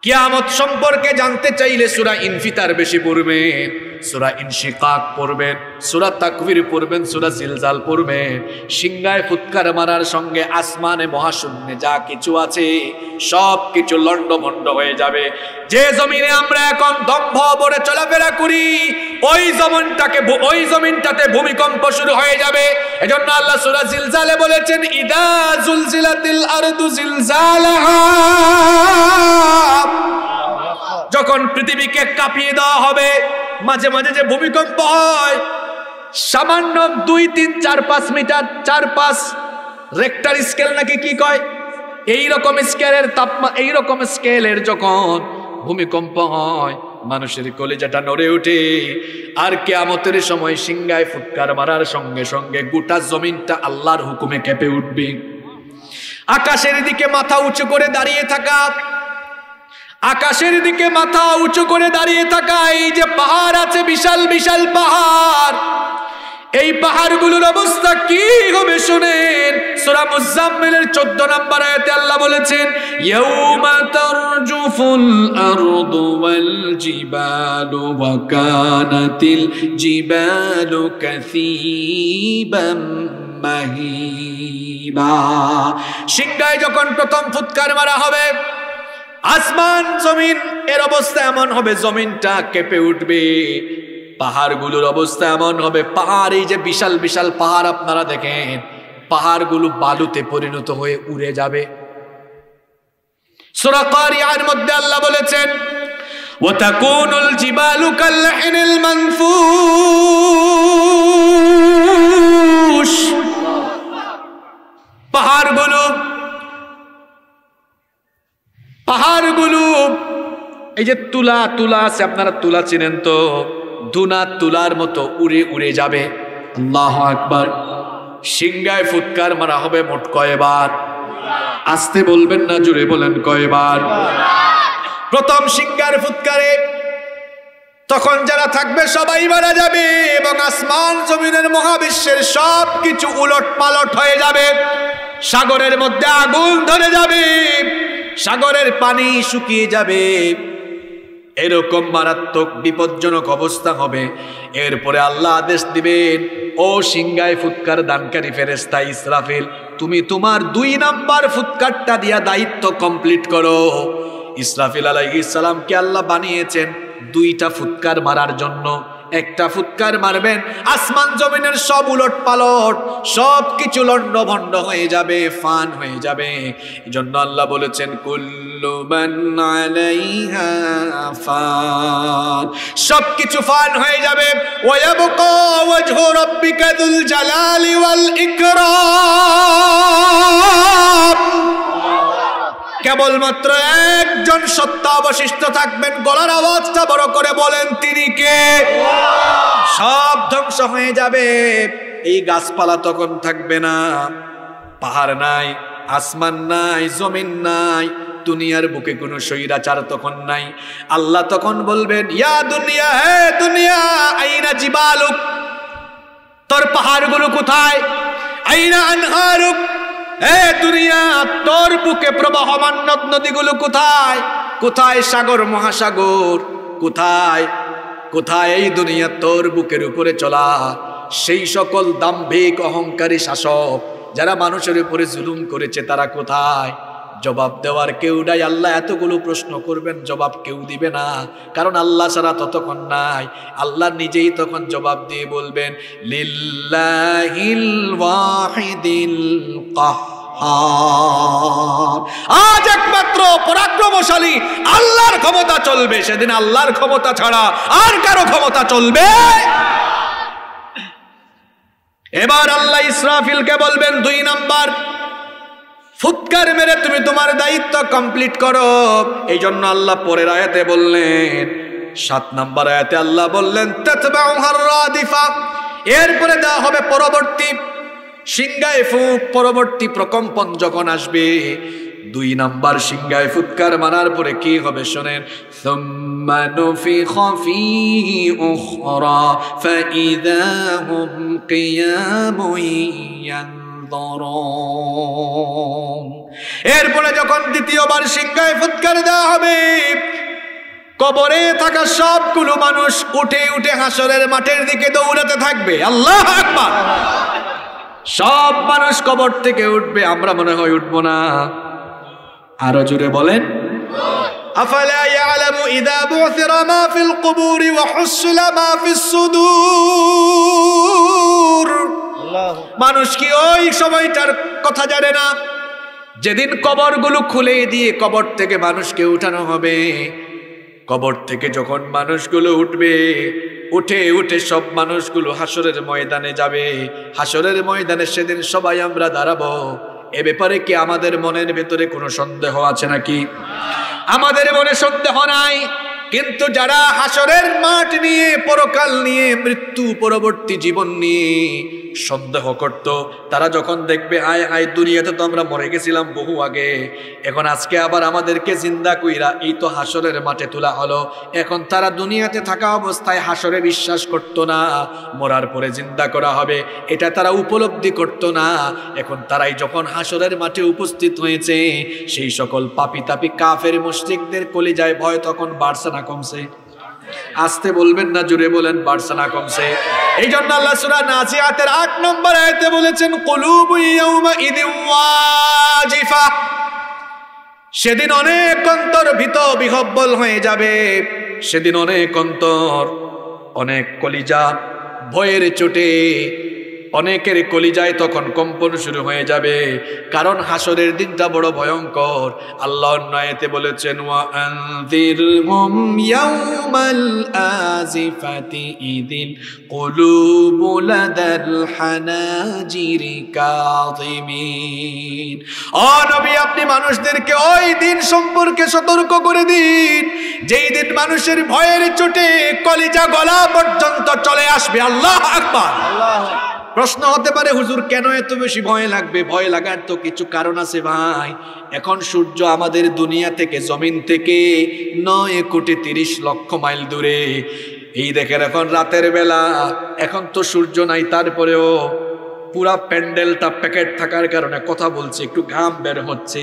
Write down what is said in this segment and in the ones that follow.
কিয়ামত সম্পর্কে জানতে চাইলে সূরা ইনফিতার বেশি পড়বেন, সূরা ইনশিকাক পড়বেন, সূরা তাকবীর পড়বেন, সূরা জিলজাল পড়বেন। সিংহায় ফুৎকার মারার সঙ্গে আসমানে মহাশূন্যে যা কিছু আছে সব কিছু লণ্ডভণ্ড হয়ে যাবে। যে জমিনে আমরা এখন দম্ভ ভরে চলাফেরা করি ওই জমিনটাতে ভূমিকম্প শুরু হয়ে যাবে। এজন্য আল্লাহ সূরা জিলজালে বলেছেন, ইদা জুলজিলাতিল আরদু জিলজালাহা, যখন পৃথিবীকে কাঁপিয়ে দেওয়া হবে। মাঝে মাঝে যে ভূমিকম্প হয় সামান্য 2, 3, 4, 5 মিটার, 4-5 রেক্টার স্কেল নাকি কি কয়, এইরকম স্কেলের এইরকম স্কেলের যখন ভূমিকম্প হয় মানুষের কলিজাটা নড়ে ওঠে। আর কিয়ামতের সময় সিংহায় ফুৎকার মারার সঙ্গে সঙ্গে গোটা জমিনটা আল্লাহর হুকুমে কেঁপে উঠবে। আকাশের দিকে মাথা উঁচু করে দাঁড়িয়ে থাকা, আকাশের দিকে মাথা উঁচু করে দাঁড়িয়ে থাকা এই যে পাহাড় আছে, বিশাল বিশাল পাহাড়, এই পাহাড়গুলোর অবস্থা কি হবে শুনেন। সূরা মুজাম্মিলের 14 নম্বর আয়াতে আল্লাহ বলেছেন, ইয়াউমা তারজুফুল আরদু ওয়াল জিবালু ওয়া কানাতিল জিবালু কাসীবাম মাহিলা। সিংহায় যখন প্রথম ফুৎকার মারা হবে আসমান জমিন এর অবস্থা এমন হবে, জমিনটা কেঁপে উঠবে। পাহাড়গুলোর অবস্থা এমন হবে, পাহাড় এই যে বিশাল বিশাল পাহাড় আপনারা দেখেন, পাহাড়গুলো বালুতে পরিণত হয়ে উড়ে যাবে। সূরা কারিয়ার মধ্যে আল্লাহ বলেছেন, ওয়া তাকুনুল জিবালু কালহিনিল মানফুশ, পাহাড়গুলো এই যে তুলা আছে, আপনারা তুলা চিনেন তো, দুনা তুলার মতো উড়ে উড়ে যাবে। আল্লাহু আকবার। সিংহায় ফুৎকার মারা হবে মোট কয়বার? আস্তে বলবেন না, জোরে বলেন কয়বার? প্রথম সিংহার ফুৎকারে তখন যারা থাকবে সবাই মারা যাবে এবং আসমান জমিনের মহাবিশ্বের সব কিছু উলট পালট হয়ে যাবে। সাগরের মধ্যে আগুন ধরে যাবে, সাগরের পানি শুকিয়ে যাবে, এরকম মারাত্মক বিপজ্জনক অবস্থা হবে। এরপরে আল্লাহ আদেশ দিবেন, ও সিংহায় ফুৎকার দানকারী ফেরেশতা ইসরাফিল, তুমি তোমার 2 নাম্বার ফুৎকারটা দিয়া দায়িত্ব কমপ্লিট করো। ইসরাফিল আলাইহিস সালামকে আল্লাহ বানিয়েছেন 2টা ফুৎকার মারার জন্য। একটা ফুৎকার মারবেন, আসমান জমিনের সব উলট পালট, সব কিছু লণ্ডভণ্ড হয়ে যাবে, ফান হয়ে যাবে। এজন্য আল্লাহ বলেছেন, কুল্লু মান আলাইহা ফান, সব কিছু ফান হয়ে যাবে। ওয়া ইয়াবকা ওয়াজহু রাব্বিকা যুল জালালি ওয়াল ইকরাম, কেবলমাত্র একজন সত্তা অবশিষ্ট থাকবেন। গলার আওয়াজটা বড় করে বলেন, তিনি কে? সব ধ্বংস হয়ে যাবে। এই গাছপালা তখন থাকবে না, পাহাড় নাই, আসমান নাই, জমিন নাই, দুনিয়ার বুকে কোনো স্বৈরাচার তখন নাই। আল্লাহ তখন বলবেন, ইয়া দুনিয়া, হে দুনিয়া, আইনা জিবালুক, তোর পাহাড়গুলো কোথায়? আইনা আনহারুক, হে দুনিয়া, তোর বুকে প্রবাহমান নদ নদীগুলো কোথায়? কোথায় সাগর মহাসাগর? কোথায় কোথায় এই দুনিয়া তোর বুকের উপরে চলা সেই সকল দাম্ভিক অহংকারী শাসক যারা মানুষের উপরে জুলুম করেছে, তারা কোথায়? জবাব দেওয়ার কেউ নাই। আল্লাহ এতগুলো প্রশ্ন করবেন, জবাব কেউ দিবে না, কারণ আল্লাহ ছাড়া ততক্ষণ নাই। আল্লাহ নিজেই তখন জবাব দিয়ে বলবেন, লিল্লাহিল ওয়াহিদিল কাহ্হার, আজ একমাত্র পরাক্রমশালী আল্লাহর ক্ষমতা চলবে। সেদিন আল্লাহর ক্ষমতা ছাড়া আর কারো ক্ষমতা চলবে। এবার আল্লাহ ইসরাফিলকে বলবেন, 2 নাম্বার ফুৎকার মেরে তুমি তোমার দায়িত্ব কমপ্লিট করো। এই জন্য আল্লাহ পরের আয়াতে বললেন, 7 নাম্বার আয়াতে আল্লাহ বললেন, তাতবাউহার রাদিফা, এরপরে দেওয়া হবে পরবর্তী সিংহায় ফুঁক, পরবর্তী প্রকম্পন যখন আসবে। 2 নাম্বার সিংহায় ফুৎকার মারার পরে কি হবে শোনেন, সুম্মা নুফিখা ফীহি উখরা ফাইযা হুম কিয়ামুন ইয়ানযুরুন। এরপরে যখন দ্বিতীয়বার সিংহায় ফুৎকার দেওয়া হবে, কবরে থাকা সবগুলো মানুষ উঠে উঠে হাসরের মাঠের দিকে দৌড়াতে থাকবে। আল্লাহু আকবার। সব মানুষ কবর থেকে উঠবে, আমরা মনে হয় উঠবো না। আরো জোরে বলেন, আফালা ইয়ালামু ইযা বুসিরা মা ফিল কুবুরি ওয়া হুসিলা মা ফিস সুদূর। মানুষ কি ওই সময়টার কথা জানে না যেদিন কবরগুলো খুলে দিয়ে কবর থেকে মানুষকে উঠানো হবে? কবর থেকে যখন মানুষগুলো উঠবে, উঠে উঠে সব মানুষগুলো হাসরের ময়দানে যাবে। হাসরের ময়দানে সেদিন সবাই আমরা দাঁড়াবো। এ ব্যাপারে কি আমাদের মনের ভেতরে কোনো সন্দেহ আছে নাকি? আমাদের মনে সন্দেহ নাই, কিন্তু যারা হাসরের মাঠ নিয়ে, পরকাল নিয়ে, মৃত্যু পরবর্তী জীবন নিয়ে সন্দেহ করত, তারা যখন দেখবে আয় আয় দুনিয়াতে তো আমরা মরে গেছিলাম বহু আগে, এখন আজকে আবার আমাদেরকে জিন্দা কইরা এই তো হাসরের মাঠে তোলা হলো, এখন তারা দুনিয়াতে থাকা অবস্থায় হাসরে বিশ্বাস করত না, মরার পরে জিন্দা করা হবে এটা তারা উপলব্ধি করত না। এখন তারাই যখন হাসরের মাঠে উপস্থিত হয়েছে, সেই সকল পাপী তাপী কাফের মুশরিকদের কলিজায় ভয় তখন বাড়ছে না কমছে? আসতে বলবেন না, জুড়ে বলেন, বাড়ছে না কমছে? এই জন্য আল্লাহ সূরা নাজিআতের ৮ নম্বর আয়াতে বলেছেন, কুলুবু ইয়াউমাইযিন ওয়াজিফা। সেদিন অনেক অন্তর ভীত বিহ্বল হয়ে যাবে, সেদিন অনেক অন্তর, অনেক কলিজা ভয়ের চোটে, অনেকের কলিজায় তখন কম্পন শুরু হয়ে যাবে, কারণ হাসরের দিনটা বড় ভয়ঙ্কর। আল্লাহ অন্যায়তে বলেছেন, ওয়া আনযিরহুম ইয়াউমাল আজিফাতি ইযিল কুলুবু লাদাল হানাজিরি কাযিমিন। ও নবী, আপনি মানুষদেরকে ওই দিন সম্পর্কে সতর্ক করে দিন যেই দিন মানুষের ভয়ের চোটে কলিজা গলা পর্যন্ত চলে আসবে। আল্লাহু আকবার। প্রশ্ন হতে পারে, হুজুর কেন এত বেশি ভয় লাগবে? ভয় লাগার তো কিছু কারণ আছে ভাই। এখন সূর্য আমাদের দুনিয়া থেকে, জমিন থেকে 9,30,00,000 মাইল দূরে। এই দেখেন এখন রাতের বেলা, এখন তো সূর্য নাই, তারপরেও পুরা প্যান্ডেলটা প্যাকেট থাকার কারণে কথা বলছে, একটু ঘাম বের হচ্ছে।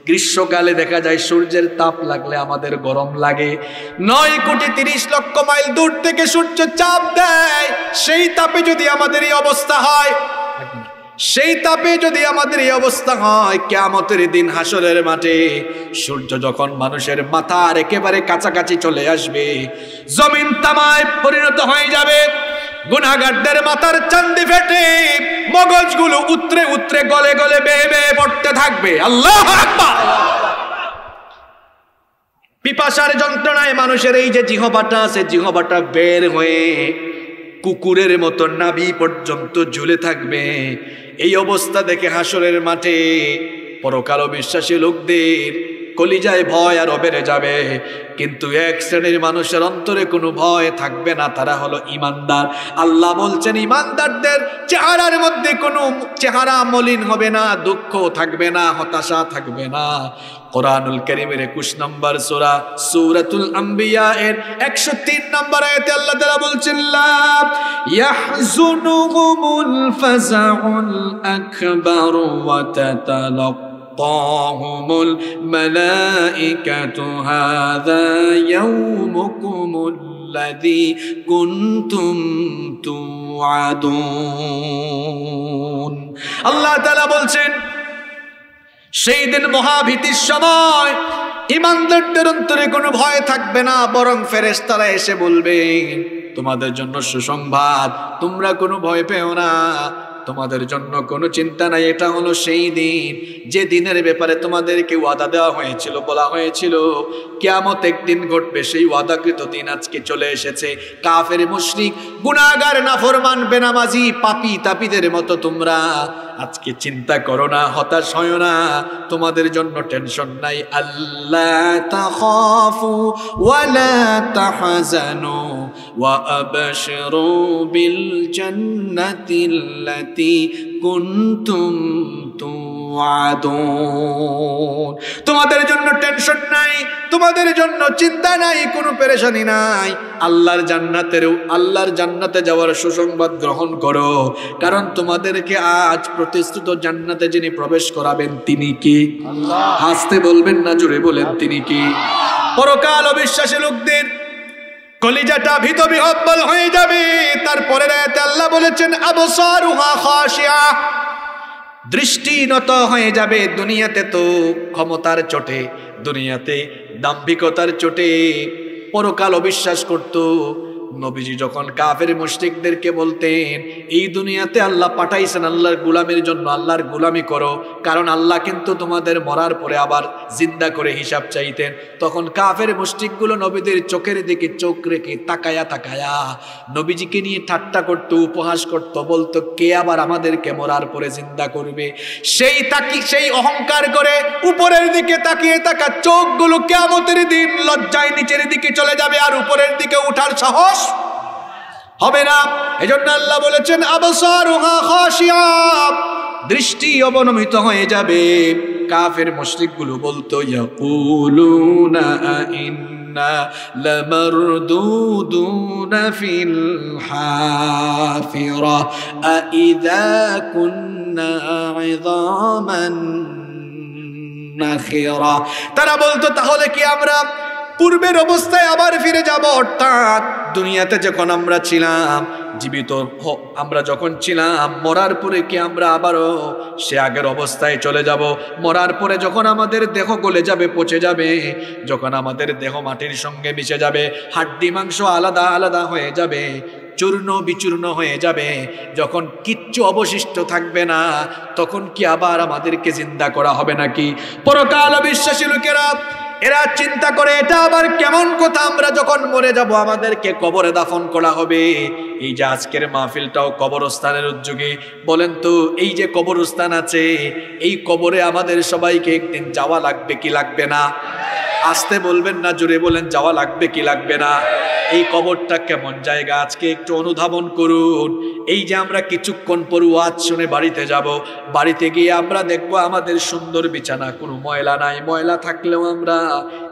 গ্রীষ্মকালে দেখা যায় সূর্যের তাপ লাগলে আমাদের গরম লাগে। 9,30,00,000 মাইল দূর থেকে সূর্য চাপ দেয়। সেই তাপে যদি আমাদের এই অবস্থা হয়, সেই তাপে যদি আমাদের এই অবস্থা হয়, কিয়ামতের দিন হাসরের মাঠে সূর্য যখন মানুষের মাথার একেবারে কাছাকাছি চলে আসবে, জমিন তামায় পরিণত হয়ে যাবে। গুনাহগারদের মাথার চান্দি ফেটে মগজগুলো উতরে উতরে গলে গলে বেয়ে বেয়ে পড়তে থাকবে। আল্লাহু আকবার। পিপাসার যন্ত্রণায় মানুষের এই যে জিহ্বাটা আছে, জিহ্বাটা বের হয়ে কুকুরের মতো নাভি পর্যন্ত ঝুলে থাকবে। এই অবস্থা দেখে হাসরের মাঠে পরকাল বিশ্বাসী লোকদের কলিজায় ভয় আরো বেড়ে যাবে। কিন্তু এক শ্রেণীর মানুষের অন্তরে কোনো ভয় থাকবে না, তারা হলো ইমানদার। আল্লাহ বলছেন, ইমানদারদের চেহারার মধ্যে কোনো চেহারা মলিন হবে না, দুঃখ থাকবে না, হতাশা থাকবে না। কোরআনুল কারীমের 21 নম্বর সূরা সূরাতুল আম্বিয়া এর 103 নম্বর আয়াতে আল্লাহ তাআলা বলছেন, লা ইয়াহজুনুহুমুল ফাযাউল আকবার ওয়া তাতালাক্কাহুমুল মালাইকাতু হাযা ইয়াউমুকুমুল্লাযী কুনতুম তুআদুন। আল্লাহ তাআলা বলছেন, সেই দিন মহাভীতির সময় ইমানদারদের অন্তরে কোনো ভয় থাকবে না, বরং ফেরেশতারা এসে বলবে, তোমাদের জন্য সুসংবাদ, তোমরা কোনো ভয় পেও না, তোমাদের জন্য কোনো চিন্তা নাই। এটা হলো সেই দিন যে দিনের ব্যাপারে তোমাদেরকে ওয়াদা দেওয়া হয়েছিল, বলা হয়েছিল কিয়ামত একদিন ঘটবে। সেই ওয়াদাকৃত দিন আজকে চলে এসেছে। কাফের মুশরিক গুনাহগার নাফরমান বেনামাজি পাপী তাপীদের মতো তোমরা আজকে চিন্তা করো না, হতাশ হয় না, তোমাদের জন্য টেনশন নাই। আল্লাহ তাখাফু ওয়ালা তাহজানু ওয়া আবশিরু বিল জান্নাতিল্লাতী কুনতুম তুআদুন। তোমাদের জন্য টেনশন নাই, তোমাদের জন্য চিন্তা নাই, কোনো পেরেশানি নাই। আল্লাহর জান্নাতে যাওয়ার সুসংবাদ গ্রহণ করো, কারণ তোমাদেরকে আজ প্রতিষ্ঠিত জান্নাতে যিনি প্রবেশ করাবেন তিনি কি? আল্লাহ। হাসতে বলবেন না, জোরে বলেন তিনি কি? পরকাল অবিশ্বাসী লোকদের কলিজাটা ভীত বিহ্বল হয়ে যাবে। তারপরে আয়াতে আল্লাহ বলেছেন আবসারুহা খাশিয়া, দৃষ্টি নত হয়ে যাবে। দুনিয়াতে তো ক্ষমতার চোটে, দুনিয়াতে দাম্ভিকতার চোটে পরকাল অবিশ্বাস করত। নবীজি যখন কাফের মুশরিকদেরকে বলতেন এই দুনিয়াতে আল্লাহ পাঠাইছেন আল্লাহর গোলামের জন্য, আল্লাহর গোলামি করো, কারণ আল্লাহ কিন্তু তোমাদের মরার পরে আবার জিন্দা করে হিসাব চাইতেন, তখন কাফের মুশরিকগুলো নবীদের চোখের দিকে চোখ রেখে তাকায়া তাকায়া নবীজিকে নিয়ে ঠাট্টা করত, উপহাস করত, বলতো কে আবার আমাদেরকে মরার পরে জিন্দা করবে। সেই অহংকার করে উপরের দিকে তাকিয়ে থাকা চোখগুলো কিয়ামতের দিন লজ্জায় নিচের দিকে চলে যাবে, আর উপরের দিকে ওঠার সাহস হবে না। এজন্য আল্লাহ বলেছেন আবসারুহা খাশিয়া, দৃষ্টি অবনমিত হয়ে যাবে। কাফের মুশরিকগুলো বলতো ইয়াকুলুনা ইন্না লামারদুদুনা ফিল হাফিরা আইযা কুন্না ইযামান নাখিরা, তারা বলতো তাহলে কি আমরা পূর্বের অবস্থায় আবার ফিরে যাব? অর্থাৎ দুনিয়াতে যখন আমরা ছিলাম, জীবিত আমরা যখন ছিলাম, মরার পরে কি আমরা আবারও সে আগের অবস্থায় চলে যাব? মরার পরে যখন আমাদের দেহ গলে যাবে, পচে যাবে, যখন আমাদের দেহ মাটির সঙ্গে মিশে যাবে, হাড্ডি মাংস আলাদা আলাদা হয়ে যাবে, চূর্ণ বিচূর্ণ হয়ে যাবে, যখন কিচ্ছু অবশিষ্ট থাকবে না, তখন কি আবার আমাদেরকে জিন্দা করা হবে নাকি? পরকাল অবিশ্বাসী লোকেরা এরা চিন্তা করে এটা আবার কেমন কথা, আমরা যখন মরে যাব আমাদেরকে কবরে দাফন করা হবে। এই যে আজকের মাহফিলটাও কবরস্থানের উদ্যোগে, বলেন তো এই যে কবরস্থান আছে, এই কবরে আমাদের সবাইকে একদিন যাওয়া লাগবে কি লাগবে না? আসতে বলবেন না, জোরে বলেন যাওয়া লাগবে কি লাগবে না? এই কবরটা কেমন জায়গা আজকে একটু অনুধাবন করুন। এই যে আমরা কিছুক্ষণ পর ওয়াজ শুনে বাড়িতে যাব, বাড়িতে গিয়ে আমরা দেখবো আমাদের সুন্দর বিছানা, কোনো ময়লা নাই, ময়লা থাকলেও আমরা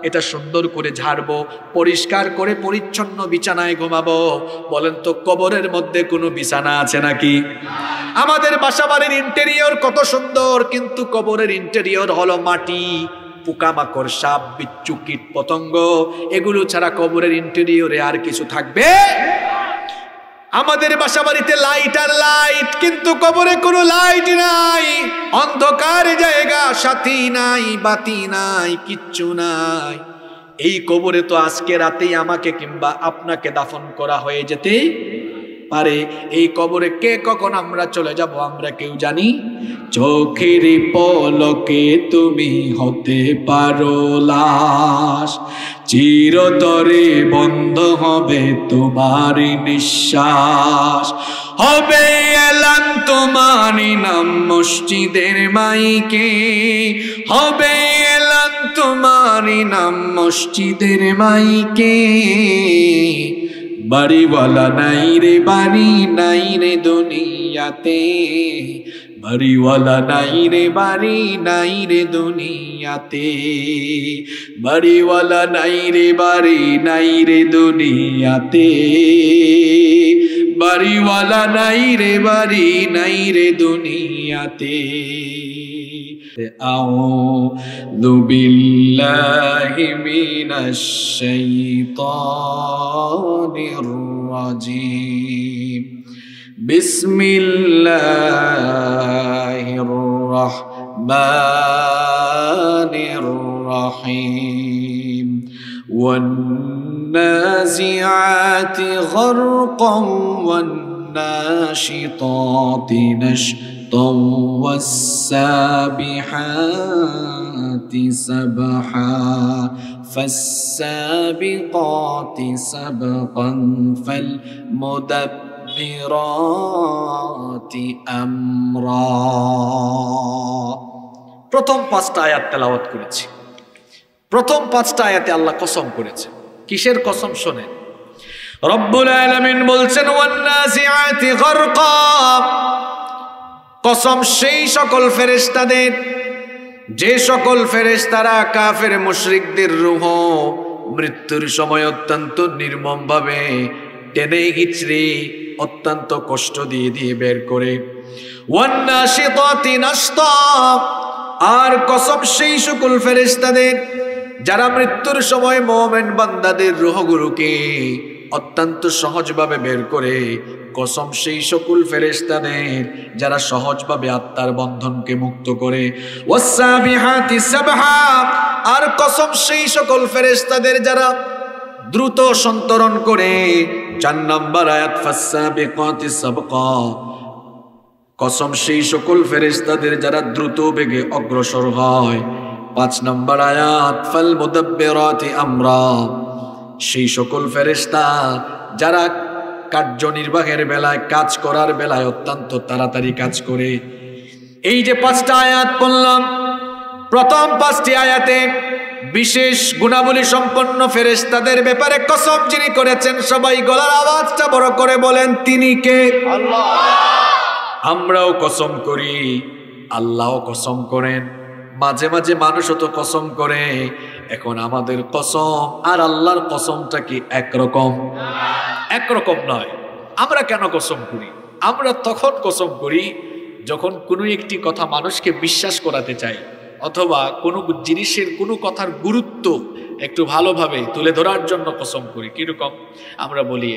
এটা সুন্দর করে ঝাড়বো, পরিষ্কার করে পরিচ্ছন্ন বিছানায় ঘুমাবো। বলেন তো কবরের মধ্যে কোনো বিছানা আছে নাকি? আমাদের বাসা বাড়ির ইন্টেরিয়র কত সুন্দর, কিন্তু কবরের ইন্টেরিয়র হলো মাটি, পোকামাকড়, সাপ, বিচ্ছু, কীট পতঙ্গ, এগুলো ছাড়া কবরের ইন্টেরিয়রে আর কিছু থাকবে? আমাদের বাসা বাড়িতে লাইট আর লাইট, কিন্তু কবরে কোনো লাইট নাই, অন্ধকার জায়গা, সাথী নাই, বাতি নাই, কিচ্ছু নাই। এই কবরে তো আজকে রাতেই আমাকে কিংবা আপনাকে দাফন করা হয়ে যেতে পারে। এই কবরে কে কখন আমরা চলে যাব আমরা কেউ জানি? চোখের পলকে তুমি হতে পারো লাশ, চিরতরে বন্ধ হবে তোমার নিঃশ্বাস, হবে এলান তোমার নাম মসজিদের মাইকে, হবে এলান তোমার নাম মসজিদের মাইকে। বাড়িওয়ালা নাই রে বাড়ি নাই রে দুনিয়াতে, বাড়িওয়ালা নাই রে বাড়ি নাই রে দুনিয়াতে, বাড়িওয়ালা নাই রে বাড়ি নাই রে দুনিয়াতে, বাড়িওয়ালা নাই রে বাড়ি নাই রে দুনিয়াতে। আউযু বিল্লাহি মিনাশ শাইতানির রাজীম। বিসমিল্লাহির রাহমানির রাহিম। ওয়ান-নাযিআতি গরকান ওয়ান-নাশিতাতি নাশতান ওয়াস-সাবিহাতি সাবহা ফাস-সাবিকাতি সাবকান ফাল-মুদাব্বিরাতি আমরা। প্রথম 5টা আয়াত তেলাওয়াত করেছি। প্রথম 5টা আয়াতে আল্লাহ কসম করেছে। কিসের কসম শোনেন? রব্বুল আলামিন বলছেন ওয়ান-নাযিআতি গরকা, কসম সেই সকল ফেরেশতাদের যে সকল ফেরেশতারা কাফের মুশরিকদের রূহ মৃত্যুর সময় অত্যন্ত নির্মম ভাবে টেনে হিচড়ে অত্যন্ত কষ্ট দিয়ে দিয়ে বের করে। ওয়ান-নাশিতাতি নাশতা, আর কসম সেই সকল ফেরেশতাদের যারা মৃত্যুর সময় মুমিন বান্দাদের রূহগুলোকে অত্যন্ত সহজভাবে বের করে, কসম সেই সকল ফেরেশতাদের যারা সহজভাবে আত্মার বন্ধনকে মুক্ত করে, ওয়াসসাবিহাতি সাবহা, আর কসম সেই সকল ফেরেশতাদের যারা দ্রুত সন্তরণ করে। 4 নম্বর আয়াত ফাসসাবিকাতি সাবকা, কসম সেই সকল ফেরেশতাদের যারা দ্রুত বেগে অগ্রসর হয়। 5 নম্বর আয়াত ফাল মুদাব্বিরাতি আমরা, সেই সকল ফেরেশতা যারা কার্যনির্বাহের বেলায়, কাজ করার বেলায় অত্যন্ত তাড়াতাড়ি কাজ করে। এই যে 5টা আয়াত বললাম, প্রথম 5টি আয়াতে বিশেষ গুণাবলী সম্পন্ন ফেরেশতাদের ব্যাপারে কসম যিনি করেছেন, সবাই গলার আওয়াজটা বড় করে বলেন, তিনি কে? আল্লাহ। আমরাও কসম করি, আল্লাহও কসম করেন, মাঝে মাঝে মানুষও তো কসম করে। এখন আমাদের কসম আর আল্লাহর কসমটা কি একরকম? একরকম নয়। আমরা কেন কসম করি? আমরা তখন কসম করি যখন কোনো একটি কথা মানুষকে বিশ্বাস করাতে চাই, অথবা কোনো জিনিসের কোনো কথার গুরুত্ব একটু ভালোভাবে তুলে ধরার জন্য কসম করি। কিরকম? আমরা বলি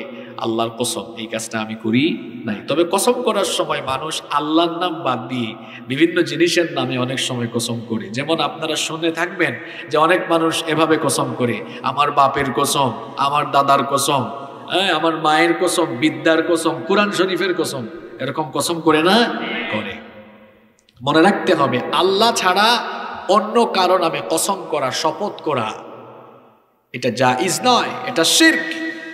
আল্লাহর কসম এই কাজটা আমি করি নাই। তবে কসম করার সময় মানুষ আল্লাহর নাম বাদ দিয়ে বিভিন্ন জিনিসের নামে অনেক সময় কসম করে। যেমন আপনারা শুনে থাকবেন যে অনেক মানুষ এভাবে কসম করে, আমার বাপের কসম, আমার দাদার কসম, আমার মায়ের কসম, বিদ্যার কসম, কুরআন শরীফের কসম, এরকম কসম করে না? করে। মনে রাখতে হবে, আল্লাহ ছাড়া অন্য কারো নামে কসম করা, শপথ করা, এটা জায়েজ নয়, এটা শিরক।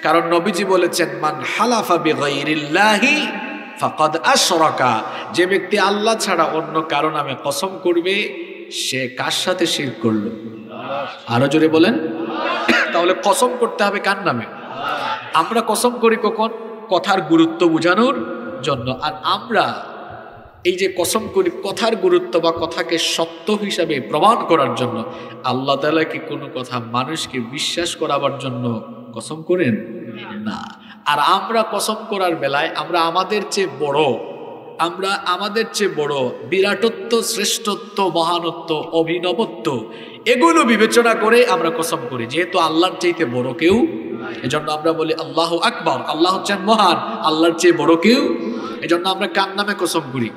কারণ নবীজি বলেছেন, মান হালাফা বিগাইরিল্লাহি ফাকাদ আশরাকা, যে ব্যক্তি আল্লাহ ছাড়া অন্য কারো নামে কসম করবে সে কার সাথে শিরক করলো? আরো জোরে বলেন। তাহলে কসম করতে হবে কার নামে? আমরা কসম করি কখন? কথার গুরুত্ব বোঝানোর জন্য। আর আমরা এই যে কসম করি কথার গুরুত্ব বা কথাকে সত্য হিসাবে প্রমাণ করার জন্য। আল্লাহ তাআলা কি কোনো কথা মানুষকে বিশ্বাস করাবার জন্য কসম করেন না। আর আমরা কসম করার বেলায় আমরা আমাদের চেয়ে বড় বিরাটত্ব, শ্রেষ্ঠত্ব, মহানত্ব, অভিনবত্ব এগুলো বিবেচনা করে আমরা কসম করি, যেহেতু আল্লাহর চাইতে বড় কেউ। এজন্য আমরা বলি আল্লাহু আকবার, আল্লাহ হচ্ছেন মহান, আল্লাহর চেয়ে বড় কেউ। এজন্য আমরা কার নামে কসম করি?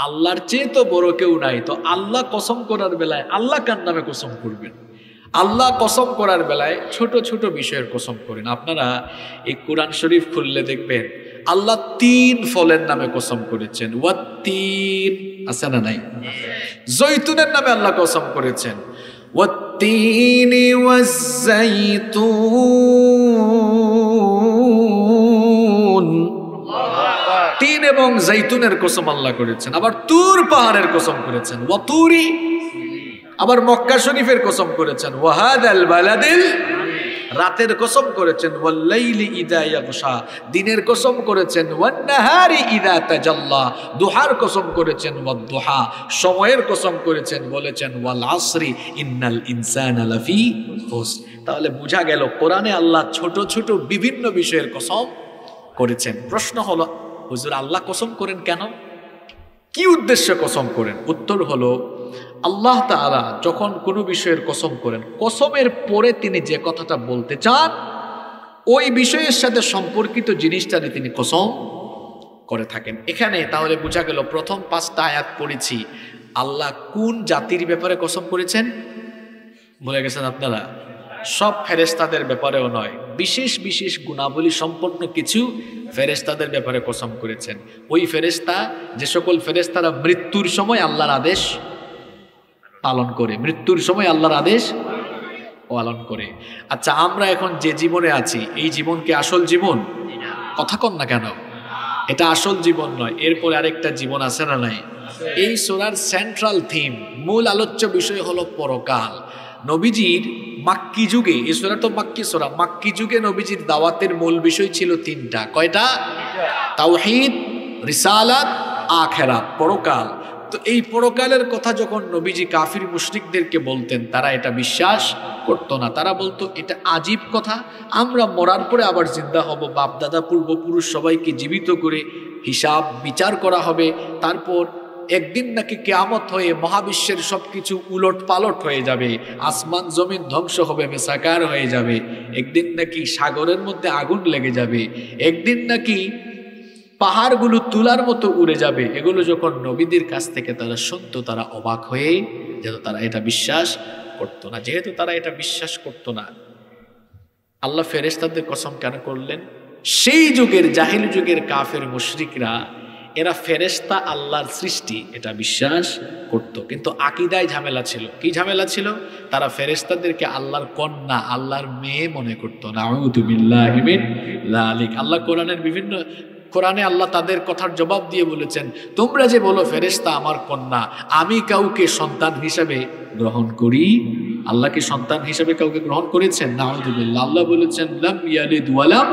আল্লাহর চেয়ে তো বড় কেউ নাই। তো আল্লাহ কসম করার বেলায় আল্লাহ কার নামে কসম করবেন? আল্লাহ কসম করার বেলায় ছোট ছোট বিষয়ের কসম করেন। আপনারা এই কোরআন শরীফ খুললে দেখবেন আল্লাহ 3 ফলের নামে কসম করেছেন। ওয়াত্তিন আছে না নাই? জৈতুনের নামে আল্লাহ কসম করেছেন, ওয়াত্তিনি ওয়াজ্জাইতুন। 3 এবং জাইতুনের কসম আল্লাহ করেছেন। আবার তুর পাহাড়ের কসম করেছেন, ওয়াতুরি। আবার মক্কা শরীফের কসম করেছেন, ওয়াহাদাল বালাদিল। রাতের কসম করেছেন, ওয়াল্লাইলি ইযা ইয়াগশা। দিনের কসম করেছেন, ওয়ান্নাহারি ইযা তাজাল্লা। দুহার কসম করেছেন, ওয়াদদুহা। সময়ের কসম করেছেন, বলেছেন ওয়াল আসরি ইন্নাল ইনসানা লাফি খুসর। তাহলে বোঝা গেল কোরআনে আল্লাহ ছোট ছোট বিভিন্ন বিষয়ের কসম করেছেন। প্রশ্ন হলো, হুজুর আল্লাহ কসম করেন কেন? কি উদ্দেশ্যে কসম করেন? উত্তর হলো, আল্লাহ তাআলা যখন কোনো বিষয়ের কসম করেন, কসমের পরে তিনি যে কথাটা বলতে চান ওই বিষয়ের সাথে সম্পর্কিত জিনিসটারে তিনি কসম করে থাকেন। এখানে তাহলে বোঝা গেল প্রথম 5টা আয়াত পড়েছি, আল্লাহ কোন জাতির ব্যাপারে কসম করেছেন ভুলে গেছেন আপনারা? সব ফেরেশতাদের ব্যাপারেও নয়, বিশেষ বিশেষ গুণাবলী সম্পন্ন কিছু ফেরেশতাদের ব্যাপারে কসম করেছেন। ওই ফেরেশতা, যে সকল ফেরেশতারা মৃত্যুর সময় আল্লাহর আদেশ পালন করে, মৃত্যুর সময় আল্লাহর আদেশ পালন করে। আচ্ছা, আমরা এখন যে জীবনে আছি এই জীবন কি আসল জীবন? কথা কন না কেন? এটা আসল জীবন নয়, এরপরে আরেকটা জীবন আছে না নাই? এই সূরার সেন্ট্রাল থিম, মূল আলোচ্য বিষয় হলো পরকাল। নবীজির মাক্কি যুগে, এই সূরা তো মাক্কি সূরা, মাক্কি যুগে নবীজির দাওয়াতের মূল বিষয় ছিল 3টা। কয়টা? তাওহীদ, রিসালাত, আখিরাত, পরকাল। তো এই পরকালের কথা যখন নবীজি কাফির মুশরিকদেরকে বলতেন, তারা এটা বিশ্বাস করতো না। তারা বলতো এটা আজীব কথা, আমরা মরার পরে আবার জিন্দা হব, বাপ দাদা পূর্বপুরুষ সবাইকে জীবিত করে হিসাব বিচার করা হবে, তারপর একদিন নাকি কিয়ামত হয়ে মহাবিশ্বের সবকিছু উলট পালট হয়ে যাবে, আসমান জমিন ধ্বংস হবে, মেসাকার হয়ে যাবে, একদিন নাকি সাগরের মধ্যে আগুন লেগে যাবে, একদিন নাকি পাহাড়গুলো তুলার মতো উড়ে যাবে। এগুলো যখন নবীদের কাছ থেকে তারা শুনতো, তারা অবাক হয়ে যেত, তারা এটা বিশ্বাস করতো না। যেহেতু তারা এটা বিশ্বাস করতো না, আল্লাহ ফেরেশতাদের কসম কেন করলেন? সেই যুগের জাহিল যুগের কাফের মুশরিকরা এরা ফেরেশতা আল্লাহর সৃষ্টি এটা বিশ্বাস করত, কিন্তু আকীদায় ঝামেলা ছিল। কি ঝামেলা ছিল? তারা ফেরেশতাদেরকে আল্লাহর কন্যা, আল্লাহর মেয়ে মনে করত। নাউযু বিল্লাহি মিন যালিক। আল্লাহ কোরআনে আল্লাহ তাদের কথার জবাব দিয়ে বলেছেন, তোমরা যে বলো ফেরেশতা আমার কন্যা, আমি কাউকে সন্তান হিসেবে গ্রহণ করি। আল্লাহ কি সন্তান হিসেবে কাউকে গ্রহণ করেছেন? নাউযু বিল্লাহ। আল্লাহ বলেছেন লাম ইয়ালিদ ওয়ালাম,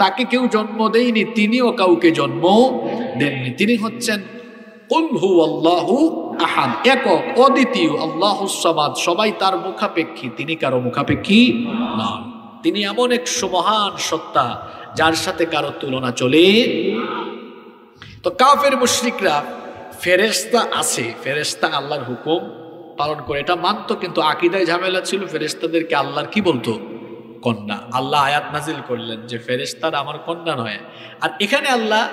তাকে কেউ জন্ম দেয়নি, তিনিও কাউকে জন্ম দেননি। তিনি হচ্ছেন কুল হুয়াল্লাহু আহাদ, একক অদ্বিতীয়, আল্লাহুস সামাদ, সবাই তার মুখাপেক্ষী, তিনি কারো মুখাপেক্ষী নন। তিনি এমন এক সুমহান সত্তা যার সাথে কারো তুলনা চলে। তো কাফের মুশরিকরা ফেরেশতা আছে, ফেরেশতা আল্লাহর হুকুম পালন করে এটা মানতো, কিন্তু আকীদায় ঝামেলা ছিল। ফেরেশতাদেরকে আল্লাহর কি বলতো? কন্যা। আল্লাহ আয়াত নাজিল করলেন যে ফেরেশতারা আমার কন্যা নয়। আর এখানে আল্লাহ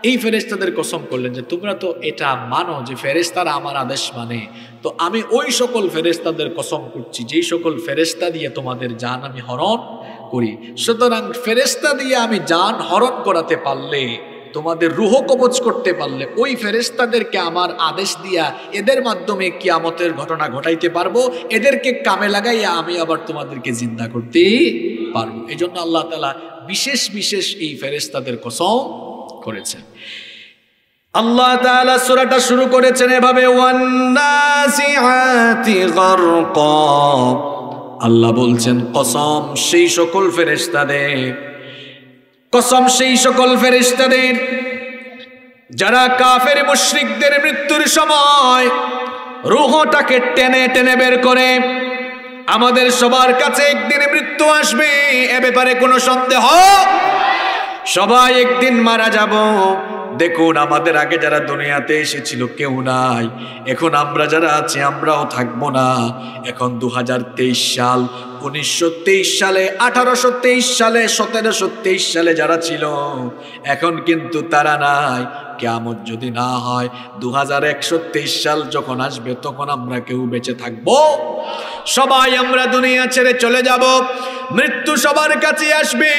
এই ফেরেশতাদের কসম করলেন যে তোমরা তো এটা মানো যে ফেরেশতারা আমার আদেশ মানে, তো আমি ওই সকল ফেরেশতাদের কসম করছি যেই সকল ফেরেশতা দিয়ে তোমাদের জান আমি হরণ করি। সুতরাং ফেরেশতা দিয়ে আমি জান হরণ করাতে পারলে, তোমাদের রুহ কবজ করতে পারলে, ওই ফেরেশতাদেরকে আমার আদেশ দিয়া এদের মাধ্যমে কিয়ামতের ঘটনা ঘটাইতে পারবো, এদেরকে কামে লাগাইয়া আমি আবার তোমাদেরকে জিন্দা করতে পারবো। এই জন্য আল্লাহ তাআলা বিশেষ বিশেষ এই ফেরেশতাদের কসম করেছেন। আল্লাহ তাআলা সূরাটা শুরু করেছেন এভাবে, ওয়ান্নাসিআতি গারকা। আল্লাহ বলছেন কসম সেই সকল ফেরেশতাদের, কসম সেই সকল ফেরেশতাদের যারা কাফের মুশরিকদের মৃত্যুর সময় রূহটাকে টেনে টেনে বের করে। আমাদের সবার কাছে একদিন মৃত্যু আসবে, এ ব্যাপারে কোনো সন্দেহ? সবাই একদিন মারা যাব। দেখুন আমাদের আগে যারা দুনিয়াতে এসেছিল কেউ নাই, এখন আমরা যারা আছি আমরাও থাকবো না। এখন 2023 সাল, 1923 সালে, 1823 সালে, 1723 সালে যারা ছিল এখন কিন্তু তারা নাই। কিয়ামত যদি না হয় 2123 সাল যখন আসবে তখন আমরা কেউ বেঁচে থাকবো? সবাই আমরা দুনিয়া ছেড়ে চলে যাব। মৃত্যু সবার কাছে আসবে।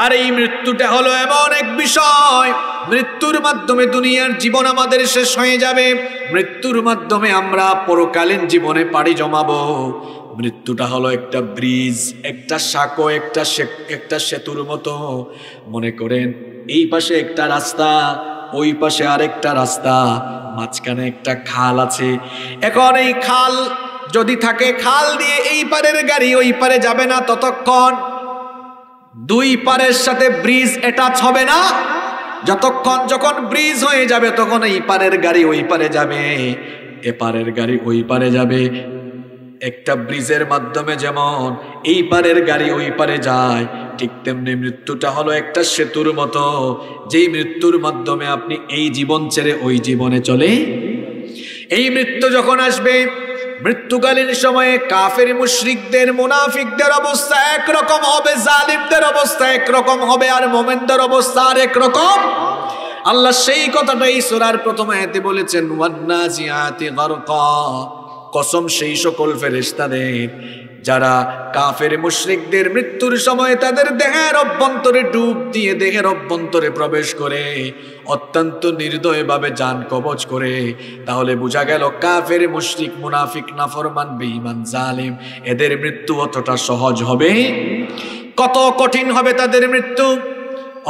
আর এই মৃত্যুটা হলো এমন এক বিষয়, মৃত্যুর মাধ্যমে দুনিয়ার জীবন আমাদের শেষ হয়ে যাবে, মৃত্যুর মাধ্যমে আমরা পরকালীন জীবনে পাড়ি জমাবো। মৃত্যুটা হলো একটা ব্রিজ, একটা সাঁকো, একটা সেতুর মতো। মনে করেন এই পাশে একটা রাস্তা, ওই পাশে আরেকটা রাস্তা, মাঝখানে একটা খাল আছে। এখন এই খাল যদি থাকে, খাল দিয়ে এই পারের গাড়ি ওই পারে যাবে না ততক্ষণ, দুই পারের সাথে ব্রিজ অ্যাটাচ হবে না যতক্ষণ। যখন ব্রিজ হয়ে যাবে তখন এই পারের গাড়ি ওই পারে যাবে, এপারের গাড়ি ওই পারে যাবে। একটা ব্রিজের মাধ্যমে যেমন এই পারের গাড়ি ওই পারে যায়, ঠিক তেমনি মৃত্যুটা হলো একটা সেতুর মতো, যেই মৃত্যুর মাধ্যমে আপনি এই জীবন ছেড়ে ওই জীবনে চলে। এই মৃত্যু যখন আসবে, মৃত্যুকালীন সময়ে কাফের মুশরিকদের, মুনাফিকদের অবস্থা একরকম হবে, জালিমদের অবস্থা একরকম হবে, আর মুমিনদের অবস্থা আরেক রকম। আল্লাহ সেই কথাটাই সূরার প্রথম আয়াতে বলেছেন, ওয়ান্নাজিআতি গারকা। কসম সেই সকল ফেরেশতাদের যারা কাফের মুশরিকদের মৃত্যুর সময় তাদের দেহের অভ্যন্তরে ডুব দিয়ে দেহের অভ্যন্তরে প্রবেশ করে অত্যন্ত নির্দয়ভাবে জান কবজ করে। তাহলে বোঝা গেল কাফের মুশরিক, মুনাফিক, নাফরমান, বেঈমান, জালিম এদের মৃত্যু অতটা সহজ হবে? কত কঠিন হবে তাদের মৃত্যু।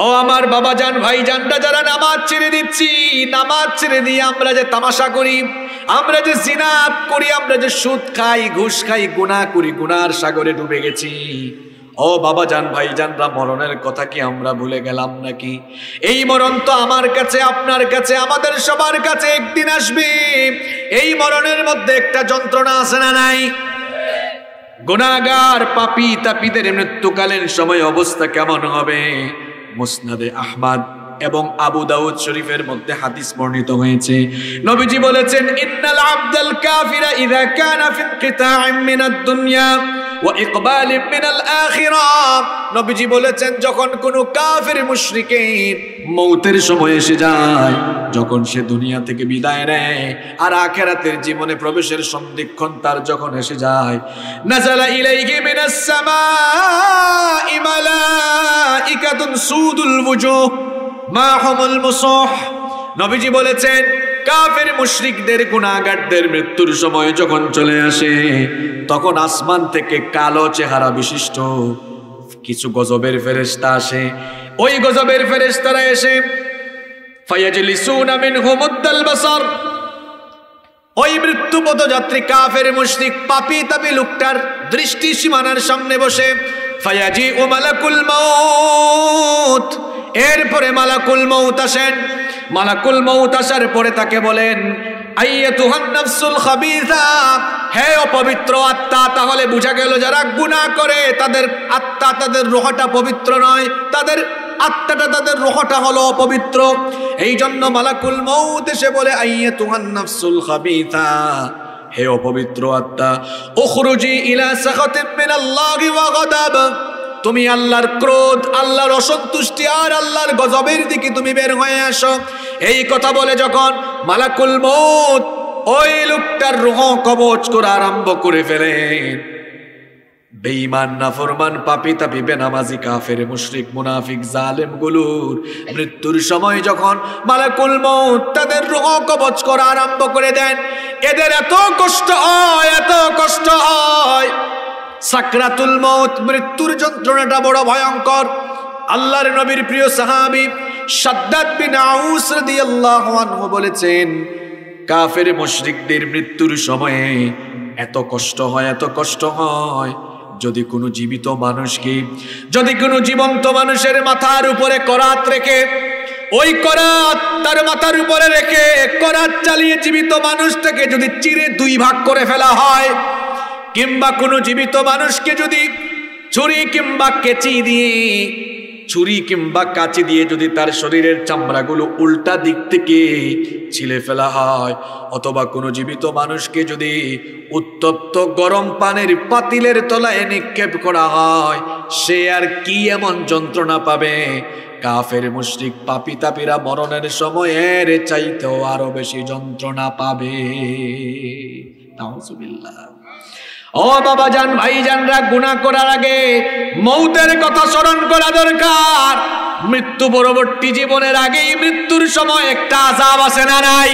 ও আমার বাবা জান, ভাই জানরা, যারা নামাজ ছেড়ে দিচ্ছি, নামাজ ছেড়ে দিয়ে আমরা যে তামাশা করি, আমরা যে জিনা করি, আমরা যে সুদ খাই, ঘুষ খাই, গুনাহ করি, গুনার সাগরে ডুবে গেছি। ও বাবা জান, ভাই জানরা, মরণের কথা কি আমরা ভুলে গেলাম নাকি? এই মরণ তো আমার কাছে, আপনার কাছে, আমাদের সবার কাছে একদিন আসবে। এই মরণের মধ্যে একটা যন্ত্রণা আছে না নাই? গুনাহগার পাপী তাপীদের মৃত্যুকালীন সময় অবস্থা কেমন হবে? মুসনাদে আহমদ এবং আবু দাউদ শরীফের মধ্যে হাদিস বর্ণিত হয়েছে। নবীজি বলেছেন, ইন্নাল আবদাল কাফিরা ইযা কানা ফি ইনকিতা'ইন মিনাদ দুনিয়া ওয়া ইকবালিন মিনাল আখিরাহ। নবীজি বলেছেন, যখন কোনো কাফির মুশরিকের মৌতের সময় এসে যায়, যখন সে দুনিয়া থেকে বিদায় নেয় আর আখিরাতের জীবনে প্রবেশের সন্ধিক্ষণ তার যখন এসে যায়, নাযালা ইলাইহি মিনাস সামাই মালাইকাতুন সুদুল ওয়ুজুহ মাহুমুল মুসাহ। নবীজি বলেছেন, কাফের মুশরিকদের গুনাহগারদের মৃত্যুর সময় যখন চলে আসে, তখন আসমান থেকে কালো চেহারা বিশিষ্ট কিছু গজবের ফেরেশতা আসে। ওই গজবের ফেরেশতারা এসে ফায়াজলিসুনা মিনহুমুদ্দাল বাসার, ওই মৃত্যু পথযাত্রী কাফের মুশরিক পাপী তাপী লোকটার দৃষ্টি সীমানার সামনে বসে, ফায়াজিউ মালাকুল মাউত, এরপরে মালাকুল মাউত আসেন। মালাকুল মাউত আসার পরে তাকে বলেন, আইয়াতুহান নাফসুল খাবিসা, হে অপবিত্র আত্মা। তাহলে বোঝা গেল যারা গুনাহ করে তাদের আত্মা, তাদের রূহটা পবিত্র নয়, তাদের আত্মাটা, তাদের রূহটা হলো অপবিত্র। এই জন্য মালাকুল মাউত এসে বলে, আইয়াতুহান নাফসুল খাবিসা, হে অপবিত্র আত্মা, উখরুজি ইলা সাখাতিন মিনাল্লাহি ওয়া গাদাব, তুমি আল্লাহর ক্রোধ, আল্লাহর অসন্তুষ্টি আর আল্লাহর গজবের দিকে তুমি বের হয়ে আসো। এই কথা বলে যখন মালাকুল মউত ওই লোকটার রূহ কবজ করা আরম্ভ করে ফেলেন, বেঈমান, নাফরমান, পাপী তাপী, বেনামাজি, কাফের, মুশরিক, মুনাফিক, জালেম গুলোর মৃত্যুর সময় যখন মালাকুল মউত তাদের রূহ কবজ করা আরম্ভ করে দেন, এদের এত কষ্ট হয়, এত কষ্ট হয়। সাকরাতুল মউত, মৃত্যুর যন্ত্রণাটা বড় ভয়ঙ্কর। আল্লাহর নবীর প্রিয় সাহাবী শাদ্দাদ বিন আউস রাদিয়াল্লাহু আনহু বলেছেন, কাফের মুশরিকদের মৃত্যুর সময়ে এত কষ্ট হয়, এত কষ্ট হয়, যদি কোনো জীবিত মানুষকে, যদি কোনো জীবন্ত মানুষের মাথার উপরে করাত রেখে, ওই করাত তার মাথার উপরে রেখে করাত চালিয়ে জীবিত মানুষটাকে যদি চিরে দুই ভাগ করে ফেলা হয়, কিংবা কোনো জীবিত মানুষকে যদি ছুরি কিংবা কেচি দিয়ে, ছুরি কিংবা কাঁচি দিয়ে যদি তার শরীরের চামড়াগুলো উল্টা দিক থেকে ছিলে ফেলা হয়, অথবা কোনো জীবিত মানুষকে যদি উত্তপ্ত গরম পানির পাতিলের তলায় নিক্ষেপ করা হয়, সে আর কি এমন যন্ত্রণা পাবে? কাফের মুশরিক পাপী তাপীরা মরণের সময়ের চাইতেও আরো বেশি যন্ত্রণা পাবে। নাউযুবিল্লাহ। ও বাবা জান, ভাই জানরা, গুনাহ করার আগে মৌতের কথা স্মরণ করা দরকার। মৃত্যু পরবর্তী জীবনের আগেই মৃত্যুর সময় একটা আযাব আছে না নাই?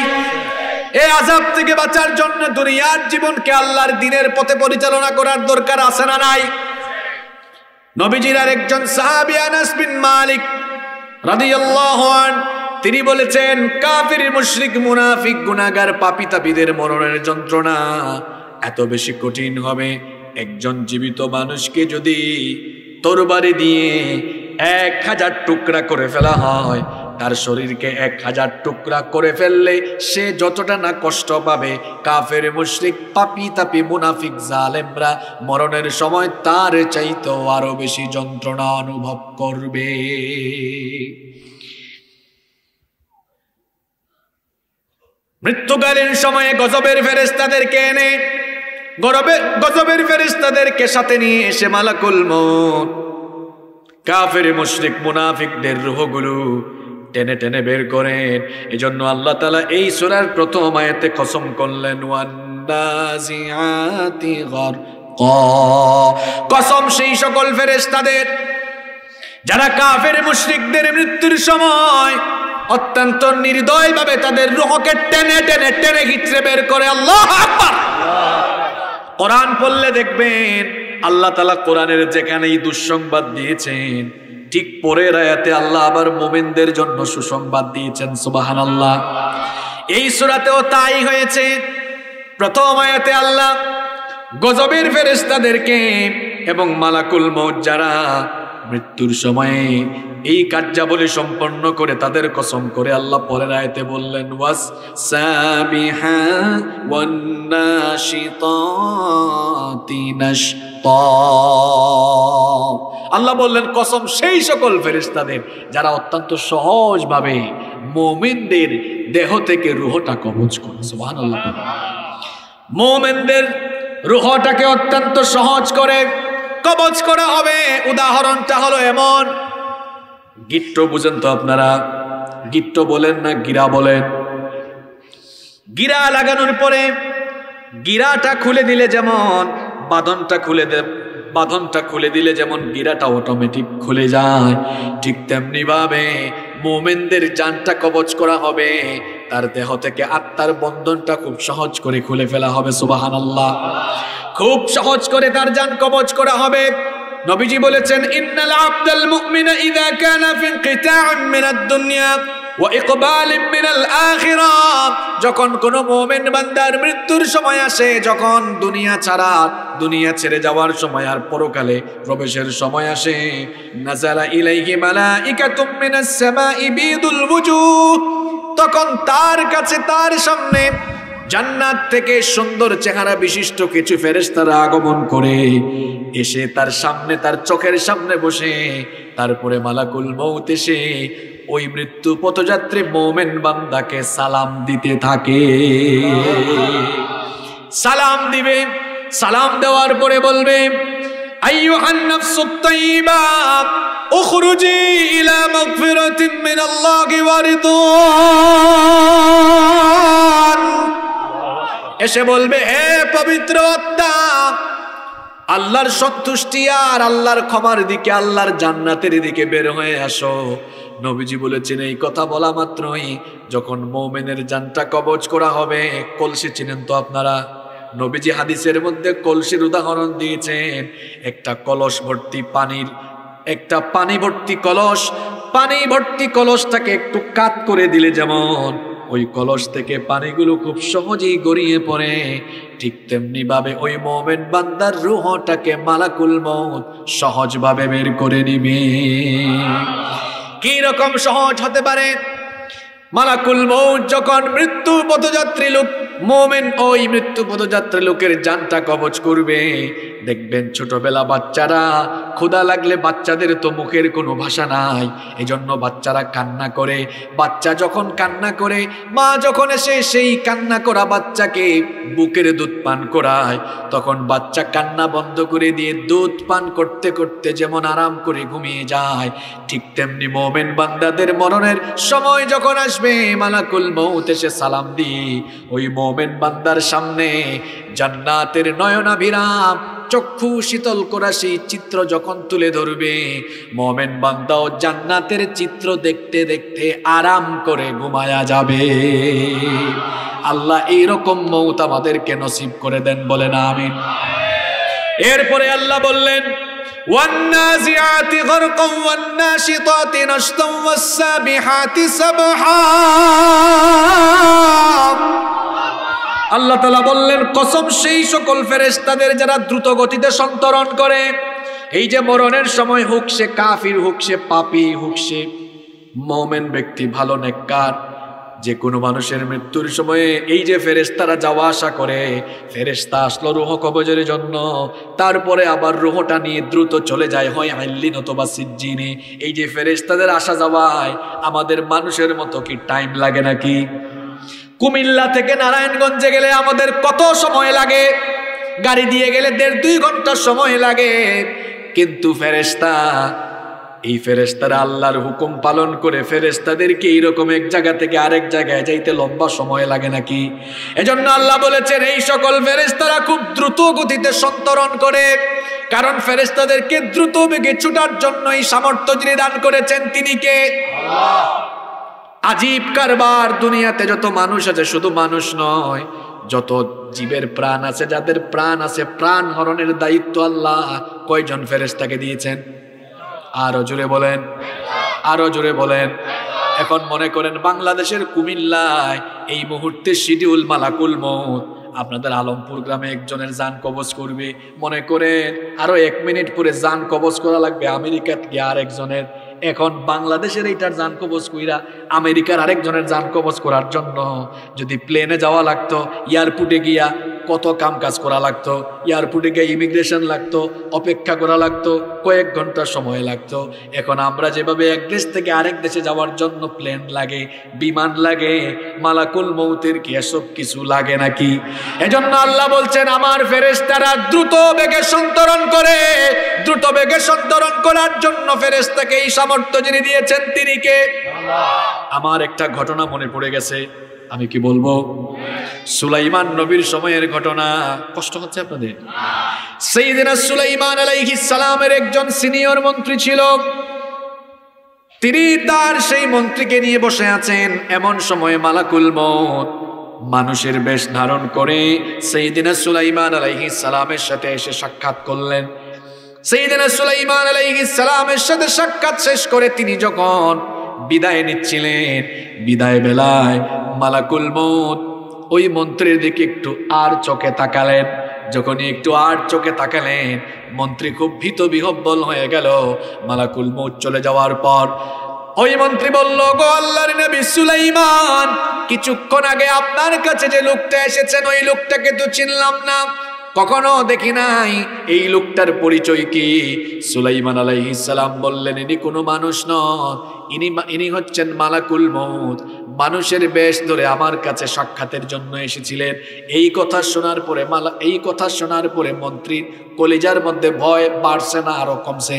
এই আযাব থেকে বাঁচার জন্য দুনিয়ার জীবনকে আল্লাহর দ্বীনের পথে পরিচালনা করার দরকার আছে না নাই? নবীজির আরেকজন সাহাবী আনাস বিন মালিক রাদিয়াল্লাহু আনহু, তিনি বলেছেন, কাফির, মুশরিক, মুনাফিক, গুনাহগার, পাপী তাপীদের মরণের যন্ত্রণা এত বেশি কঠিন হবে, একজন জীবিত মানুষকে যদি তরবারি দিয়ে 1000 টুকরা করে ফেলা হয়, তার শরীরকে 1000 টুকরা করে ফেললে সে যতটা না কষ্ট পাবে, কাফের, মুশরিক, পাপী তাপী, মুনাফিক, জালেমরা মরণের সময় তার চাইতেও আরো বেশি যন্ত্রণা অনুভব করবে। মৃত্যুকালীন সময়ে গজবের ফেরেশতাদেরকে এনে, গজবের ফেরেশতাদেরকে সাথে নিয়ে এসে মালাকুল মউত কাফের, মুশরিক, মুনাফিকদের রূহগুলো টেনে টেনে বের করেন। এজন্য আল্লাহ তাআলা এই সূরার প্রথম আয়াতে কসম করলেন, ওয়ান্নাজিআতি গারকা, কসম সেই সকল ফেরেশতাদের যারা কাফের মুশরিকদের মৃত্যুর সময় অত্যন্ত নির্দয়ভাবে তাদের রূহকে টেনে টেনে টেনে হিচড়ে বের করে। আল্লাহু আকবার। কোরআন পড়লে দেখবেন আল্লাহ তাআলা কোরআনের যেখানেই দুঃসংবাদ দিয়েছেন, ঠিক পরের আয়াতে আল্লাহ আবার মুমিনদের জন্য সুসংবাদ দিয়েছেন। সুবহানাল্লাহ। এই সূরাতেও তাই হয়েছে। প্রথম আয়াতে আল্লাহ গজবের ফেরেশতাদেরকে এবং মালাকুল মউত যারা মৃত্যুর সময়ে এই কার্যাবলী সম্পন্ন করে তাদের কসম করে আল্লাহ পরের আয়াতে বললেন, ওয়াস সাবিহা ওয়ান নাশিতাতি নাশতা। আল্লাহ বললেন কসম সেই সকল ফেরেশতাদের যারা অত্যন্ত সহজভাবে মুমিনদের দেহ থেকে রূহটা কবজ করে। সুবহানাল্লাহ। মুমিনদের রূহটাকে অত্যন্ত সহজ করে কবজ করা হবে। উদাহরণটা হলো এমন, গিট্টো বুঝেন তো আপনারা? গিট্টো বলেন না গিরা বলেন? গিরা লাগানোর পরে গিরাটা খুলে দিলে যেমন বাঁধনটা খুলে দিলে যেমন গিরাটা অটোমেটিক খুলে যায়, ঠিক তেমনি ভাবে মুমিনদের জানটা কবজ করা হবে। তার দেহ থেকে আত্মার বন্ধনটা খুব সহজ করে খুলে ফেলা হবে। সুবহানাল্লাহ। খুব সহজ করে তার জান কবজ করা হবে। নবীজি বলেছেন, ইন্নাল আবদাল মুমিনা ইযা কানা ফি ইনকিতা'in মিনাদ দুনিয়া ওয়া ইকবালিন মিনাল আখিরাহ, যখন কোন মুমিন বান্দার মৃত্যুর সময় আসে, যখন দুনিয়া ছেড়ে যাওয়ার সময় আর পরকালে প্রবেশের সময় আসে, নাযালা ইলাইহি মালাইকাতুম মিনাস সামাই বিদুল wujuh, তখন তার কাছে তার সামনে জান্নাত থেকে সুন্দর চেহারা বিশিষ্ট কিছু ফেরেশতারা আগমন করে এসে তার সামনে, তার চোখের সামনে বসে, তারপরে মালাকুল মউত এসে ওই মৃত্যু পথযাত্রী মুমিন বান্দাকে সালাম দিতে থাকে। সালাম দিবে, সালাম দেওয়ার পরে বলবে, আইয়ুহান নাফসুত তাইয়্যিবা উখরুজি ইলা মাগফিরাতিন মিনাল্লাহি ওয়া রিদওয়ান। এসে বলবে, হে পবিত্র আত্মা, আল্লাহর সন্তুষ্টি আর আল্লাহর ক্ষমার দিকে, আল্লাহর জান্নাতের দিকে বের হয়ে আসো। নবীজি বলেছেন, এই কথা বলা মাত্রই যখন মুমিনের জানটা কবজ করা হবে, কলসি চিনেন তো আপনারা? নবীজি হাদিসের মধ্যে কলসির উদাহরণ দিয়েছেন। একটা কলস ভর্তি পানির, একটা পানি ভর্তি কলস, পানি ভর্তি কলসটাকে একটু কাত করে দিলে যেমন ওই কলস থেকে পানিগুলো খুব সহজেই গড়িয়ে পড়ে, ঠিক তেমনি ভাবে ওই মুমিন বান্দার রূহটাকে মালাকুল মউত সহজভাবে বের করে নিবে। কি রকম সহজ হতে পারে? মালাকুল মউত যখন মৃত্যু পথযাত্রী লোক মুমিন ওই মৃত্যু পথযাত্রী লোকের জানটা কবজ করবে, দেখবেন ছোটবেলা বাচ্চারা ক্ষুধা লাগলে, বাচ্চাদের তো মুখের কোনো ভাষা নাই, এজন্য বাচ্চারা কান্না করে। বাচ্চা যখন কান্না করে, মা যখন এসে সেই কান্না করা বাচ্চাকে বুকের দুধ পান করায়, তখন বাচ্চা কান্না বন্ধ করে দিয়ে দুধ পান করতে করতে যেমন আরাম করে ঘুমিয়ে যায়, ঠিক তেমনি মুমিন বান্দাদের মরণের সময় যখন আসবে, মালাকুল মউত এসে সালাম দিয়ে ওই মুমিন বান্দার সামনে জান্নাতের নয়নাভিরাম চক্ষু শীতল করা সেই চিত্র যখন তুলে ধরবে, মুমিন বান্দাও জান্নাতের চিত্র দেখতে দেখতে আরাম করে ঘুমায়া যাবে। আল্লাহ এইরকম মউত আমাদেরকে নসিব করে দেন, বলেন আমিন। এরপরে আল্লাহ বললেন, ওয়ান্নাজিআতি গরকান ওয়ান্নাশিতাতি নাশতান ওয়াসসাবিহাতি সাবহা। আল্লাহ তাআলা বললেন, কসম সেই সকল ফেরেশতাদের যারা দ্রুত গতিতে সন্তরণ করে। এই যে মরণের সময়, হোক সে কাফির, হোক সে পাপী, হোক সে মুমিন ব্যক্তি, ভালো নেককার, যে কোনো মানুষের মৃত্যুর সময়ে এই যে ফেরেশতারা যাওয়া আসা করে, ফেরেশতা আসলো রূহ কবজের জন্য, তারপরে আবার রূহটা নিয়ে দ্রুত চলে যায় হয় আইল্লিন অথবা সিজ্জিনে। এই যে ফেরেশতাদের আসা যাওয়ায় আমাদের মানুষের মতো কি টাইম লাগে নাকি? কুমিল্লা থেকে নারায়ণগঞ্জে গেলে আমাদের কত সময় লাগে? গাড়ি দিয়ে গেলে 1.5-2 ঘন্টা সময় লাগে। কিন্তু এই ফেরেশতারা আল্লাহর হুকুম পালন করে ফেরেশতাদেরকে এইরকম এক জায়গা থেকে আরেক জায়গায় যাইতে লম্বা সময় লাগে নাকি? এজন্য আল্লাহ বলেছেন, এই সকল ফেরেশতারা খুব দ্রুত গতিতে সন্তরণ করে, কারণ ফেরেশতাদেরকে দ্রুত বেগে ছুটার জন্য এই সামর্থ্য যিনি দান করেছেন তিনি কে? আল্লাহ। আজীব কারবার, দুনিয়াতে যত মানুষ আছে, শুধু মানুষ নয়, যত জীবের প্রাণ আছে, যাদের প্রাণ আছে, প্রাণ হরণের দায়িত্ব আল্লাহ কয়জন ফেরেশতাকে দিয়েছেন? আরো জোরে বলেন, আরো জোরে বলেন। এখন মনে করেন বাংলাদেশের কুমিল্লায় এই মুহূর্তে শিডিউল মালাকুল মউত আপনাদের আলমপুর গ্রামে একজনের জান কবজ করবে, মনে করেন আরো 1 মিনিট পরে জান কবজ করা লাগবে আমেরিকাত গিয়ে আর একজনের। এখন বাংলাদেশের এইটার জান কবজ কইরা আমেরিকার আরেকজনের যান কবজ করার জন্য যদি প্লেনে যাওয়া লাগতো, এয়ারপোর্টে গিয়া কত কাম কাজ করা লাগতো, এয়ারপোর্টে গিয়ে ইমিগ্রেশন লাগতো, অপেক্ষা করা লাগতো, কয়েক ঘন্টা সময় লাগতো। এখন আমরা যেভাবে এক দেশ থেকে আরেক দেশে যাওয়ার জন্য প্লেন লাগে, বিমান লাগে, মালাকুল মউতের কি এসব কিছু লাগে নাকি? এজন্য আল্লাহ বলছেন আমার ফেরেশতারা দ্রুত বেগে সন্তরণ করে। দ্রুত বেগে সন্তরণ করার জন্য ফেরেশতাকে এই সামর্থ্য যিনি দিয়েছেন তিনি কে? আমার একটা ঘটনা মনে পড়ে গেছে, আমি কি বলবো? সুলাইমান নবীর সময়ের ঘটনা। কষ্ট হচ্ছে আপনাদের? সাইয়েদনা সুলাইমান আলাইহিস সালামের একজন সিনিয়র মন্ত্রী ছিল, তিনি তার সেই মন্ত্রীকে নিয়ে বসে আছেন। এমন সময় মালাকুল মউত মানুষের বেশ ধারণ করে সাইয়েদনা সুলাইমান আলাইহিস সালামের সাথে এসে সাক্ষাৎ করলেন। সাইয়েদনা সুলাইমান আলাইহিস সালামের সাথে সাক্ষাৎ শেষ করে তিনি যখন বিদায় নিচ্ছিলেন, বিদায় বেলায় মালাকুল মউত ওই মন্ত্রীর দিকে একটু আর চোখে তাকালেন। যখনই একটু আর চোখে তাকালেন, মন্ত্রী খুব ভীত বিহ্বল হয়ে গেল। মালাকুল মউত চলে যাওয়ার পর ওই মন্ত্রী বলল, গো আল্লাহর নবী সুলাইমান, কিছুক্ষণ আগে আপনার কাছে যে লোকটা এসেছেন ওই লোকটাকে তো চিনলাম না, কখনো দেখি নাই। এই লোকটার পরিচয় কি? সুলাইমান আলাইহিস সালাম বললেন, ইনি কোনো মানুষ নন, ইনি হচ্ছেন মালাকুল মউত। মানুষের বেশ ধরে আমার কাছে সাক্ষাতের জন্য এসেছিলেন। এই কথা শোনার পরে মন্ত্রীর কলিজার মধ্যে ভয় বাড়ছে না আরো কমছে?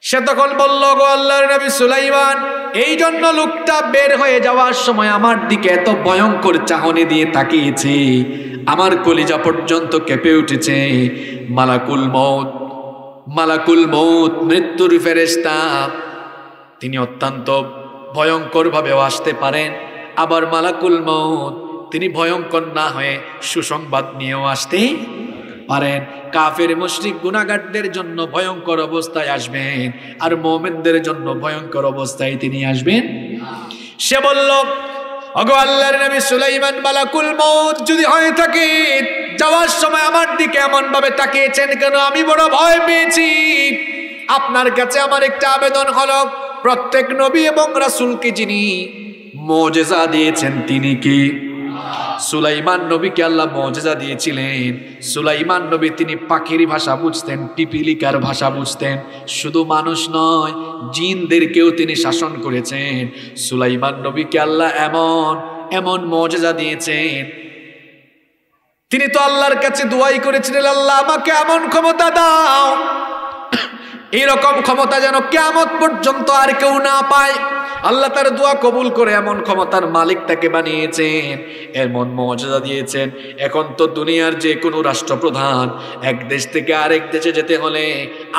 সে তখন বলল, গো আল্লাহর নবী সুলাইমান, এই জন্য লোকটা বের হয়ে যাওয়ার সময় আমার দিকে এত ভয়ঙ্কর চাহনি দিয়ে তাকিয়েছে, আমার কলিজা পর্যন্ত কেঁপে উঠেছে। মালাকুল মউত মৃত্যুর ফেরেশতা, তিনি অত্যন্ত ভয়ঙ্কর ভাবেও আসতে পারেন, আবার মালাকুল মউত তিনি ভয়ঙ্কর না হয়ে সুসংবাদ নিয়েও আসতে পারেন। কাফের মুশরিক গুনাহগারদের জন্য ভয়ঙ্কর অবস্থায় আসবেন, আর মুমিনদের জন্য ভয়ঙ্কর অবস্থায় তিনি আসবেন। সে বলল, ওগো আল্লাহর নবী সুলাইমান, মালাকুল মউত যদি হয়ে থাকে, যাওয়ার সময় আমার দিকে এমন ভাবে তাকিয়েছেন কেন? আমি বড় ভয় পেয়েছি। আপনার কাছে আমার একটা আবেদন হলো, প্রত্যেক নবী এবং রাসূলকে যিনি মুজিজা দিয়েছেন তিনি কি? সুলাইমান নবীকে আল্লাহ মুজিজা দিয়েছিলেন। সুলাইমান নবী তিনি পাখির ভাষা বুঝতেন, পিপিলিকার ভাষা বুঝতেন। শুধু মানুষ নয়, জিনদেরকেও তিনি শাসন করেছেন। সুলাইমান নবীকে আল্লাহ এমন মুজিজা দিয়েছেন। তিনি তো আল্লাহর কাছে দোয়াই করেছিলেন, আল্লাহ আমাকে এমন ক্ষমতা দাও, এইরকম ক্ষমতা যেন কিয়ামত পর্যন্ত আর কেউ না পায়। আল্লাহ তার দোয়া কবুল করে এমন ক্ষমতার মালিক তাকে বানিয়েছেন, এমন মুজিজা দিয়েছেন। এখন তো দুনিয়ার যে কোনো রাষ্ট্রপ্রধান এক দেশ থেকে আরেক দেশে যেতে হলে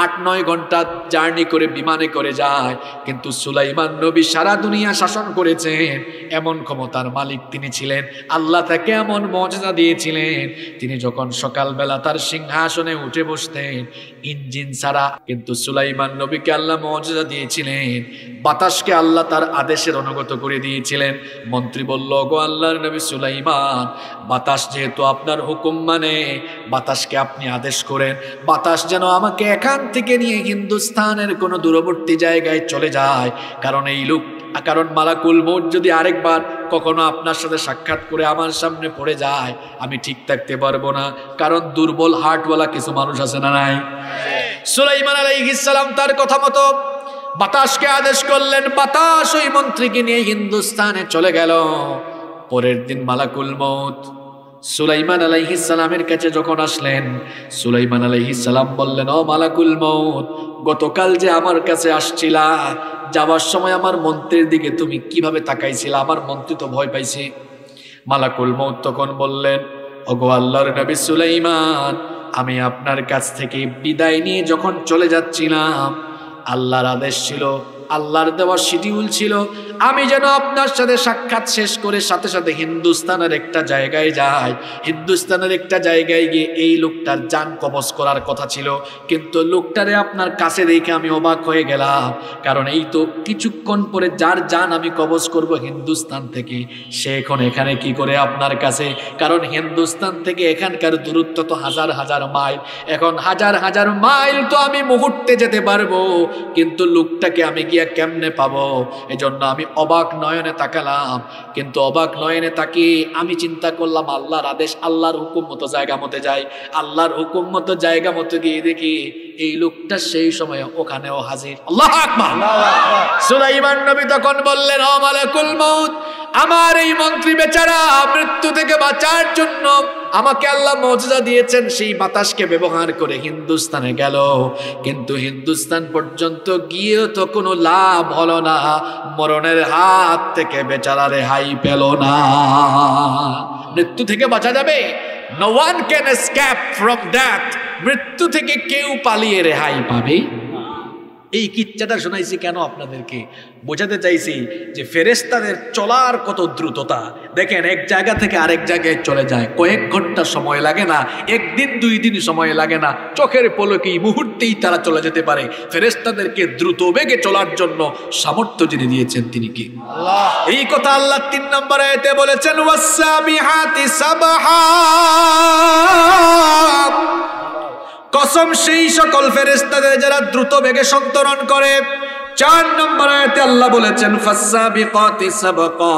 8-9 ঘন্টা জার্নি করে বিমানে করে যায়, কিন্তু সুলাইমান নবী সারা দুনিয়া শাসন করেছেন। এমন ক্ষমতার মালিক তিনি ছিলেন। আল্লাহ তাকে এমন মুজিজা দিয়েছিলেন, তিনি যখন সকালবেলা তার সিংহাসনে উঠে বসতেন ইঞ্জিন ছাড়া। কিন্তু সুলাইমান নবীকে আল্লাহ মুজিজা দিয়েছিলেন, বাতাসকে আল্লাহ তার আদেশের অনুগত করে দিয়েছিলেন। মন্ত্রী বলল, গো আল্লাহর নবী সুলাইমান, বাতাস যেহেতু আপনার হুকুম মানে, বাতাসকে আপনি আদেশ করেন, বাতাস যেন আমাকে এখান থেকে নিয়ে হিন্দুস্তানের কোনো দূরবর্তী জায়গায় চলে যায়। কারণ মালাকুল মউত যদি আরেকবার কখনো আপনার সাথে সাক্ষাৎ করে আমার সামনে পড়ে যায়, আমি ঠিক থাকতে পারবো না। কারণ দুর্বল হার্টওয়ালা কিছু মানুষ আছে না নাই? সুলাইমান আলাইহিস সালাম তার কথা মতো বাতাসকে আদেশ করলেন, বাতাস ওই মন্ত্রীকে নিয়ে হিন্দুস্তানে চলে গেল। পরের দিন মালাকুল মউত সুলাইমান আলাইহিস সালামের কাছে যখন আসলেন, সুলাইমান আলাইহিস সালাম বললেন, ও মালাকুল মউত, গতকাল যে আমার কাছে আসছিলা, যাওয়ার সময় আমার মন্ত্রীর দিকে তুমি কিভাবে তাকাইছিলা? আমার মন্ত্রী তো ভয় পাইছে। মালাকুল মউত তখন বললেন, ওগো আল্লাহর নবী সুলাইমান, আমি আপনার কাছ থেকে বিদায় নিয়ে যখন চলে যাচ্ছিলাম, আল্লাহর আদেশ ছিল, আল্লাহর দেওয়া শিডিউল ছিল, আমি যেন আপনার সাথে সাক্ষাৎ শেষ করে সাথে সাথে হিন্দুস্তানের একটা জায়গায় যাই। হিন্দুস্তানের একটা জায়গায় গিয়ে এই লোকটার জান কবজ করার কথা ছিল, কিন্তু লোকটারে আপনার কাছে দেখে আমি অবাক হয়ে গেলাম। কারণ এই তো কিছুক্ষণ পরে যার জান আমি কবজ করব হিন্দুস্তান থেকে, সে এখন এখানে কি করে আপনার কাছে? কারণ হিন্দুস্তান থেকে এখানকার দূরত্ব তো হাজার হাজার মাইল। এখন হাজার হাজার মাইল তো আমি মুহূর্তে যেতে পারবো, কিন্তু লোকটাকে আমি গিয়া কেমনে পাবো? এজন্য আমি অবাক নয়নে তাকালাম। কিন্তু অবাক নয়নে তাকিয়ে আমি চিন্তা করলাম আল্লাহর আদেশ, আল্লাহর হুকুম মতো জায়গা মতো যাই। আল্লাহর হুকুম মতো জায়গা মতো গিয়ে দেখি এই লোকটা সেই সময় ওখানেও হাজির। আল্লাহু আকবার। সুলাইমান নবী তখন বললেন, ও মালাকুল মউত, আমার এই মন্ত্রী বেচারা মৃত্যু থেকে বাঁচার জন্য আমাকে আল্লাহ মুজিজা দিয়েছেন, সেই বাতাসকে ব্যবহার করে হিন্দুস্তানে গেল। কিন্তু হিন্দুস্তান পর্যন্ত গিয়েও তো কোনো লাভ হলো না, মরণের হাত থেকে বেচারা রেহাই পেল না। মৃত্যু থেকে বাঁচা যাবে? No one can escape from death. মৃত্যু থেকে কেউ পালিয়ে রেহাই পাবে? এই কিচ্ছাটা শোনাইছি কেন আপনাদেরকে? বোঝাতে চাইছি যে ফেরেশতাদের চলার কত দ্রুততা। দেখেন, এক জায়গা থেকে আরেক জায়গায় চলে যায়, কয়েক ঘন্টা সময় লাগে না, একদিন দুই দিন সময় লাগে না, চোখের পলকেই মুহূর্তেই তারা চলে যেতে পারে। ফেরেশতাদেরকে দ্রুত বেগে চলার জন্য সামর্থ্য যিনি দিয়েছেন তিনি কি? আল্লাহ। এই কথা আল্লাহ 3 নম্বর আয়াতে বলেছেন, ওয়াসসাবিহাতি সাবহা। কসম সেই সকল ফেরেশতাদের যারা দ্রুত বেগে সন্তরণ করে। 4 নম্বর আয়াতে আল্লাহ বলেছেন, ফাসসাবিকাতি সাবকা।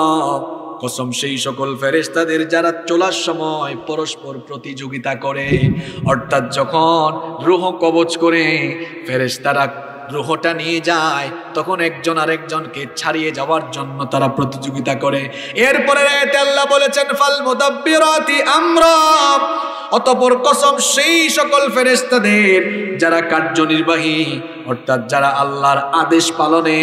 কসম সেই সকল ফেরেশতাদের যারা চলার সময় পরস্পর প্রতিযোগিতা করে। অর্থাৎ যখন রূহ কবজ করে ফেরেশতারা রূহটা নিয়ে যায়, তখন একজন আরেকজনকে ছাড়িয়ে যাওয়ার জন্য তারা প্রতিযোগিতা করে। এরপরে আয়াতে আল্লাহ বলেছেন, ফাল মুদাব্বিরাতি আমরা। অতঃপর কসম সেই সকল ফেরেশতাদের যারা কার্যনির্বাহী, অর্থাৎ যারা আল্লাহর আদেশ পালনে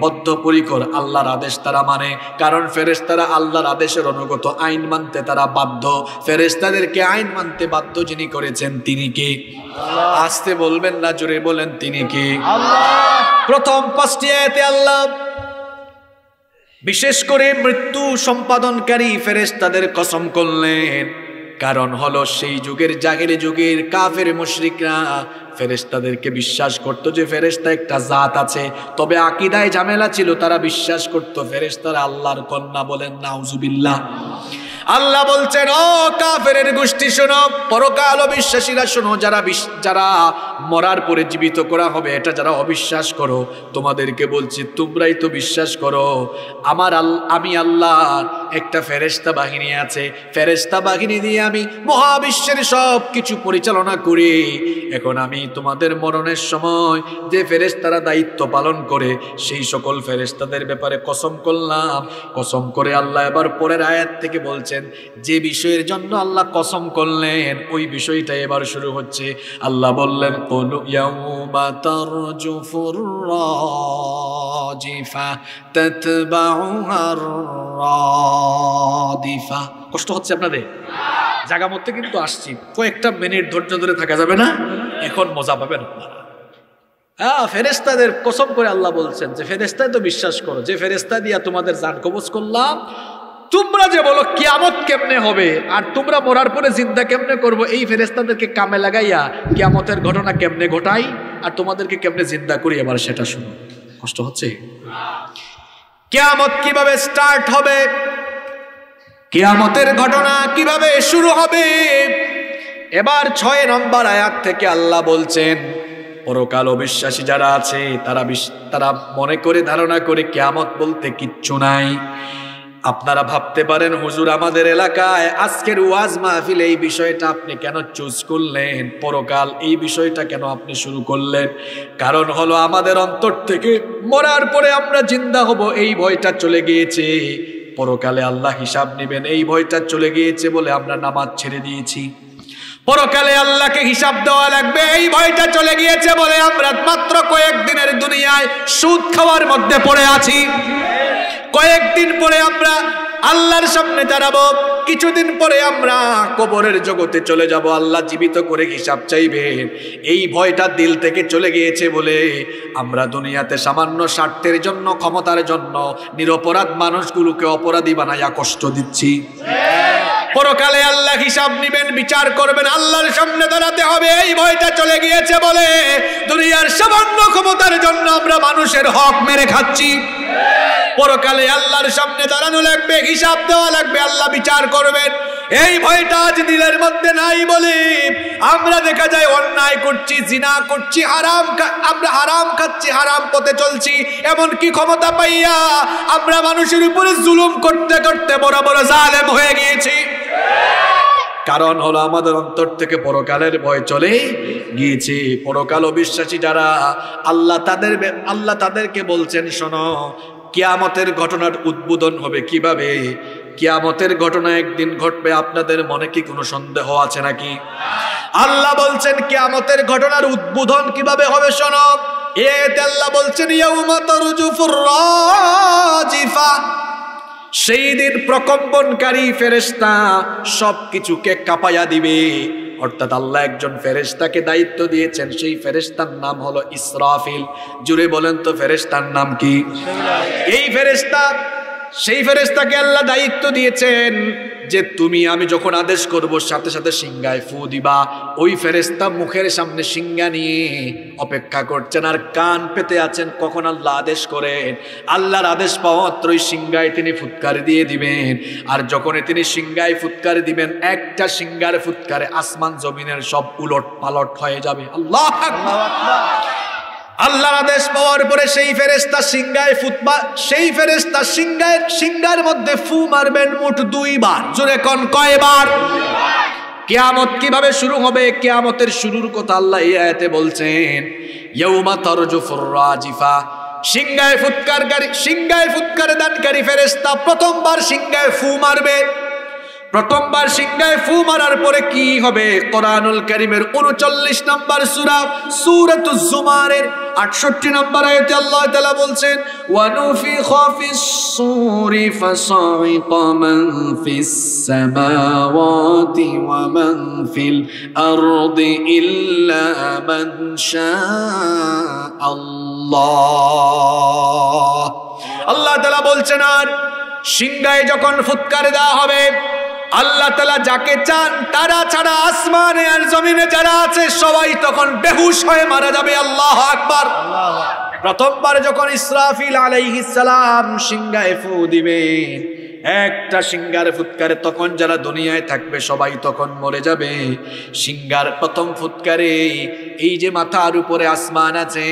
বদ্ধপরিকর, আল্লাহর আদেশ তারা মানে। কারণ ফেরেশতারা আল্লাহর আদেশের অনুগত, আইন মানতে তারা বাধ্য। ফেরেশতাদেরকে আইন মানতে বাধ্য যিনি করেছেন তিনি কে? আল্লাহ। আস্তে বলবেন না, জোরে বলেন, তিনি কে? আল্লাহ। প্রথম 5টি আয়াতে আল্লাহ বিশেষ করে মৃত্যু সম্পাদনকারী ফেরেশতাদের কসম করলেন। কারণ হলো সেই যুগের জাহেলি যুগের কাফের মুশরিকরা ফেরেশতাদেরকে বিশ্বাস করত যে ফেরেশতা একটা জাত আছে, তবে আকীদায় ঝামেলা ছিল। তারা বিশ্বাস করত ফেরেশতারা আল্লাহর কন্যা। বলেন নাউজুবিল্লাহ। আল্লাহ বলছেন, ও কাফেরের গোষ্ঠী শোনো, পরকাল অবিশ্বাসীরা শোনো, যারা মরার পরে জীবিত করা হবে এটা যারা অবিশ্বাস করো, তোমাদেরকে বলছি তোমরাই তো বিশ্বাস করো। আমি আল্লাহ একটা ফেরেশতা বাহিনী আছে, ফেরেশতা বাহিনী দিয়ে আমি মহাবিশ্বের সব কিছু পরিচালনা করি। এখন আমি তোমাদের মরণের সময় যে ফেরেশতারা দায়িত্ব পালন করে সেই সকল ফেরেশতাদের ব্যাপারে কসম করলাম। কসম করে আল্লাহ এবার পরের আয়াত থেকে বলছেন, যে বিষয়ের জন্য আল্লাহ কসম করলেন ওই বিষয়টা এবার শুরু হচ্ছে। আল্লাহ বললেন, কুলু ইয়াউমা তারজুফুর রাজিফা তাতবাউহার রাদিফা। কষ্ট হচ্ছে আপনাদের? জায়গা মধ্যে কিন্তু আসছি, কয়েকটা মিনিট ধৈর্য ধরে থাকা যাবে না, এখন মজা পাবেন আপনারা। ফেরেশতাদের কসম করে আল্লাহ বলছেন যে ফেরেশতায় তো বিশ্বাস করো, যে ফেরেশতা দিয়া তোমাদের জান কবজ করলাম। তোমরা যে বলো কিয়ামত কেমনে হবে আর তোমরা মরার পরে জিন্দা কেমনে করব, এই ফেরেশতাদেরকে কামে লাগাইয়া কিয়ামতের ঘটনা কেমনে ঘটাই আর তোমাদেরকে কেমনে জিন্দা করি, এবার সেটা শুনো। কষ্ট হচ্ছে? কিয়ামত কিভাবে স্টার্ট হবে, কিয়ামতের ঘটনা কিভাবে শুরু হবে, এবার 6 নম্বর আয়াত থেকে আল্লাহ বলছেন, পরকাল অবিশ্বাসী যারা আছে তারা মনে করে ধারণা করে কিয়ামত বলতে কিচ্ছু নাই। আপনারা ভাবতে পারেন, হুজুর আমাদের এলাকায় আজকের ওয়াজ মাহফিলে এই বিষয়টা আপনি কেন চুজ করলেন, পরকাল এই বিষয়টা কেন আপনি শুরু করলেন? কারণ হলো আমাদের অন্তর থেকে মরার পরে আমরা জিন্দা হব এই ভয়টা চলে গিয়েছে। পরকালে আল্লাহ হিসাব নেবেন এই ভয়টা চলে গিয়েছে বলে আমরা নামাজ ছেড়ে দিয়েছি। পরকালে আল্লাহকে হিসাব দেওয়া লাগবে এই ভয়টা চলে গিয়েছে বলে আমরা মাত্র কয়েকদিনের দুনিয়ায় সুদ খাওয়ার মধ্যে পড়ে আছি। কয়েকদিন পরে আমরা আল্লাহর সামনে দাঁড়াবো, কিছুদিন পরে আমরা কবরের জগতে চলে যাব, আল্লাহ জীবিত করে হিসাব চাইবেন। এই ভয়টা দিল থেকে চলে গিয়েছে বলে আমরা দুনিয়াতে সামান্য স্বার্থের জন্য, ক্ষমতার জন্য নিরপরাধ মানুষগুলোকে অপরাধী বানাইয়া কষ্ট দিচ্ছি। পরকালে আল্লাহ হিসাব নিবেন, বিচার করবেন, আল্লাহর সামনে দাঁড়াতে হবে, এই ভয়টা চলে গিয়েছে বলে দুনিয়ার সামান্য ক্ষমতার জন্য আমরা মানুষের হক মেরে খাচ্ছি। পরকালে আল্লাহর সামনে দাঁড়ানো লাগবে, হিসাব দেওয়া লাগবে, আল্লাহ বিচার করবেন। এই ভয়টা আজ দিলের মধ্যে নাই বলে আমরা দেখা যায় অন্যায় করছি, জিনা করছি, আমরা হারাম খাচ্ছি, হারাম পথে চলছি। এমন কি ক্ষমতা পাইয়া আমরা মানুষের উপরে জুলুম করতে করতে বড় বড় জালেম হয়ে গিয়েছি। কারণ হলো আমাদের অন্তর থেকে পরকালের ভয় চলে গিয়েছে। পরকাল অবিশ্বাসী যারা, আল্লাহ তাদেরকে বলছেন, শোনো, কিয়ামতের ঘটনার উদ্বোধন হবে কিভাবে, কিয়ামতের ঘটনা একদিন ঘটবে, আপনাদের মনে কি কোনো সন্দেহ আছে নাকি? আল্লাহ বলছেন কিয়ামতের ঘটনার উদ্বোধন কিভাবে হবে শোনো। এতে আল্লাহ বলছেন, ইয়াউমা তারজুফুর রাজিফা, সেই দিন প্রকম্পনকারী ফেরেশতা সবকিছুকে কাঁপাইয়া দিবে। অর্থাৎ আল্লাহ একজন ফেরেশতাকে দায়িত্ব দিয়েছেন, সেই ফেরেশতার নাম হলো ইসরাফিল। জুড়ে বলেন তো ফেরেশতার নাম কি? সেই ফেরেশতাকে আল্লাহ দায়িত্ব দিয়েছেন যে তুমি আমি যখন আদেশ করব সাথে সাথে সিংহায় ফু দিবা। ওই ফেরেশতা মুখের সামনে সিংহা নিয়ে অপেক্ষা করছেন আর কান পেতে আছেন কখন আল্লাহ আদেশ করেন। আল্লাহর আদেশ পাওয়া মাত্রই সিংহায় তিনি ফুৎকার দিয়ে দিবেন। আর যখনই তিনি সিংহায় ফুৎকার দিবেন, একটা সিংহার ফুৎকারে আসমান জমিনের সব উলট পালট হয়ে যাবে। আল্লাহু আকবার। আল্লাহর আদেশ পাওয়ার পরে সেই ফেরেশতা সিংহায় ফুৎবা, সেই ফেরেশতা সিংহার মধ্যে ফু মারবেন মোট 2 বার। জোরে কোন কয়বার? কিয়ামত কিভাবে শুরু হবে, কিয়ামতের শুরুর কথা আল্লাহ এই আয়াতে বলছেন, ইয়াউমা তারজুফুর রাজিফা। সিংহায় ফুৎকার দানকারী ফেরেশতা প্রথমবার সিংহায় ফু মারবে। প্রথমবার সিংহায় ফু মারার পরে কি হবে? কোরআনুল কারীমের 39 নম্বর সূরা সূরাতুজ জুমারের 68 নম্বর আয়াতে আল্লাহ তাআলা বলছেন, ওয়া নুফিখা ফিস সূরি ফাসাইকা মান ফিস সামাওয়াতি ওয়া মান ফিল আরদি ইল্লা মান শাআল্লাহ। আল্লাহ তাআলা বলছেন, আর সিংহায় যখন ফুৎকার দেওয়া হবে, আল্লাহ তাআলা যাকে চান তারা ছাড়া আসমানে আর জমিনে যারা আছে সবাই তখন বেহুশ হয়ে মারা যাবে। আল্লাহু আকবার। প্রথমবার যখন ইসরাফিল আলাইহিস সালাম সিংহায় ফু দিবেন, একটা সিংহার ফুৎকারে তখন যারা দুনিয়ায় থাকবে সবাই তখন মরে যাবে। সিংহার প্রথম ফুৎকারে এই যে মাথার উপরে আসমান আছে,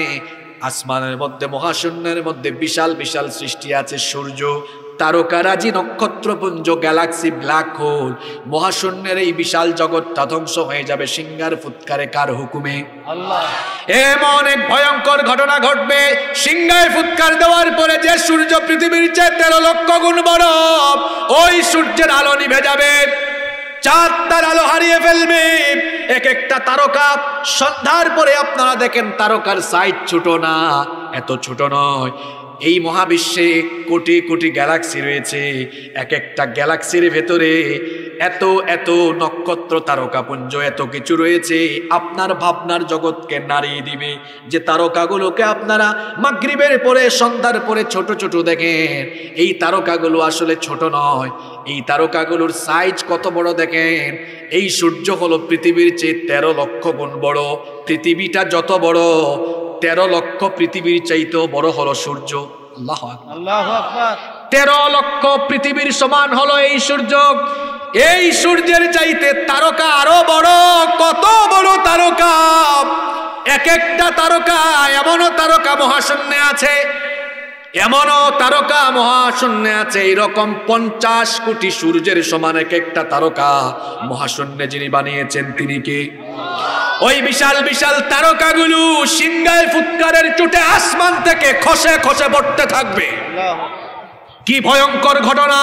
আসমানের মধ্যে মহাশূন্যের মধ্যে বিশাল বিশাল সৃষ্টি আছে, সূর্য, তারকারাজি, নক্ষত্রপুঞ্জ, গ্যালাক্সি, ব্ল্যাক হোল, মহাশূন্যের এই বিশাল জগৎটা ধ্বংস হয়ে যাবে সিংহার ফুৎকারে। কার হুকুমে? আল্লাহ। এমন এক ভয়ঙ্কর ঘটনা ঘটবে, সিংহায় ফুৎকার দেওয়ার পরে যে সূর্য পৃথিবীর চেয়ে 13 লক্ষ গুণ বড়, ওই সূর্যের আলো নিভে যাবে, চাঁদ তার আলো হারিয়ে ফেলবে। এক একটা তারকা সন্ধ্যার পরে আপনারা দেখেন তারকার সাইজ ছোট না, এত ছোট নয়। এই মহাবিশ্বে কোটি কোটি গ্যালাক্সি রয়েছে, এক একটা গ্যালাক্সির ভেতরে এত এত নক্ষত্র, তারকাপুঞ্জ, এত কিছু রয়েছে। আপনার ভাবনার জগৎকে নাড়িয়ে দিবে যে তারকাগুলোকে আপনারা মাগরিবের পরে সন্ধ্যার পরে ছোট ছোট দেখেন, এই তারকাগুলো আসলে ছোট নয়। এই তারকাগুলোর সাইজ কত বড় দেখেন। এই সূর্য হলো পৃথিবীর চেয়ে 13 লক্ষ গুণ বড়। পৃথিবীটা যত বড়, 13 লক্ষ পৃথিবীর চাইতেও বড় হলো সূর্য। আল্লাহু আকবার, আল্লাহু আকবার। 13 লক্ষ পৃথিবীর সমান হলো এই সূর্য। এই সূর্যের চাইতে তারকা আরো বড়। কত বড় তারকা! এক একটা তারকা, এমনও তারকা মহাশূন্যে আছে, এমনও তারকা মহাশূন্যে আছে, এইরকম 50 কোটি সূর্যের সমান এক একটা তারকা মহাশূন্যে যিনি বানিয়েছেন তিনি কে? ওই বিশাল বিশাল তারকাগুলো সিংহায় ফুৎকারের চোটে আসমান থেকে খসে খসে পড়তে থাকবে। কি ভয়ঙ্কর ঘটনা,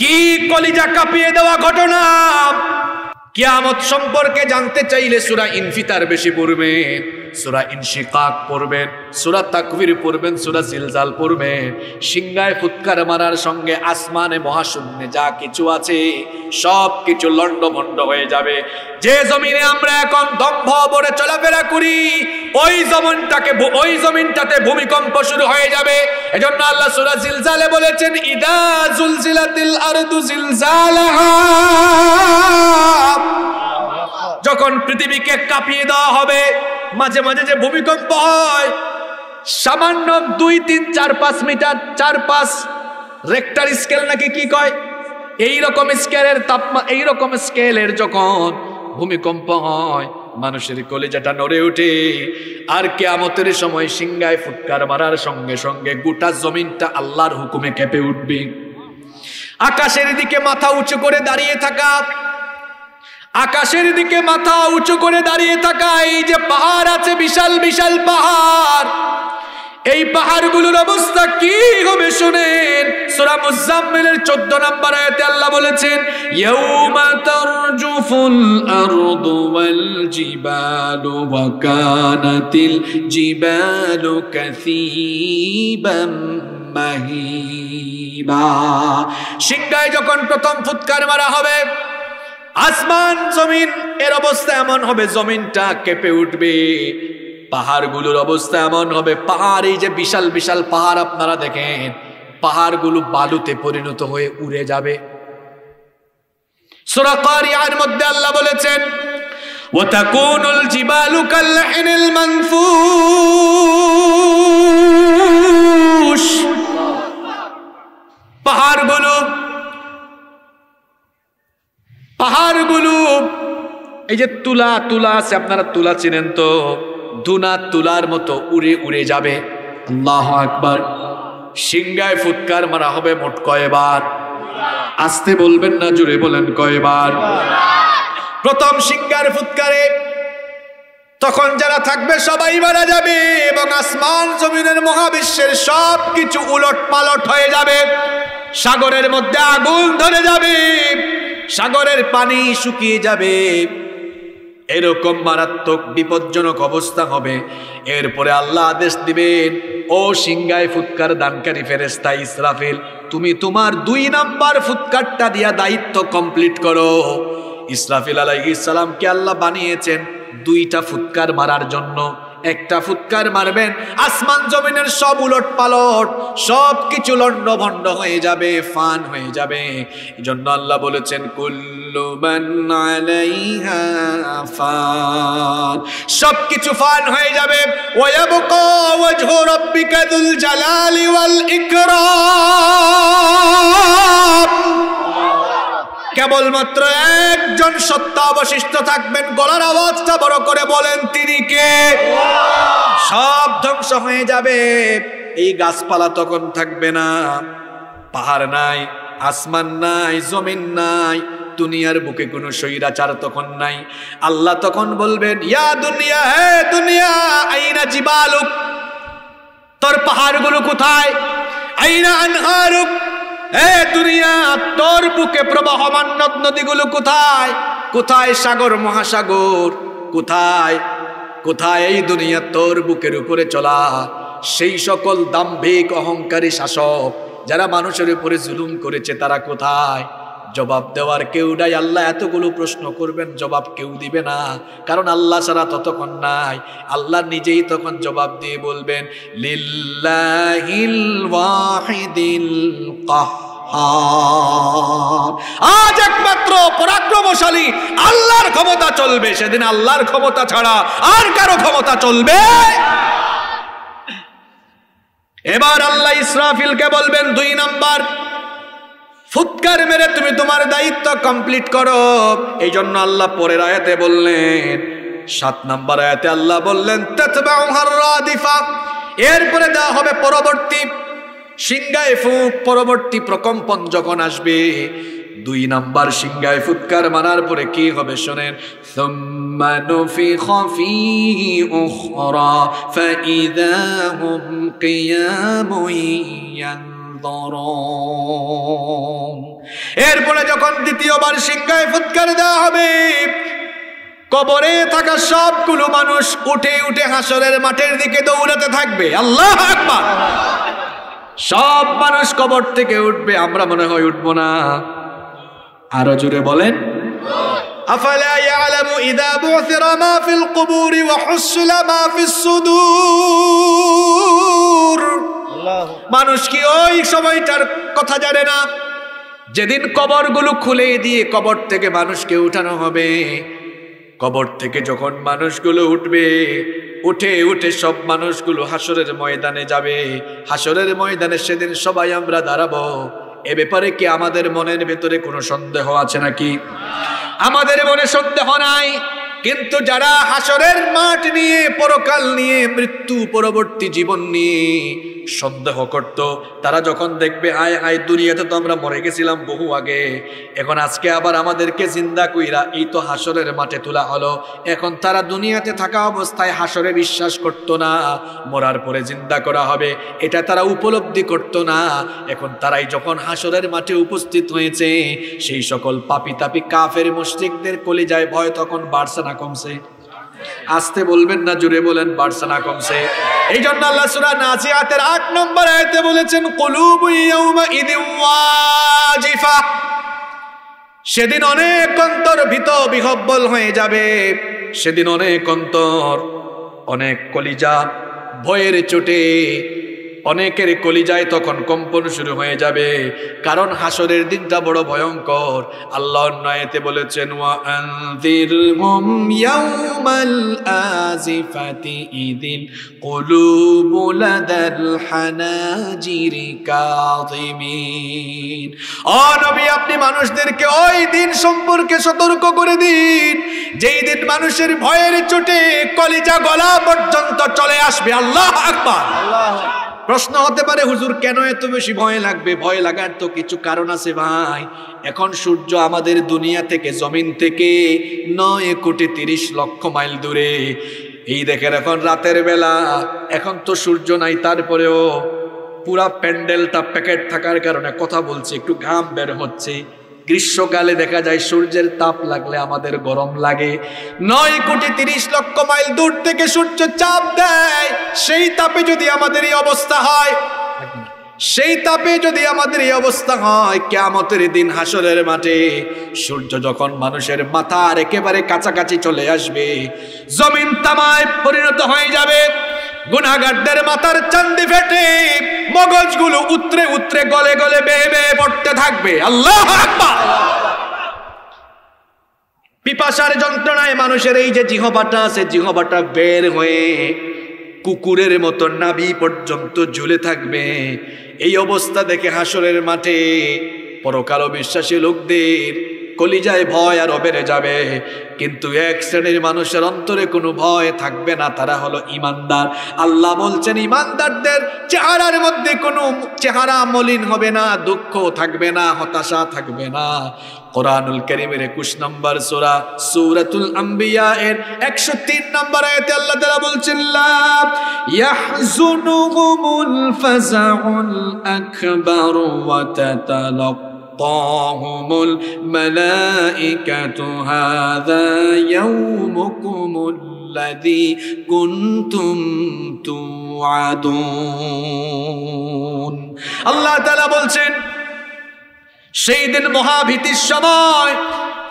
কি কলিজা কাঁপিয়ে দেওয়া ঘটনা! কিয়ামত সম্পর্কে জানতে চাইলে সূরা ইনফিতার বেশি পড়বেন, সূরা ইনশিকাক পড়বেন, সূরা তাকবীর পড়বেন, সূরা জিলজাল পড়বেন। সিংহায় ফুৎকার মারার সঙ্গে আসমানে মহাশূন্যে যা কিছু আছে সব কিছু লণ্ডভণ্ড হয়ে যাবে। যে জমিনে আমরা এখন দম্ভ ভরে চলাফেরা করি ওই জমিনটাতে ভূমিকম্প শুরু হয়ে যাবে। এজন্য আল্লাহ সূরা জিলজালে বলেছেন, ইদা জুলজিলাতিল আরদু জিলজালাহা, যখন পৃথিবীকে কাঁপিয়ে দেওয়া হবে। মাঝে মাঝে যে ভূমিকম্প হয় সামান্য 2, 3, 4, 5 মিটার, 4-5 রেক্টার স্কেল নাকি কি কয়, এইরকম স্কেলের এইরকম স্কেলের যখন ভূমিকম্প হয় মানুষের কলিজাটা নড়ে ওঠে। আর কিয়ামতের সময় সিংহায় ফুৎকার মারার সঙ্গে সঙ্গে গোটা জমিনটা আল্লাহর হুকুমে কেঁপে উঠবে। আকাশের দিকে মাথা উঁচু করে দাঁড়িয়ে থাকা, আকাশের দিকে মাথা উঁচু করে দাঁড়িয়ে থাকা এই যে পাহাড় আছে, বিশাল বিশাল পাহাড়, এই পাহাড়গুলোর অবস্থা কি হবে শুনেন। সূরা মুজাম্মিলের 14 নম্বর আয়াতে আল্লাহ বলেছেন, ইয়াউমা তারজুফুল আরদু ওয়াল জিবালু ওয়া কানাতিল জিবালু কাসীবাম মাহিলা। সিংহায় যখন প্রথম ফুৎকার মারা হবে আসমান জমিন এর অবস্থা এমন হবে, জমিনটা কেঁপে উঠবে। পাহাড়গুলোর অবস্থা এমন হবে, পাহাড় এই যে বিশাল বিশাল পাহাড় আপনারা দেখেন, পাহাড়গুলো বালুতে পরিণত হয়ে উড়ে যাবে। সূরা কারিয়ার মধ্যে আল্লাহ বলেছেন, ওয়া তাকুনুল জিবালু কালহিনিল মানফুশ, পাহাড়গুলো এই যে তুলা আছে, আপনারা তুলা চিনেন তো, দুনা তুলার মতো উড়ে উড়ে যাবে। আল্লাহু আকবার। সিংহায় ফুৎকার মারা হবে মোট কয়বার? আস্তে বলবেন না, জোরে বলেন কয়বার? প্রথম সিংহার ফুৎকারে তখন যারা থাকবে সবাই মারা যাবে এবং আসমান জমিনের মহাবিশ্বের সব কিছু উলট পালট হয়ে যাবে। সাগরের মধ্যে আগুন ধরে যাবে, সাগরের পানি শুকিয়ে যাবে, এরকম মারাত্মক বিপজ্জনক অবস্থা হবে। এরপরে আল্লাহ আদেশ দিবেন, ও সিংহায় ফুৎকার দানকারী ফেরেশতা ইসরাফিল, তুমি তোমার 2 নাম্বার ফুৎকারটা দিয়া দায়িত্ব কমপ্লিট করো। ইসরাফিল আলাইহিস সালামকে আল্লাহ বানিয়েছেন 2টা ফুৎকার মারার জন্য। একটা ফুৎকার মারবেন, আসমান জমিনের সব উলট পালট, সব কিছু লণ্ডভণ্ড হয়ে যাবে, ফান হয়ে যাবে। এজন্য আল্লাহ বলেছেন, কুল্লু মান আলাইহা ফান, সব কিছু ফান হয়ে যাবে। ওয়া ইয়াবকা ওয়াজহু রাব্বিকা যুল জালালি ওয়াল ইকরাম, কেবলমাত্র একজন সত্তা অবশিষ্ট থাকবেন। গলার আওয়াজটা বড় করে বলেন, তিনি কে? সব ধ্বংস হয়ে যাবে। এই গাছপালা তখন থাকবে না, পাহাড় নাই, আসমান নাই, জমিন নাই, দুনিয়ার বুকে কোনো স্বৈরাচার তখন নাই। আল্লাহ তখন বলবেন, ইয়া দুনিয়া, হে দুনিয়া, আইনা জিবালুক, তোর পাহাড়গুলো কোথায়? আইনা আনহারুক, হে দুনিয়া, তোর বুকে প্রবাহমান নদ নদীগুলো কোথায়? কোথায় সাগর মহাসাগর? কোথায় কোথায় এই দুনিয়া তোর বুকের উপরে চলা সেই সকল দাম্ভিক অহংকারী শাসক যারা মানুষের উপরে জুলুম করেছে, তারা কোথায়? জবাব দেওয়ার কেউ নাই। আল্লাহ এতগুলো প্রশ্ন করবেন, জবাব কেউ দিবে না, কারণ আল্লাহ ছাড়া ততক্ষণ নাই। আল্লাহ নিজেই তখন জবাব দিয়ে বলবেন, লিল্লাহিল ওয়াহিদিল কাহ্হার, আজ একমাত্র পরাক্রমশালী আল্লাহর ক্ষমতা চলবে। সেদিন আল্লাহর ক্ষমতা ছাড়া আর কারো ক্ষমতা চলবে। এবার আল্লাহ ইসরাফিলকে বলবেন, 2 নাম্বার ফুৎকার মেরে তুমি তোমার দায়িত্ব কমপ্লিট করো। এই জন্য আল্লাহ পরের আয়াতে বললেন, 7 নাম্বার আয়াতে আল্লাহ বললেন, তাতবাউহার রাদিফা, এরপরে দেওয়া হবে পরবর্তী সিংহায় ফুঁক, পরবর্তী প্রকম্পন যখন আসবে। 2 নাম্বার সিংহায় ফুৎকার মারার পরে কি হবে শোনেন, সুম্মা নুফিখা ফীহি উখরা ফাইযা হুম কিয়ামুন ইয়ানযুরুন, এরপরে যখন দ্বিতীয়বার সিংহায় ফুৎকার দেওয়া হবে, কবরে থাকা সবগুলো মানুষ উঠে উঠে হাসরের মাঠের দিকে দৌড়াতে থাকবে। আল্লাহু আকবার। সব মানুষ কবর থেকে উঠবে, আমরা মনে হয় উঠবো না। আরো জোরে বলেন, আফালা ইয়ালামু ইযা বুসিরা মা ফিল কুবুরি ওয়া হুসিলা মা ফিস সুদূর। মানুষ কি ওই সময়টার কথা জানে না, যেদিন কবরগুলো খুলে দিয়ে কবর থেকে মানুষকে উঠানো হবে। কবর থেকে যখন মানুষগুলো উঠবে, উঠে উঠে সব মানুষগুলো হাসরের ময়দানে যাবে। হাসরের ময়দানে সেদিন সবাই আমরা দাঁড়াবো। এ ব্যাপারে কি আমাদের মনের ভেতরে কোনো সন্দেহ আছে নাকি? আমাদের মনে সন্দেহ নাই, কিন্তু যারা হাসরের মাঠ নিয়ে, পরকাল নিয়ে, মৃত্যু পরবর্তী জীবন নিয়ে সন্দেহ করত, তারা যখন দেখবে আয় আয় দুনিয়াতে তো আমরা মরে গেছিলাম বহু আগে, এখন আজকে আবার আমাদেরকে জিন্দা কইরা এই তো হাসরের মাঠে তোলা হলো, এখন তারা দুনিয়াতে থাকা অবস্থায় হাসরে বিশ্বাস করত না, মরার পরে জিন্দা করা হবে এটা তারা উপলব্ধি করত না। এখন তারাই যখন হাসরের মাঠে উপস্থিত হয়েছে, সেই সকল পাপী তাপী কাফের মুশরিকদের কলিজায় ভয় তখন বাড়ছে না কমছে? আসতে বলবেন না, জুড়ে বলেন, বাড়ছে না কমছে? এই জন্য আল্লাহ সূরা নাজিআতের ৮ নম্বর আয়াতে বলেছেন, কুলুবু ইয়াউমাইযিন ওয়াজিফা। সেদিন অনেক অন্তর ভীত বিহ্বল হয়ে যাবে। সেদিন অনেক অন্তর, অনেক কলিজা ভয়ের চোটে, অনেকের কলিজায় তখন কম্পন শুরু হয়ে যাবে, কারণ হাসরের দিনটা বড় ভয়ঙ্কর। আল্লাহ অন্যায়তে বলেছেন, ওয়া আনযিরহুম ইয়াউমাল আজিফাতি ইযিল কুলুবু লাদাল হানাজিরি কাযিমিন। ও নবী, আপনি মানুষদেরকে ওই দিন সম্পর্কে সতর্ক করে দিন, যেই দিন মানুষের ভয়ের চোটে কলিজা গলা পর্যন্ত চলে আসবে। আল্লাহু আকবার। প্রশ্ন হতে পারে, হুজুর কেন এত বেশি ভয় লাগবে? ভয় লাগার তো কিছু কারণ আছে ভাই। এখন সূর্য আমাদের দুনিয়া থেকে, জমিন থেকে 9,30,00,000 মাইল দূরে। এই দেখেন এখন রাতের বেলা, এখন তো সূর্য নাই, তারপরেও পুরা প্যান্ডেলটা প্যাকেট থাকার কারণে কথা বলছে, একটু ঘাম বের হচ্ছে। গ্রীষ্মকালে দেখা যায় সূর্যের তাপ লাগলে আমাদের গরম লাগে। 9,30,00,000 মাইল দূর থেকে সূর্য চাপ দেয়। সেই তাপে যদি আমাদের এই অবস্থা হয়, কিয়ামতের দিন হাসরের মাঠে সূর্য যখন মানুষের মাথার একেবারে কাছাকাছি চলে আসবে, জমিন তামায় পরিণত হয়ে যাবে। গুনাহগারদের মাথার চান্দি ফেটে মগজগুলো উতরে উতরে গলে গলে বেয়ে বেয়ে পড়তে থাকবে। আল্লাহু আকবার। পিপাসার যন্ত্রণায় মানুষের এই যে জিহ্বাটা আছে, জিহ্বাটা বের হয়ে কুকুরের মতো নাভি পর্যন্ত ঝুলে থাকবে। এই অবস্থা দেখে হাসরের মাঠে পরকাল বিশ্বাসী লোকদের কলিজায় ভয় আরো বেড়ে যাবে। কিন্তু এক শ্রেণীর মানুষের অন্তরে কোনো ভয় থাকবে না, তারা হলো ইমানদার। আল্লাহ বলছেন, ইমানদারদের চেহারার মধ্যে কোনো চেহারা মলিন হবে না, দুঃখ থাকবে না, হতাশা থাকবে না। কোরআনুল কারীমের 21 নম্বর সূরা সূরাতুল আম্বিয়া এর 103 নম্বর আয়াতে আল্লাহ তাআলা বলছেন, লা ইয়াহজুনুহুমুল ফাযাউল আকবার ওয়া তাতালাক্কাহুমুল মালাইকাতু হাযা ইয়াউমুকুমুল্লাযী কুনতুম তুআদুন। আল্লাহ তাআলা বলছেন, সেই দিন মহাভীতির সময়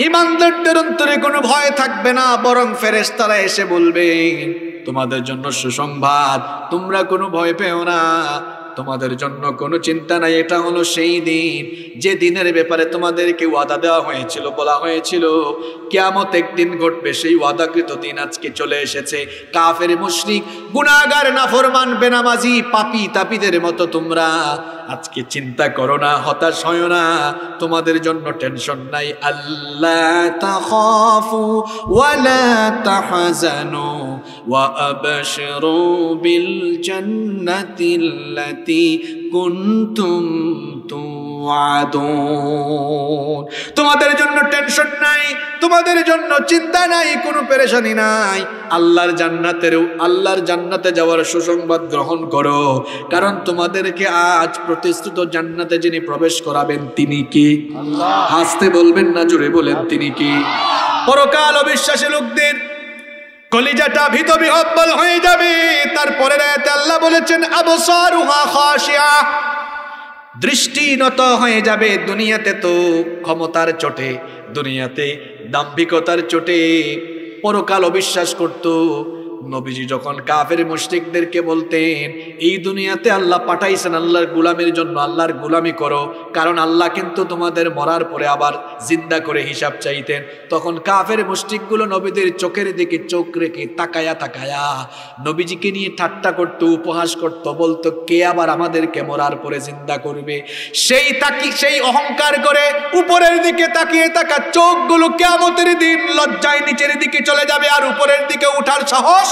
ইমানদারদের অন্তরে কোনো ভয় থাকবে না, বরং ফেরেশতারা এসে বলবে, তোমাদের জন্য সুসংবাদ, তোমরা কোনো ভয় পেও না, তোমাদের জন্য কোনো চিন্তা নাই। এটা হলো সেই দিন, যে দিনের ব্যাপারে তোমাদেরকে ওয়াদা দেওয়া হয়েছিল, বলা হয়েছিল কিয়ামত একদিন ঘটবে। সেই ওয়াদাকৃত দিন আজকে চলে এসেছে। কাফের মুশরিক গুনাহগার নাফরমান বেনামাজি পাপী তাপীদের মতো তোমরা আজকে চিন্তা করো না, হতাশ হয়ো না, তোমাদের জন্য টেনশন নাই। আল্লাহ তাখাফু ওয়ালা তাহজানু ওয়া আবশিরু বিল জান্নাতিল্লাতী কুনতুম তুআদুন। তোমাদের জন্য টেনশন নাই, তোমাদের জন্য চিন্তা নাই, কোনো পেরেশানি নাই। আল্লাহর জান্নাতে যাওয়ার সুসংবাদ গ্রহণ করো, কারণ তোমাদেরকে আজ প্রতিষ্ঠিত জান্নাতে যিনি প্রবেশ করাবেন তিনি কি? আল্লাহ। হাসতে বলবেন না, জোরে বলেন তিনি কি? পরকাল অবিশ্বাসী লোকদের কলিজাটা ভীত বিহ্বল হয়ে যাবে। তারপরে আয়াতে আল্লাহ বলেছেন আবসারুহা খাশিয়া, দৃষ্টি নত হয়ে যাবে। দুনিয়াতে তো ক্ষমতার চোটে, দুনিয়াতে দাম্ভিকতার চোটে পরকাল অবিশ্বাস করত। নবীজি যখন কাফের মুশরিকদেরকে বলতেন এই দুনিয়াতে আল্লাহ পাঠাইছেন আল্লাহর গোলামের জন্য, আল্লাহর গোলামি করো, কারণ আল্লাহ কিন্তু তোমাদের মরার পরে আবার জিন্দা করে হিসাব চাইতেন, তখন কাফের মুশরিকগুলো নবীদের চোখের দিকে চোখ রেখে তাকায়া তাকায়া নবীজিকে নিয়ে ঠাট্টা করত, উপহাস করত, বলতো কে আবার আমাদেরকে মরার পরে জিন্দা করবে। সেই অহংকার করে উপরের দিকে তাকিয়ে থাকা চোখগুলো কিয়ামতের দিন লজ্জায় নিচের দিকে চলে যাবে, আর উপরের দিকে ওঠার সাহস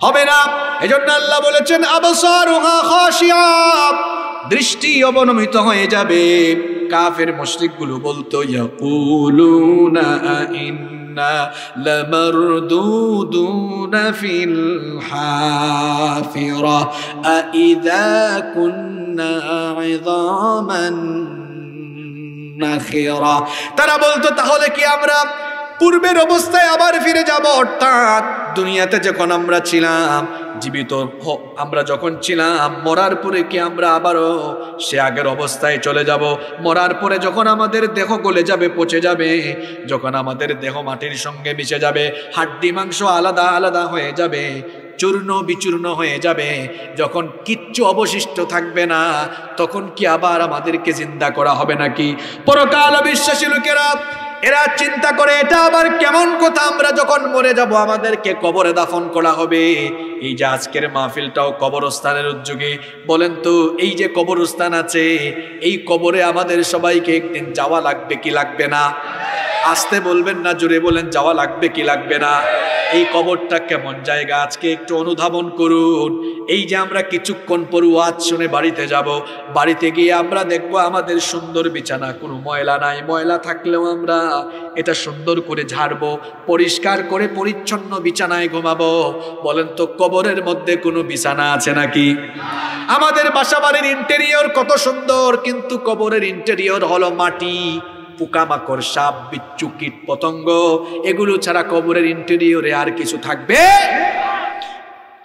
হবে না। এজন্য আল্লাহ বলেছেন আবসারুহা খাশিয়া, দৃষ্টি অবনমিত হয়ে যাবে। কাফের মুশরিকগুলো বলতো ইয়াকুলুনা ইন্না লামারদুদুনা ফিল হাফিরা আইযা কুন্না ইযামান নাখিরা। তারা বলতো তাহলে কি আমরা পূর্বের অবস্থায় আবার ফিরে যাব? অর্থাৎ দুনিয়াতে যখন আমরা ছিলাম, জীবিত আমরা যখন ছিলাম, মরার পরে কি আমরা আবারও সে আগের অবস্থায় চলে যাব? মরার পরে যখন আমাদের দেহ গলে যাবে, পচে যাবে, যখন আমাদের দেহ মাটির সঙ্গে মিশে যাবে, হাড্ডি মাংস আলাদা আলাদা হয়ে যাবে, চূর্ণ বিচূর্ণ হয়ে যাবে, যখন কিচ্ছু অবশিষ্ট থাকবে না, তখন কি আবার আমাদেরকে জিন্দা করা হবে নাকি? পরকাল অবিশ্বাসী লোকেরা এরা চিন্তা করে এটা আবার কেমন কথা, আমরা যখন মরে যাব আমাদেরকে কবরে দাফন করা হবে। এই যে আজকের মাহফিলটাও কবরস্থানের উদ্যোগে, বলেন তো এই যে কবরস্থান আছে, এই কবরে আমাদের সবাইকে একদিন যাওয়া লাগবে কি লাগবে না? আসতে বলবেন না, জোরে বলেন যাওয়া লাগবে কি লাগবে না? এই কবরটা কেমন জায়গা আজকে একটু অনুধাবন করুন। এই যে আমরা কিছুক্ষণ পর ওয়াজ শুনে বাড়িতে যাব, বাড়িতে গিয়ে আমরা দেখবো আমাদের সুন্দর বিছানা, কোনো ময়লা নাই, ময়লা থাকলেও আমরা এটা সুন্দর করে ঝাড়বো, পরিষ্কার করে পরিচ্ছন্ন বিছানায় ঘুমাবো। বলেন তো কবরের মধ্যে কোনো বিছানা আছে নাকি? আমাদের বাসাবাড়ির ইন্টেরিয়র কত সুন্দর, কিন্তু কবরের ইন্টেরিয়র হলো মাটি, পোকামাকড়, সাপ, বিচ্ছু, কীট পতঙ্গ, এগুলো ছাড়া কবরের ইন্টেরিয়রে আর কিছু থাকবে?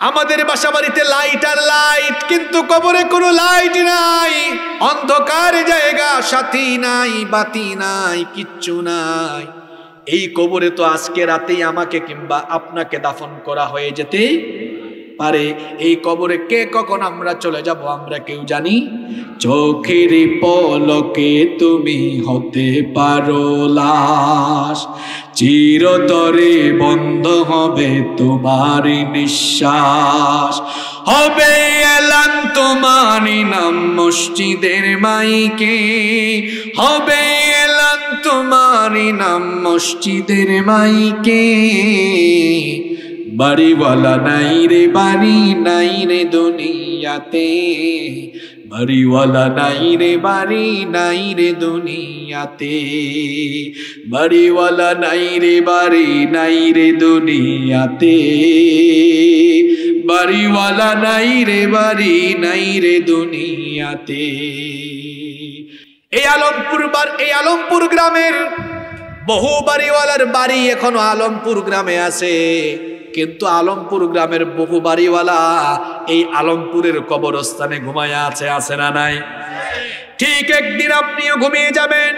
আমাদের বাসাবাড়িতে লাইট আর লাইট, কিন্তু কবরে কোনো লাইট নাই, অন্ধকার জায়গা, সাথী নাই, বাতি নাই, কিচ্ছু নাই। এই কবরে তো আজকে রাতেই আমাকে কিংবা আপনাকে দাফন করা হয়ে যেতে পারে। এই কবরে কে কখন আমরা চলে যাব আমরা কেউ জানি? চোখের পলকে তুমি হতে পারো লাশ, চিরতরে বন্ধ হবে তোমার নিঃশ্বাস, হবে এলান তোমার নাম মসজিদের মাইকে, হবে এলান তোমার নাম মসজিদের মাইকে। বাড়িওয়ালা নাই রে বাড়ি নাই রে দুনিয়াতে, বাড়িওয়ালা নাই রে বাড়ি নাই রে দুনিয়াতে, বাড়িওয়ালা নাই রে বাড়ি নাই রে দুনিয়াতে, বাড়িওয়ালা নাই রে বাড়ি নাই রে দুনিয়াতে। এই আলমপুর গ্রামের বহু বাড়িওয়ালার বাড়ি এখনো আলমপুর গ্রামে আছে, কিন্তু আলমপুর গ্রামের বহু বাড়িওয়ালা এই আলমপুরের কবরস্থানে ঘুমায়া আছে না নাই? ঠিক একদিন আপনিও ঘুমিয়ে যাবেন।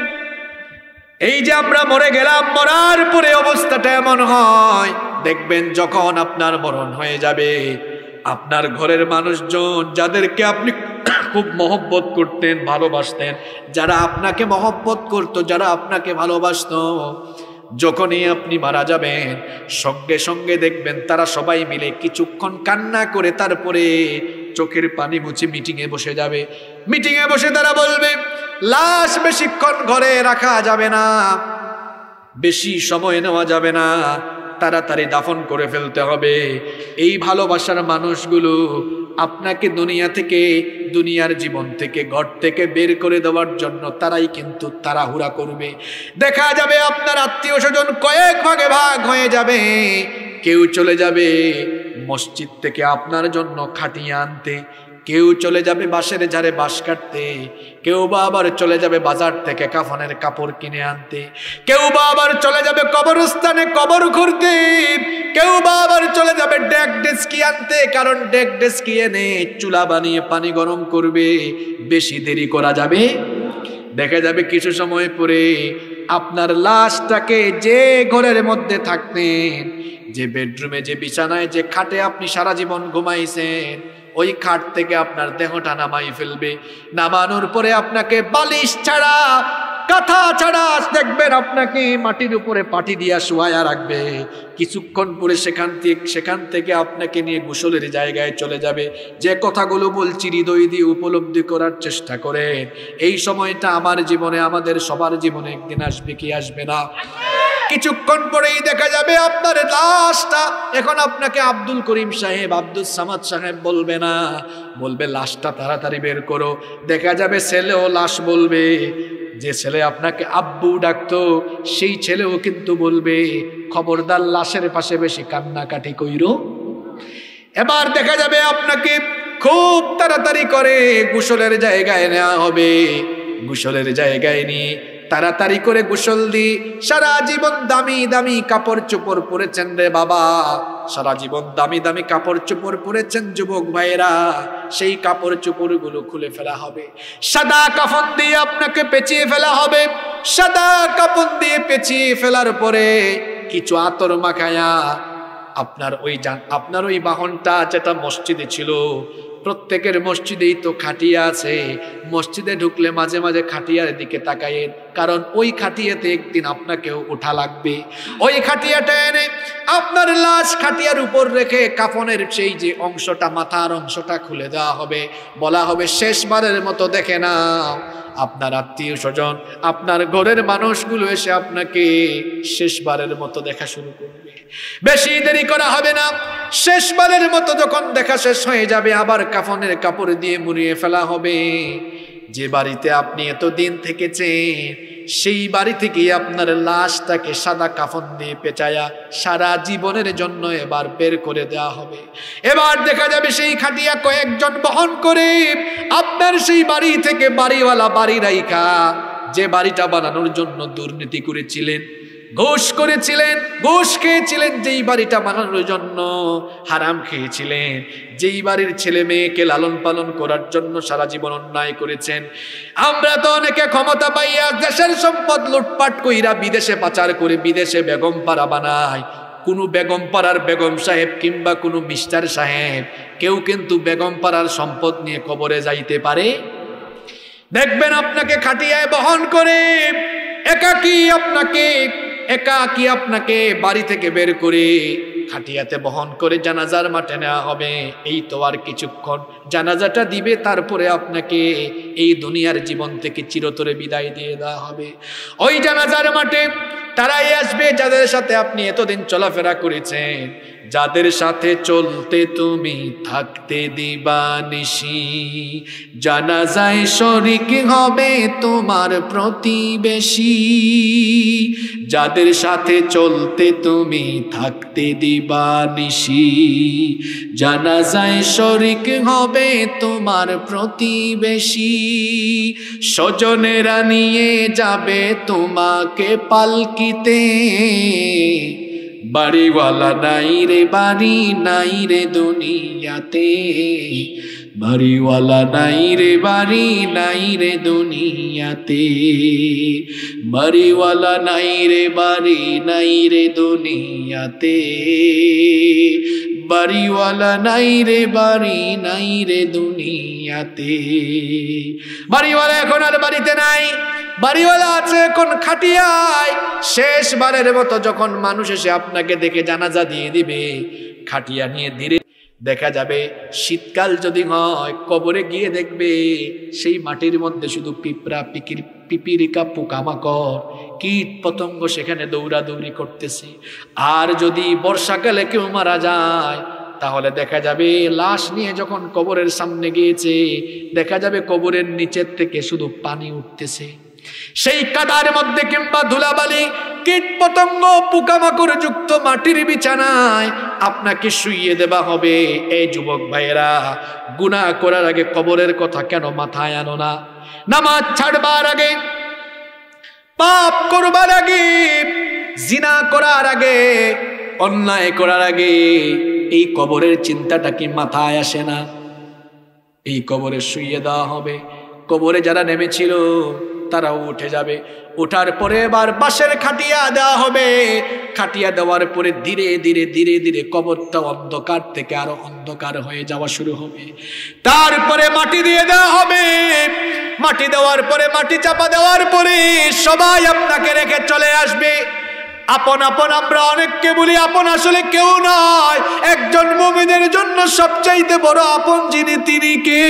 এই যে আমরা মরে গেলাম, মরার পরে অবস্থাটা এমন হয়, দেখবেন যখন আপনার মরণ হয়ে যাবে, আপনার ঘরের মানুষজন যাদেরকে আপনি খুব মহব্বত করতেন, ভালোবাসতেন, যারা আপনাকে মহব্বত করত, যারা আপনাকে ভালোবাসত, যখনই আপনি মারা যাবেন সঙ্গে সঙ্গে দেখবেন তারা সবাই মিলে কিছুক্ষণ কান্না করে তারপরে চোখের পানি মুছে মিটিংয়ে বসে যাবে। মিটিংয়ে বসে তারা বলবে লাশ বেশিক্ষণ ঘরে রাখা যাবে না, বেশি সময় নেওয়া যাবে না, তাড়াতাড়ি দাফন করে ফেলতে হবে। এই ভালোবাসার মানুষগুলো আপনাকে দুনিয়া থেকে, দুনিয়ার জীবন থেকে, ঘর থেকে বের করে দেওয়ার জন্য তারাই কিন্তু তাড়াহুড়া করবে। দেখা যাবে আপনার আত্মীয় স্বজন কয়েক ভাগে ভাগ হয়ে যাবে। কেউ চলে যাবে মসজিদ থেকে আপনার জন্য খাটিয়ে আনতে, কেউ চলে যাবে বাঁশের ঝাড়ে বাঁশ কাটতে, কেউ বা আবার চলে যাবে বাজার থেকে কাফনের কাপড় কিনে আনতে, কেউ বা আবার চলে যাবে কবরস্থানে কবর খুঁড়তে, কেউ বা আবার চলে যাবে ডেক ডেস্কি আনতে, কারণ ডেক ডেস্কি এনে চুলা বানিয়ে পানি গরম করবে। বেশি দেরি করা যাবে, দেখা যাবে কিছু সময় পরে আপনার লাশটাকে যে ঘরের মধ্যে থাকতেন, যে বেডরুমে, যে বিছানায়, যে খাটে আপনি সারা জীবন ঘুমাইছেন, ওই খাট থেকে আপনার দেহটা নামাই ফেলবে। নামানোর পরে আপনাকে বালিশ ছাড়া, কাঁথা ছাড়া দেখবেন আপনাকে মাটির উপরে পাটি দিয়া শুয়ায়া রাখবে। কিছুক্ষণ পরে সেখান থেকে আপনাকে নিয়ে গোসলের জায়গায় চলে যাবে। যে কথাগুলো বলছি হৃদয় দিয়ে উপলব্ধি করার চেষ্টা করেন। এই সময়টা আমার জীবনে, আমাদের সবার জীবনে একদিন আসবে কি আসবে না? কিছুক্ষণ পরেই দেখা যাবে আপনার লাশটা। এখন আপনাকে আব্দুল করিম সাহেব, আব্দুল সামাদ সাহেব বলবে না, বলবে লাশটা তাড়াতাড়ি বের করো। দেখা যাবে ছেলেও লাশ বলবে। যে ছেলে আপনাকে আব্বু ডাকতো, সেই ছেলেও কিন্তু বলবে খবরদার লাশের পাশে বেশি কান্নাকাটি কইরো। এবার দেখা যাবে আপনাকে খুব তাড়াতাড়ি করে গোসলের জায়গায় নেওয়া হবে। গোসলের জায়গায় নিয়ে তাড়াতাড়ি করে গোসল দি। সারা জীবন দামি দামি কাপড় চোপড় পরেছেন রে বাবা, সারা জীবন দামি দামি কাপড় চোপড় পরেছেন যুবক ভাইয়েরা, সেই কাপড় চোপড় গুলো খুলে ফেলা হবে। সাদা কাফন দিয়ে আপনাকে পেঁচিয়ে ফেলা হবে। সাদা কাফন দিয়ে পেঁচিয়ে ফেলার পরে কিছু আতর মাখায়া আপনার ওই বাহনটা যেটা মসজিদে ছিল, প্রত্যেকের মসজিদেই তো খাটিয়া আছে, মসজিদে ঢুকলে মাঝে মাঝে খাটিয়ার দিকে তাকায়েন, কারণ ওই খাটিয়াতে একদিন আপনাকেও ওঠা লাগবে। ওই খাটিয়াটা এনে আপনার লাশ খাটিয়ার উপর রেখে কাফনের সেই যে অংশটা, মাথার অংশটা খুলে দেওয়া হবে। বলা হবে শেষবারের মতো দেখে নাও। আপনার আত্মীয় স্বজন, আপনার ঘরের মানুষগুলো এসে আপনাকে শেষবারের মতো দেখা শুরু করবে। বেশি দেরি করা হবে না। শেষবারের মতো যখন দেখা শেষ হয়ে যাবে, আবার কাফনের কাপড় দিয়ে মুড়িয়ে ফেলা হবে। যে বাড়িতে আপনি এতদিন থেকেছেন, সেই বাড়ি থেকে আপনার লাশটাকে সাদা কাফন দিয়ে পেঁচায়া সারা জীবনের জন্য এবার বের করে দেওয়া হবে। এবার দেখা যাবে সেই খাটিয়া কয়েকজন বহন করে আপনার সেই বাড়ি থেকে বাড়িওয়ালা বাড়ি রাইখা, যে বাড়িটা বানানোর জন্য দুর্নীতি করেছিলেন, ঘুষ করেছিলেন, ঘুষ খেয়েছিলেন, যেই বাড়িটা বানানোর জন্য হারাম খেয়েছিলেন, যেই বাড়ির ছেলে মেয়েকে লালন পালন করার জন্য সারা জীবন অন্যায় করেছেন। আমরা তো অনেকে ক্ষমতা পাইয়া দেশের সম্পদ লুটপাট কইরা বিদেশে পাচার করে বিদেশে বেগম পাড়া বানায়। কোনো বেগম পাড়ার বেগম সাহেব কিংবা কোনো মিস্টার সাহেব কেউ কিন্তু বেগম পাড়ার সম্পদ নিয়ে কবরে যাইতে পারে? দেখবেন আপনাকে খাটিয়ায় বহন করে একাকী আপনাকে বাড়ি থেকে বের করে খাটিয়াতে বহন করে জানাজার মাঠে নেওয়া হবে। এই তো আর কিছুক্ষণ জানাজাটা দিবে, তারপরে আপনাকে এই দুনিয়ার জীবন থেকে চিরতরে বিদায় দিয়ে দেওয়া হবে। ওই জানাজার মাঠে তারাই আসবে যাদের সাথে আপনি এতদিন চলাফেরা করেছেন, যাদের সাথে চলতে তুমি থাকতে দিবানিশি। জানাজায় শরীক হবে তোমার প্রতিবেশী, যাদের সাথে চলতে তুমি থাকতে দিবানিশি। জানাজায় শরীক হবে তোমার প্রতিবেশী, স্বজনেরা নিয়ে যাবে তোমাকে পালকিতে। বাড়িওয়ালা নাই রে বাড়ি, নাই রে দুনিয়াতে। বাড়িওয়ালা নাই রে বাড়ি, নাই রে দুনিয়াতে। বাড়িওয়ালা নাই রে বাড়ি, নাই রে দুনিয়াতে। বাড়িওয়ালা নাই রে বাড়ি, নাই রে দুনিয়াতে। বাড়িওয়ালা এখন আর বাড়িতে নাই, বাড়িওয়ালা আছে এখন খাটিয়ায়। শেষবারের মতো যখন মানুষ এসে আপনাকে দেখে জানাজা দিয়ে দিবে, খাটিয়া নিয়ে ধীরে দেখা যাবে। শীতকাল যদি হয়, কবরে গিয়ে দেখবে সেই মাটির মধ্যে শুধু পিঁপড়া, পিপিলিকা, পোকামাকড়, কীট পতঙ্গ সেখানে দৌড়াদৌড়ি করতেছে। আর যদি বর্ষাকালে কেউ মারা যায়, তাহলে দেখা যাবে লাশ নিয়ে যখন কবরের সামনে গিয়েছে, দেখা যাবে কবরের নিচের থেকে শুধু পানি উঠতেছে। সেই কাদার মধ্যে কিংবা ধুলাবালি, কীট পতঙ্গ, পোকামাকড় যুক্ত মাটির বিছানায় আপনাকে শুইয়ে দেওয়া হবে। এই যুবক ভাইয়েরা, গুনাহ করার আগে কবরের কথা কেন মাথায় আনো না? নামাজ ছাড়বার আগে, পাপ করবার আগে, জিনা করার আগে, অন্যায় করার আগে এই কবরের চিন্তাটা কি মাথায় আসে না? এই কবরে শুইয়ে দেওয়া হবে। কবরে যারা নেমেছিল তারাও উঠে যাবে। ওঠার পরে এবার বাঁশের খাটিয়া দেওয়া হবে। খাটিয়া দেওয়ার পরে ধীরে ধীরে ধীরে ধীরে কবরটা অন্ধকার থেকে আরো অন্ধকার হয়ে যাওয়া শুরু হবে। তারপরে মাটি দিয়ে দেওয়া হবে। মাটি দেওয়ার পরে, মাটি চাপা দেওয়ার পরে সবাই আপনাকে রেখে চলে আসবে। আপন আপন আমরা অনেককে বলি, আপন আসলে কেউ নয়। একজন মুমিনের জন্য সবচাইতে বড় আপন যিনি, তিনি কে?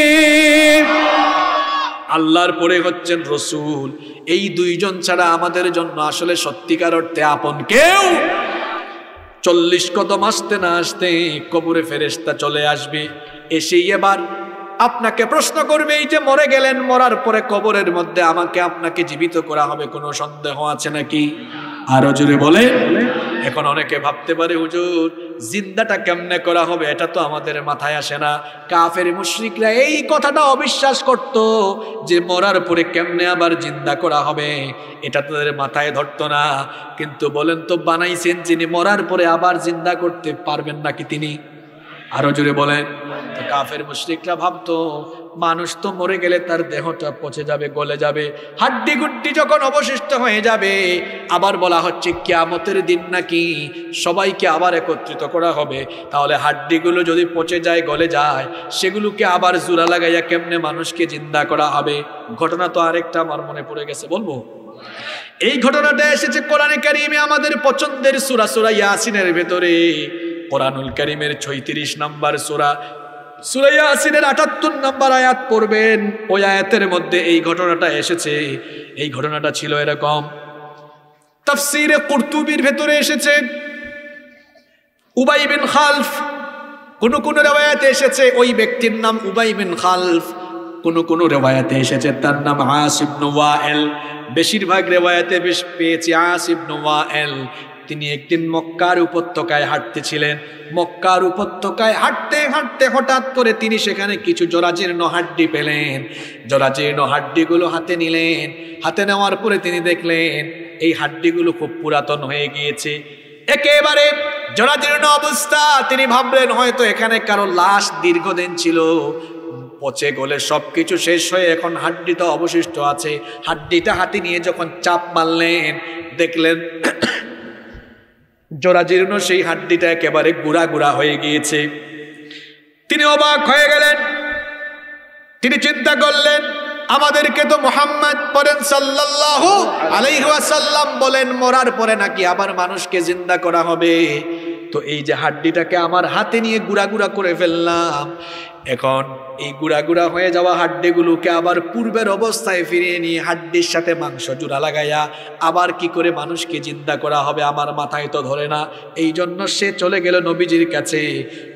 আল্লাহর পরে হচ্ছেন রসুল। এই দুইজন ছাড়া আমাদের জন্য আসলে সত্যিকার অর্থে আপন কেউ। 40 কদম আসতে না আসতে কবরে ফেরেশতা চলে আসবে। এসেই এবার আপনাকে প্রশ্ন করবে, এই যে মরে গেলেন, মরার পরে কবরের মধ্যে আমাকে আপনাকে জীবিত করা হবে, কোনো সন্দেহ আছে নাকি? আরো জোরে বলে। এখন অনেকে ভাবতে পারে, হুজুর জিন্দাটা কেমনে করা হবে, এটা তো আমাদের মাথায় আসে না। কাফের মুশরিকরা এই কথাটা অবিশ্বাস করত যে মরার পরে কেমনে আবার জিন্দা করা হবে, এটা তাদের মাথায় ধরতো না। কিন্তু বলেন তো, বানাইছেন যিনি, মরার পরে আবার জিন্দা করতে পারবেন নাকি তিনি? আরো জোরে বলেন। তো কাফের মুশরিকরা ভাবতো মানুষ তো মরে গেলে তার দেহটা পচে যাবে, গলে যাবে, হাড্ডি গুড্ডি যখন অবশিষ্ট হয়ে যাবে, আবার বলা হচ্ছে কিয়ামতের দিন নাকি সবাইকে আবার একত্রিত করা হবে। তাহলে হাড্ডিগুলো যদি পচে যায়, গলে যায়, সেগুলোকে আবার জোড়া লাগাইয়া কেমনে মানুষকে জিন্দা করা হবে? ঘটনা তো আরেকটা আমার মনে পড়ে গেছে, বলবো। এই ঘটনাটা এসেছে কোরআনে কারিমে, আমাদের পছন্দের সূরা, সূরা ইয়াসিনের ভেতরে। কোরআনুল কারিমের 36 নম্বর সূরা, সূরা ইয়াসিনের 78 নম্বর আয়াত পড়বেন। ওই আয়াতের মধ্যে এই ঘটনাটা এসেছে। এই ঘটনাটা ছিল এরকম, তাফসীরে কুরতুবীর ভেতরে এসেছে। উবাই বিন খালফ, কোন কোন riwayate এসেছে ওই ব্যক্তির নাম উবাই বিন খালফ, কোন কোন riwayate এসেছে তার নাম আস ইবনে ওয়াইল। বেশিরভাগ riwayate পেয়েছি আস ইবনে ওয়াইল। তিনি একদিন মক্কার উপত্যকায় হাঁটতেছিলেন। মক্কার উপত্যকায় হাঁটতে হাঁটতে হঠাৎ করে তিনি সেখানে কিছু জরাজীর্ণ হাড্ডি পেলেন। জরাজীর্ণ হাড্ডিগুলো হাতে নিলেন। হাতে নেওয়ার পরে তিনি দেখলেন এই হাড্ডিগুলো খুব পুরাতন হয়ে গিয়েছে, একেবারে জরাজীর্ণ অবস্থা। তিনি ভাবলেন হয়তো এখানে কারো লাশ দীর্ঘদিন ছিল, পচে গলে সবকিছু শেষ হয়ে এখন হাড্ডিটা অবশিষ্ট আছে। হাড্ডিটা হাতে নিয়ে যখন চাপ মারলেন, দেখলেন জরাজীর্ণ সেই হাড্ডিটা একেবারে গুড়া গুড়া হয়ে গিয়েছে। তিনি অবাক হয়ে গেলেন। তিনি চিন্তা করলেন, আমাদেরকে তো মুহাম্মদ পড়েন সাল্লাল্লাহু আলাইহি ওয়াসাল্লাম বলেন মরার পরে নাকি আবার মানুষকে জিন্দা করা হবে। তো এই যে হাড্ডিটাকে আমার হাতে নিয়ে গুড়া গুড়া করে ফেললাম, এখন এই গুড়া গুড়া হয়ে যাওয়া হাড্ডিগুলোকে আবার পূর্বের অবস্থায় ফিরিয়ে নিয়ে হাড্ডির সাথে মাংস জোড়া লাগাইয়া আবার কি করে মানুষকে জিন্দা করা হবে আমার মাথায় তো ধরে না। এই জন্য সে চলে গেল নবীজির কাছে।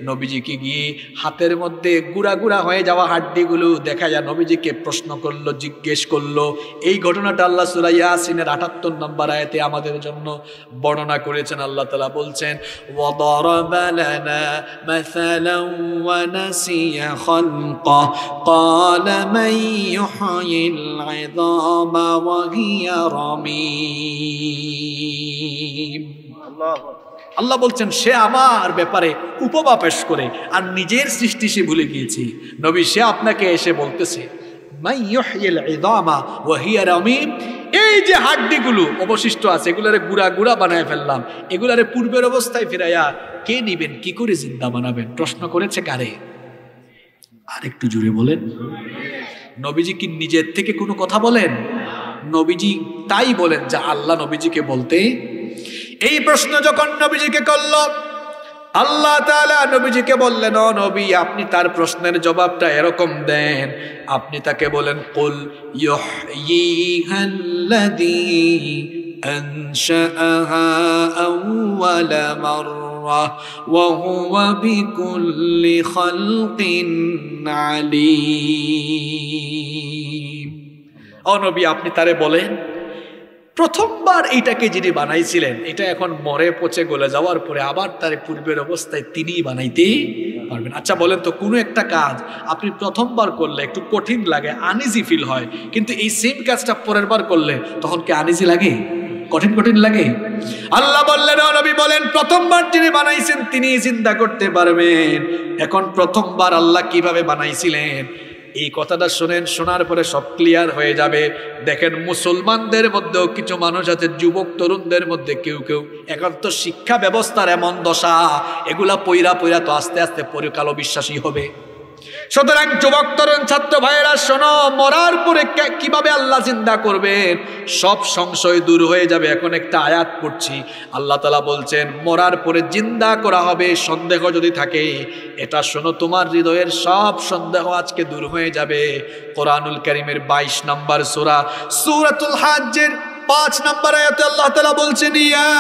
নবীজিকে গিয়ে হাতের মধ্যে গুড়া গুড়া হয়ে যাওয়া হাড্ডিগুলো দেখাইয়া নবীজিকে প্রশ্ন করলো, জিজ্ঞেস করলো। এই ঘটনাটা আল্লাহ সূরা ইয়াসিনের 78 নম্বর আয়াতে আমাদের জন্য বর্ণনা করেছেন। আল্লাহ তাআলা বলছেন, ওয়াদারাবা লানা মাসালান ওয়া নাসিয়া খালকা ক্বালা মান ইউহয়িল ইযামা ওয়া হিয়া রামীম। আল্লাহ বলছেন সে আমার ব্যাপারে উপমা পেশ করে আর নিজের সৃষ্টি সে ভুলে গিয়েছে। নবী সে আপনাকে এসে বলতেছে মান ইউহয়িল ইযামা ওয়া হিয়া রামীম, এই যে হাড্ডিগুলো অবশিষ্ট আছে এগুলারে গুড়া গুড়া বানায় ফেললাম, এগুলারে পূর্বের অবস্থায় ফিরাইয়া কে নিবেন, কি করে জিন্দা বানাবেন? প্রশ্ন করেছে কারে? আর একটু জুড়ে বলেন। নবীজি কি নিজের থেকে কোনো কথা বলেন? নবীজি তাই বলেন যা আল্লাহ নবীজিকে বলতে। এই প্রশ্ন যখন নবীজিকে করলো, আল্লাহ তাআলা নবীজিকে বললেন, ও নবী আপনি তার প্রশ্নের জবাবটা এরকম দেন, আপনি তাকে বলেন কুল ইউহয়িহাল্লাযী আনশাআহা আউওয়ালা মাররা وهو بكل خلق عليم ও নবী আপনি তারে বলেন প্রথমবার এইটাকে যিনি বানাইছিলেন এটা এখন মরে পচে গলে যাওয়ার পরে আবার তার পূর্বের অবস্থায় তিনিই বানাইতে পারবেন। আচ্ছা বলেন তো কোনো একটা কাজ আপনি প্রথমবার করলে একটু কঠিন লাগে, আনইজি ফিল হয়, কিন্তু এই সেম কাজটা পরের বার করলে তখন কি আনইজি লাগে, কঠিন কঠিন লাগে? আল্লাহ বললেন, ও নবী বলেন প্রথমবার যিনি বানাইছেন তিনি চিন্তা করতে পারবেন। এখন প্রথমবার আল্লাহ কিভাবে বানাইছিলেন এই কথাটা শুনেন, শোনার পরে সব ক্লিয়ার হয়ে যাবে। দেখেন মুসলমানদের মধ্যেও কিছু মানুষ আছে, যুবক তরুণদের মধ্যে কেউ কেউ, এখন তো শিক্ষা ব্যবস্থার এমন দশা, এগুলা পইরা পইরা তো আস্তে আস্তে পরে কালো বিশ্বাসী হবে। সুতরাং যুবক তরুণ ছাত্র ভাইয়েরা শোনো, মরার পরে কিভাবে আল্লাহ জিন্দা করবেন সব সংশয় দূর হয়ে যাবে। এখন একটা আয়াত পড়ছি, আল্লাহ তাআলা বলছেন মরার পরে জিন্দা করা হবে। সন্দেহ যদি থাকে এটা শোনো, তোমার হৃদয়ের সব সন্দেহ আজকে দূর হয়ে যাবে। কোরআনুল কারীমের 22 নম্বর সূরা সূরাতুল হজ্জের 5 নম্বর আয়াতে আল্লাহ তাআলা বলছেন, ইয়া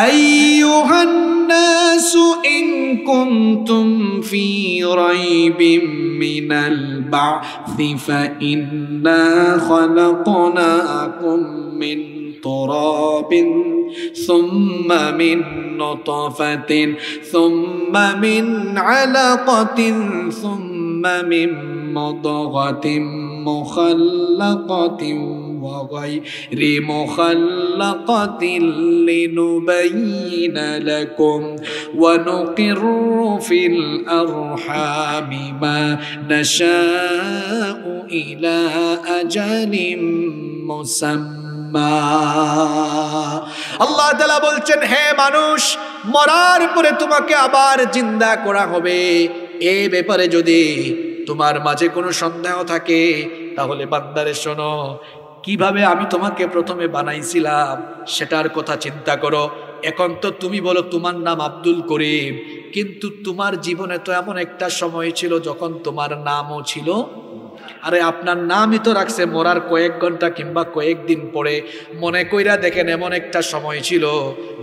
আইয়ুহান নাসু ইন কুনতুম ফি রাইবিম মিনাল বা'থি ফাইন্না খালাকনাকুম মিন তুরাবিন সুম্মা মিন নুতফাতিন সুম্মা মিন আলাকাতিন সুম্মা মিন মুদগাতিন মুখাল্লাকাতিন وغير مخلقة لنبين لكم ونقر في الأرحام ما نشاء إلى أجل مسمى আল্লাহ তাআলা বলছেন, হে মানুষ, মরার পরে তোমাকে আবার জিন্দা করা হবে। এই ব্যাপারে যদি তোমার মাঝে কোনো সন্দেহ থাকে তাহলে বান্দারে শোনো, কিভাবে আমি তোমাকে প্রথমে বানাইছিলাম সেটার কথা চিন্তা করো। এখন তো তুমি বলো তোমার নাম আব্দুল করিম, কিন্তু তোমার জীবনে তো এমন একটা সময় ছিল যখন তোমার নামও ছিল। আরে আপনার নামই তো রাখছে মরার কয়েক ঘন্টা কিংবা কয়েকদিন পরে। মনে কইরা দেখেন এমন একটা সময় ছিল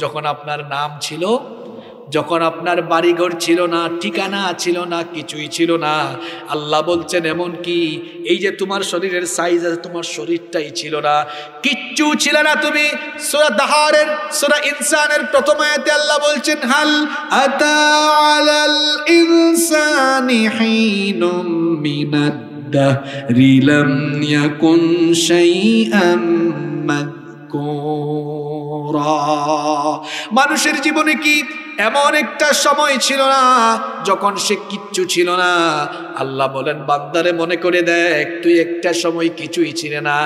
যখন আপনার নাম ছিল, যখন আপনার বাড়িঘর ছিল না, ঠিকানা ছিল না, কিছুই ছিল না। আল্লাহ বলছেন এমন কি এই যে তোমার শরীরের সাইজ আছে, তোমার শরীরটাই ছিল না, কিচ্ছু ছিল না তুমি। সূরা দাহারের সূরা ইনসানের প্রথম আয়াতে আল্লাহ বলছেন, হাল আতা আলাল ইনসানি হিনুম মিনাদ দাহরি লাম ইয়াকুন শাইআম মাযকুরা। মানুষের জীবনে কি এমন একটা সময় ছিল না যখন সে কিচ্ছু ছিল না? আল্লাহ বলেন, বান্দারে মনে করে দেখ, তুই একটা সময় কিছুই ছিলেন না,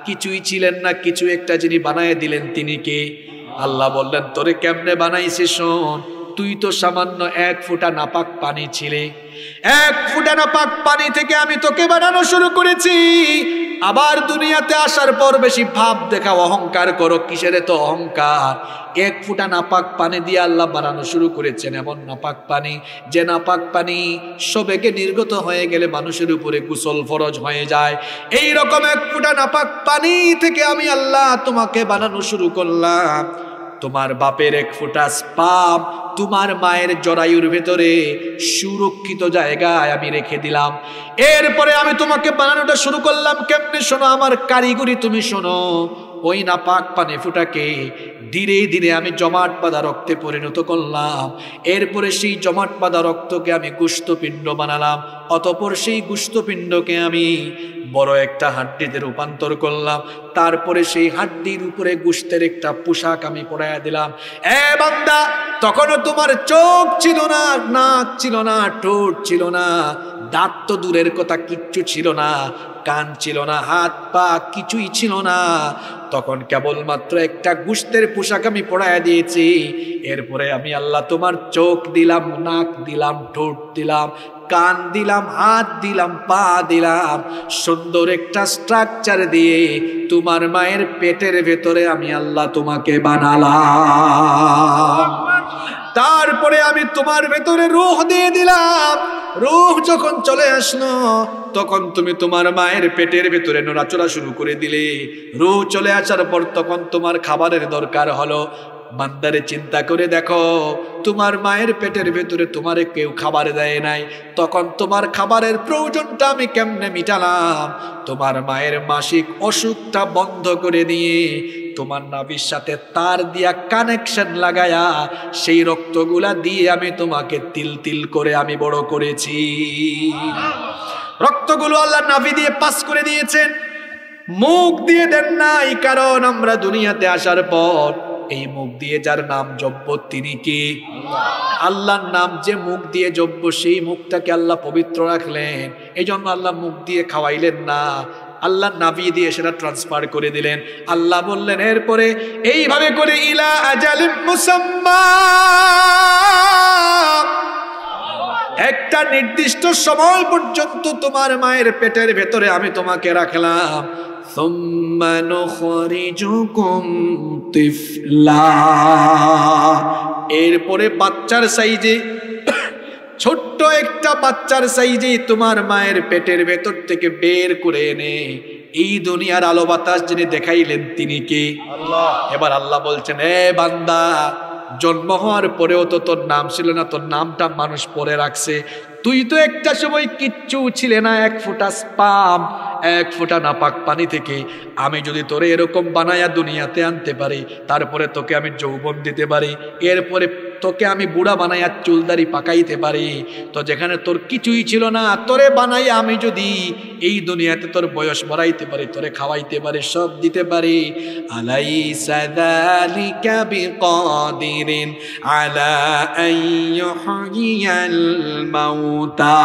কিছুই ছিলেন না, কিছু একটা যিনি বানায় দিলেন তিনি কে? আল্লাহ বললেন, তোরে কেমনে বানাইছি শোন। তুই তো সামান্য 1 ফোঁটা নাপাক পানি ছিলে, 1 ফোঁটা নাপাক পানি থেকে আমি তোকে বানানো শুরু করেছি। আবার দুনিয়াতে আসার পর বেশি ভাব দেখা, অহংকার করো। কিসের তো অহংকার? 1 ফোঁটা নাপাক পানি দিয়ে আল্লাহ বানানো শুরু করেছেন, এমন নাপাক পানি যে নাপাক পানি সবেগে নির্গত হয়ে গেলে মানুষের উপরে গোসল ফরজ হয়ে যায়। এই রকম 1 ফোঁটা নাপাক পানি থেকে আমি আল্লাহ তোমাকে বানানো শুরু করলাম। তোমার বাপের 1 ফোঁটা স্পাম তোমার মায়ের জরায়ুর ভেতরে সুরক্ষিত জায়গায় আমি রেখে দিলাম। এরপরে আমি তোমাকে বানানোটা শুরু করলাম কেমনে শোনো, আমার কারিগরি তুমি শোনো। ওই নাপাক পানি ফুটাকে ধীরে ধীরে আমি জমাট বাঁধা রক্তে পরিণত করলাম। এরপরে সেই জমাট বাঁধা রক্তকে আমি গোশতপিণ্ড বানালাম। অতঃপর সেই গোশতপিণ্ডকে আমি বড় একটা হাড্ডিতে রূপান্তর করলাম। তারপরে সেই হাড্ডির উপরে গোশতের একটা পোশাক আমি পরাইয়া দিলাম। এ বান্দা, তখনও তোমার চোখ ছিল না, নাক ছিল না, ঠোঁট ছিল না, দাঁত তো দূরের কথা, কিচ্ছু ছিল না, কান ছিল না, হাত পা কিছুই ছিল না। তখন কেবলমাত্র একটা গোশতের পোশাক আমি পরাইয়া দিয়েছি। এরপরে আমি আল্লাহ তোমার চোখ দিলাম, নাক দিলাম, ঠোঁট দিলাম, কান দিলাম, হাত দিলাম, পা দিলাম, সুন্দর একটা স্ট্রাকচার দিয়ে তোমার মায়ের পেটের ভেতরে আমি আল্লাহ তোমাকে বানালাম। তারপরে আমি তোমার ভেতরে রূহ দিয়ে দিলাম। রূহ যখন চলে আসলো তখন তুমি তোমার মায়ের পেটের ভেতরে নড়াচড়া শুরু করে দিলে। রূহ চলে আসার পর তখন তোমার খাবারের দরকার হলো। বান্দারে চিন্তা করে দেখো, তোমার মায়ের পেটের ভেতরে তোমারে কেউ খাবার দেয় নাই, তখন তোমার খাবারের প্রয়োজনটা আমি কেমনে মিটালাম? তোমার মায়ের মাসিক অসুখটা বন্ধ করে দিয়ে তোমার নাভির সাথে তার দিয়া কানেকশন লাগায়া সেই রক্তগুলা দিয়ে আমি তোমাকে তিল তিল করে আমি বড় করেছি। রক্তগুলো আল্লাহ নাভি দিয়ে পাস করে দিয়েছেন, মুখ দিয়ে দেন নাই। কারণ আমরা দুনিয়াতে আসার পর এই মুখ দিয়ে যার নাম জপব তিনি কি? আল্লাহর নাম যে মুখ দিয়ে জপব সেই মুখটাকে আল্লাহ পবিত্র রাখলেন। এই জন্য আল্লাহ মুখ দিয়ে খাওয়াইলেন না, আল্লাহ নাভি দিয়ে সেটা ট্রান্সফার করে দিলেন। আল্লাহ বললেন এরপরে এইভাবে করে ইলা আজালিম মুসাম্মা, একটা নির্দিষ্ট সময় পর্যন্ত তোমার মায়ের পেটের ভেতরে আমি তোমাকে রাখলাম। সুম্মা নুখরিজুকুম তিফলা, এরপরে বাচ্চার সাইজে, ছোট্ট একটা বাচ্চার সাইজে তোমার মায়ের পেটের ভেতর থেকে বের করে এনে এই দুনিয়ার আলো বাতাস যিনি দেখাইলেন তিনি কে? আল্লাহ। এবার আল্লাহ বলছেন, এ বান্দা, জন্ম হওয়ার পরেও তো তোর নাম ছিল না, তোর নামটা মানুষ পরে রাখছে। তুই তো একটা সময় কিচ্ছু ছিলে না, এক ফোঁটা স্পাম, এক ফোঁটা নাপাক পানি থেকে আমি যদি তোরে এরকম বানায়া দুনিয়াতে আনতে পারি, তারপরে তোকে আমি যৌবন দিতে পারি, এরপরে তোকে আমি বুড়া বানাইয়া চুলদারি পাকাইতে পারি, তো যেখানে তোর কিছুই ছিল না তোরে বানাইয়া আমি যদি এই দুনিয়াতে তোর বয়স বাড়াইতে পারি, তোরে খাওয়াইতে পারি, সব দিতে পারি। আলাইসা যালিকা বিকাদিরিন আলা আইয়ুহইয়াল মাউতা,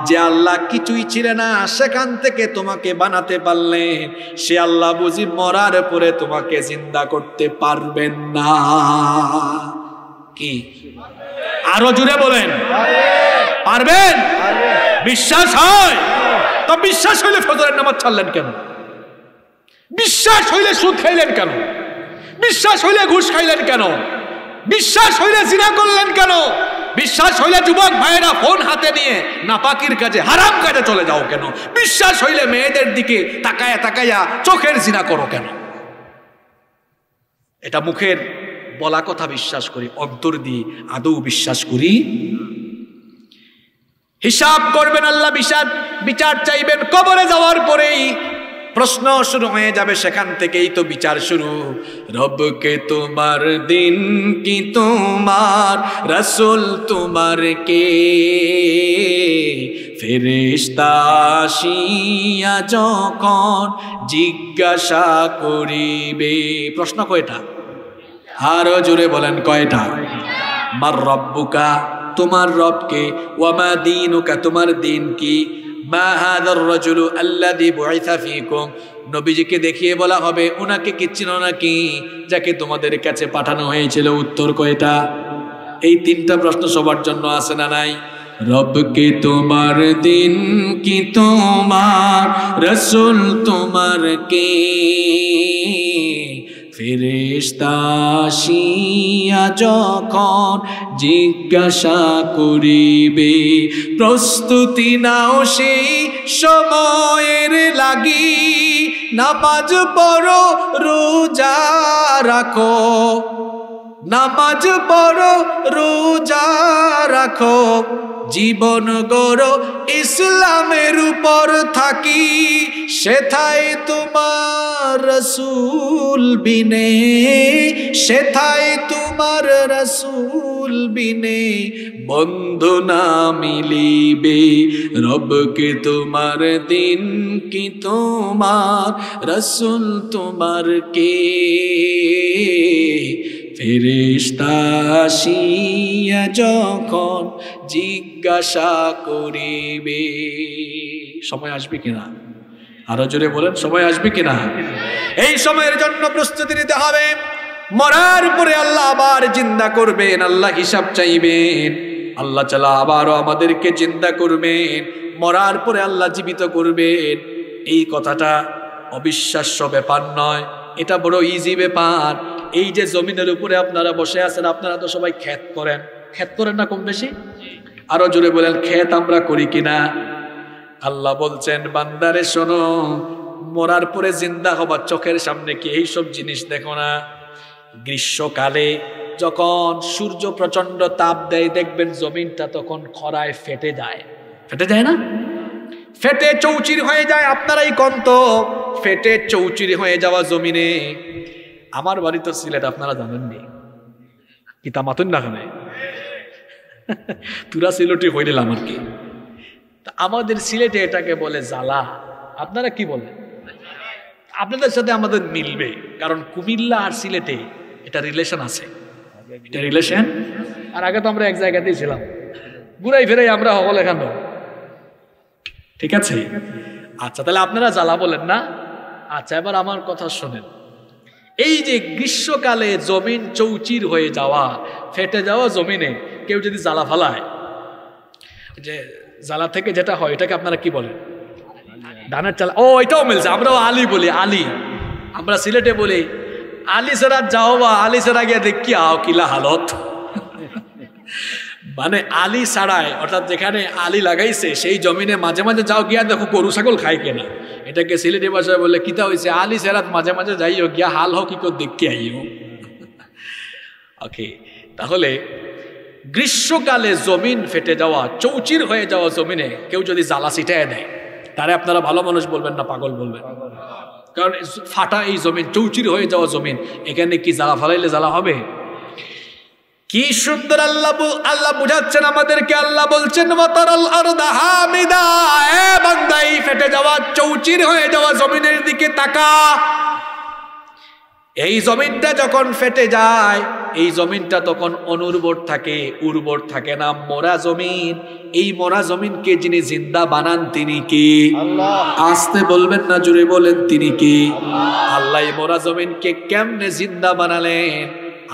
যে আল্লাহ কিছুই ছিল না সেখান থেকে তোমাকে বানাতে পারলেন, সে আল্লাহ বুঝি মরার পরে তোমাকে জিন্দা করতে পারবেন না? কি আরো জুড়ে বলেন, পারবেন? বিশ্বাস হয় তো? বিশ্বাস হইলে ফজরের নামাজ ছাড়লেন কেন? বিশ্বাস হইলে সুদ খাইলেন কেন? বিশ্বাস হইলে ঘুষ খাইলেন কেন? বিশ্বাস হইলে জিনা করলেন কেন? বিশ্বাস হইলে যুবক ভাইয়েরা ফোন হাতে নিয়ে নাপাকির কাজে, হারাম কাজে চলে যাও কেন? বিশ্বাস হইলে মেয়েদের দিকে তাকায়া তাকায়া চোখের জিনা করো কেন? এটা মুখের বলা কথা বিশ্বাস করি, অন্তর দিয়ে আদৌ বিশ্বাস করি? হিসাব করবেন আল্লাহ, বিচার চাইবেন কবরে যাওয়ার পরেই। প্রশ্ন শুরু হয়ে যাবে, সেখান থেকেই তো বিচার শুরু। রবকে তোমার, দিন কি তোমার, রাসূল তোমার কে, ফেরেশতা আসিয়া যখন জিজ্ঞাসা করিবে। প্রশ্ন কয়টা? আরো জোরে বলেন, কয়টা? মার রব্বুকা, তোমার রবকে, ওয়ামা দীনুকা, তোমার দিন কি, মা হাযার রাজুলু আল্লাযী বুইসা ফীকুম, নবীজিকে দেখিয়ে বলা হবে উনাকে কি চিনো নাকি, যাকে তোমাদের কাছে পাঠানো হয়েছিল? উত্তর কয়টা? এই তিনটা প্রশ্ন সবার জন্য আছে না নাই? রবকে তোমার, দিন কি তোমার, রাসূল তোমার কে, ফেরেশতা আসিয়া যখন জিজ্ঞাসা করিবে, প্রস্তুতি নাও সেই সময়ের লাগি, নামাজ পড়ো, রোজা রাখো, নামাজ পড়ো, রোজা রাখো, জীবন গড়ো ইসলামের উপর থাকি, সেথায় তোমার রাসূল বিনে, সেথায় তোমার রাসূল বিনে বন্ধু না মিলিবে। রবকে তোমার, দিন কি তোমার, রাসূল তোমার কে, ফেরেশতা আসিয়া যখন জিজ্ঞাসা করিবে। সময় আসবে কিনা? আরো জোরে বলেন, সময় আসবে কিনা? এই সময়ের জন্য প্রস্তুতি নিতে হবে। মরার পরে আল্লাহ আবার জিন্দা করবেন, আল্লাহ হিসাব চাইবেন, আল্লাহ চালা আবারও আমাদেরকে জিন্দা করবেন, মরার পরে আল্লাহ জীবিত করবেন। এই কথাটা অবিশ্বাস্য ব্যাপার নয়, এটা বড় ইজি ব্যাপার। এই যে জমিনের উপরে আপনারা বসে আছেন, আপনারা তো সবাই ক্ষেত করেন, ক্ষেত করেন না কম বেশি? আরো জোরে বলেন, ক্ষেত আমরা করি কিনা? আল্লাহ বলছেন, বান্দারে শোনো, মরার পরে জিন্দা হবা চোখের সামনে কি এইসব জিনিস দেখো না? গ্রীষ্মকালে যখন সূর্য প্রচন্ড তাপ দেয় দেখবেন জমিনটা তখন খরায় ফেটে যায় না, ফেটে চৌচির হয়ে যায়। আপনারাই কন্ত ফেটে চৌচির হয়ে যাওয়া জমিনে। আমার বাড়ি তো সিলেট, আপনারা জানেননি, কিতা মাতুন না খানে তুরা সিলেটি হইলাম আর কি। আমাদের সিলেটে এটাকে বলে জ্বালা, আপনারা কি বলেন? আপনাদের সাথে আমাদের মিলবে, কারণ কুমিল্লা আর সিলেটে এটা রিলেশন আছে, এটা রিলেশন। আর আগে তো আমরা এক জায়গাতেই ছিলাম, ঘুরাই ফেরাই আমরা হল এখানে, ঠিক আছে? আচ্ছা, তাহলে আপনারা জ্বালা বলেন না? আচ্ছা, এবার আমার কথা শোনেন। এই যে গ্রীষ্মকালে জমিন চৌচির হয়ে যাওয়া, ফেটে যাওয়া জমিনে কেউ যদি জ্বালা ফালায়, যে জ্বালা থেকে যেটা হয় এটাকে আপনারা কি বলেন? ধানের চাল। ও, এটাও মিলছে, আমরাও আলি বলি, আলি। আমরা সিলেটে বলি আলি সেরা যাও, বা আলি সেরা গিয়ে দেখি আও কিলা হালত। মানে আলি ছাড়ায়, অর্থাৎ যেখানে আলি লাগাইছে সেই জমিনে মাঝে মাঝে যাও গিয়া দেখো গরু ছাগল খায় কিনা। এটাকে সিলেটি ভাষায় বলে কিতা হয়েছে, আলি সেরাত মাঝে মাঝে যাইও গিয়া হাল হোক কি দেখি আইও। ওকে, তাহলে গ্রীষ্মকালে জমিন ফেটে যাওয়া, চৌচির হয়ে যাওয়া জমিনে কেউ যদি জ্বালা ছিটায় দেয়, তারে আপনারা ভালো মানুষ বলবেন না পাগল বলবেন? কারণ ফাটা এই জমিন, চৌচির হয়ে যাওয়া জমিন, এখানে কি জ্বালা ফালাইলে জ্বালা হবে? কি সুন্দর আল্লাহ বুঝাচ্ছেন আমাদেরকে। আল্লাহ বলছেন ওয়াতারাল আরদা হামিদা, এ বান্দা এই ফেটে যাওয়া চৌচির হয়ে যাওয়া জমিনের দিকে তাকা। এই জমিনটা যখন ফেটে যায়, এই জমিনটা তখন অনুর্বর থাকে, উর্বর থাকে না, মরা জমিন। এই মরা জমিনকে যিনি জিন্দা বানান তিনি কে? আল্লাহ। আসতে বলবেন না, জোরে বলেন তিনি কে? আল্লাহ। এই মরা জমিনকে কেমনে জিন্দা বানালেন?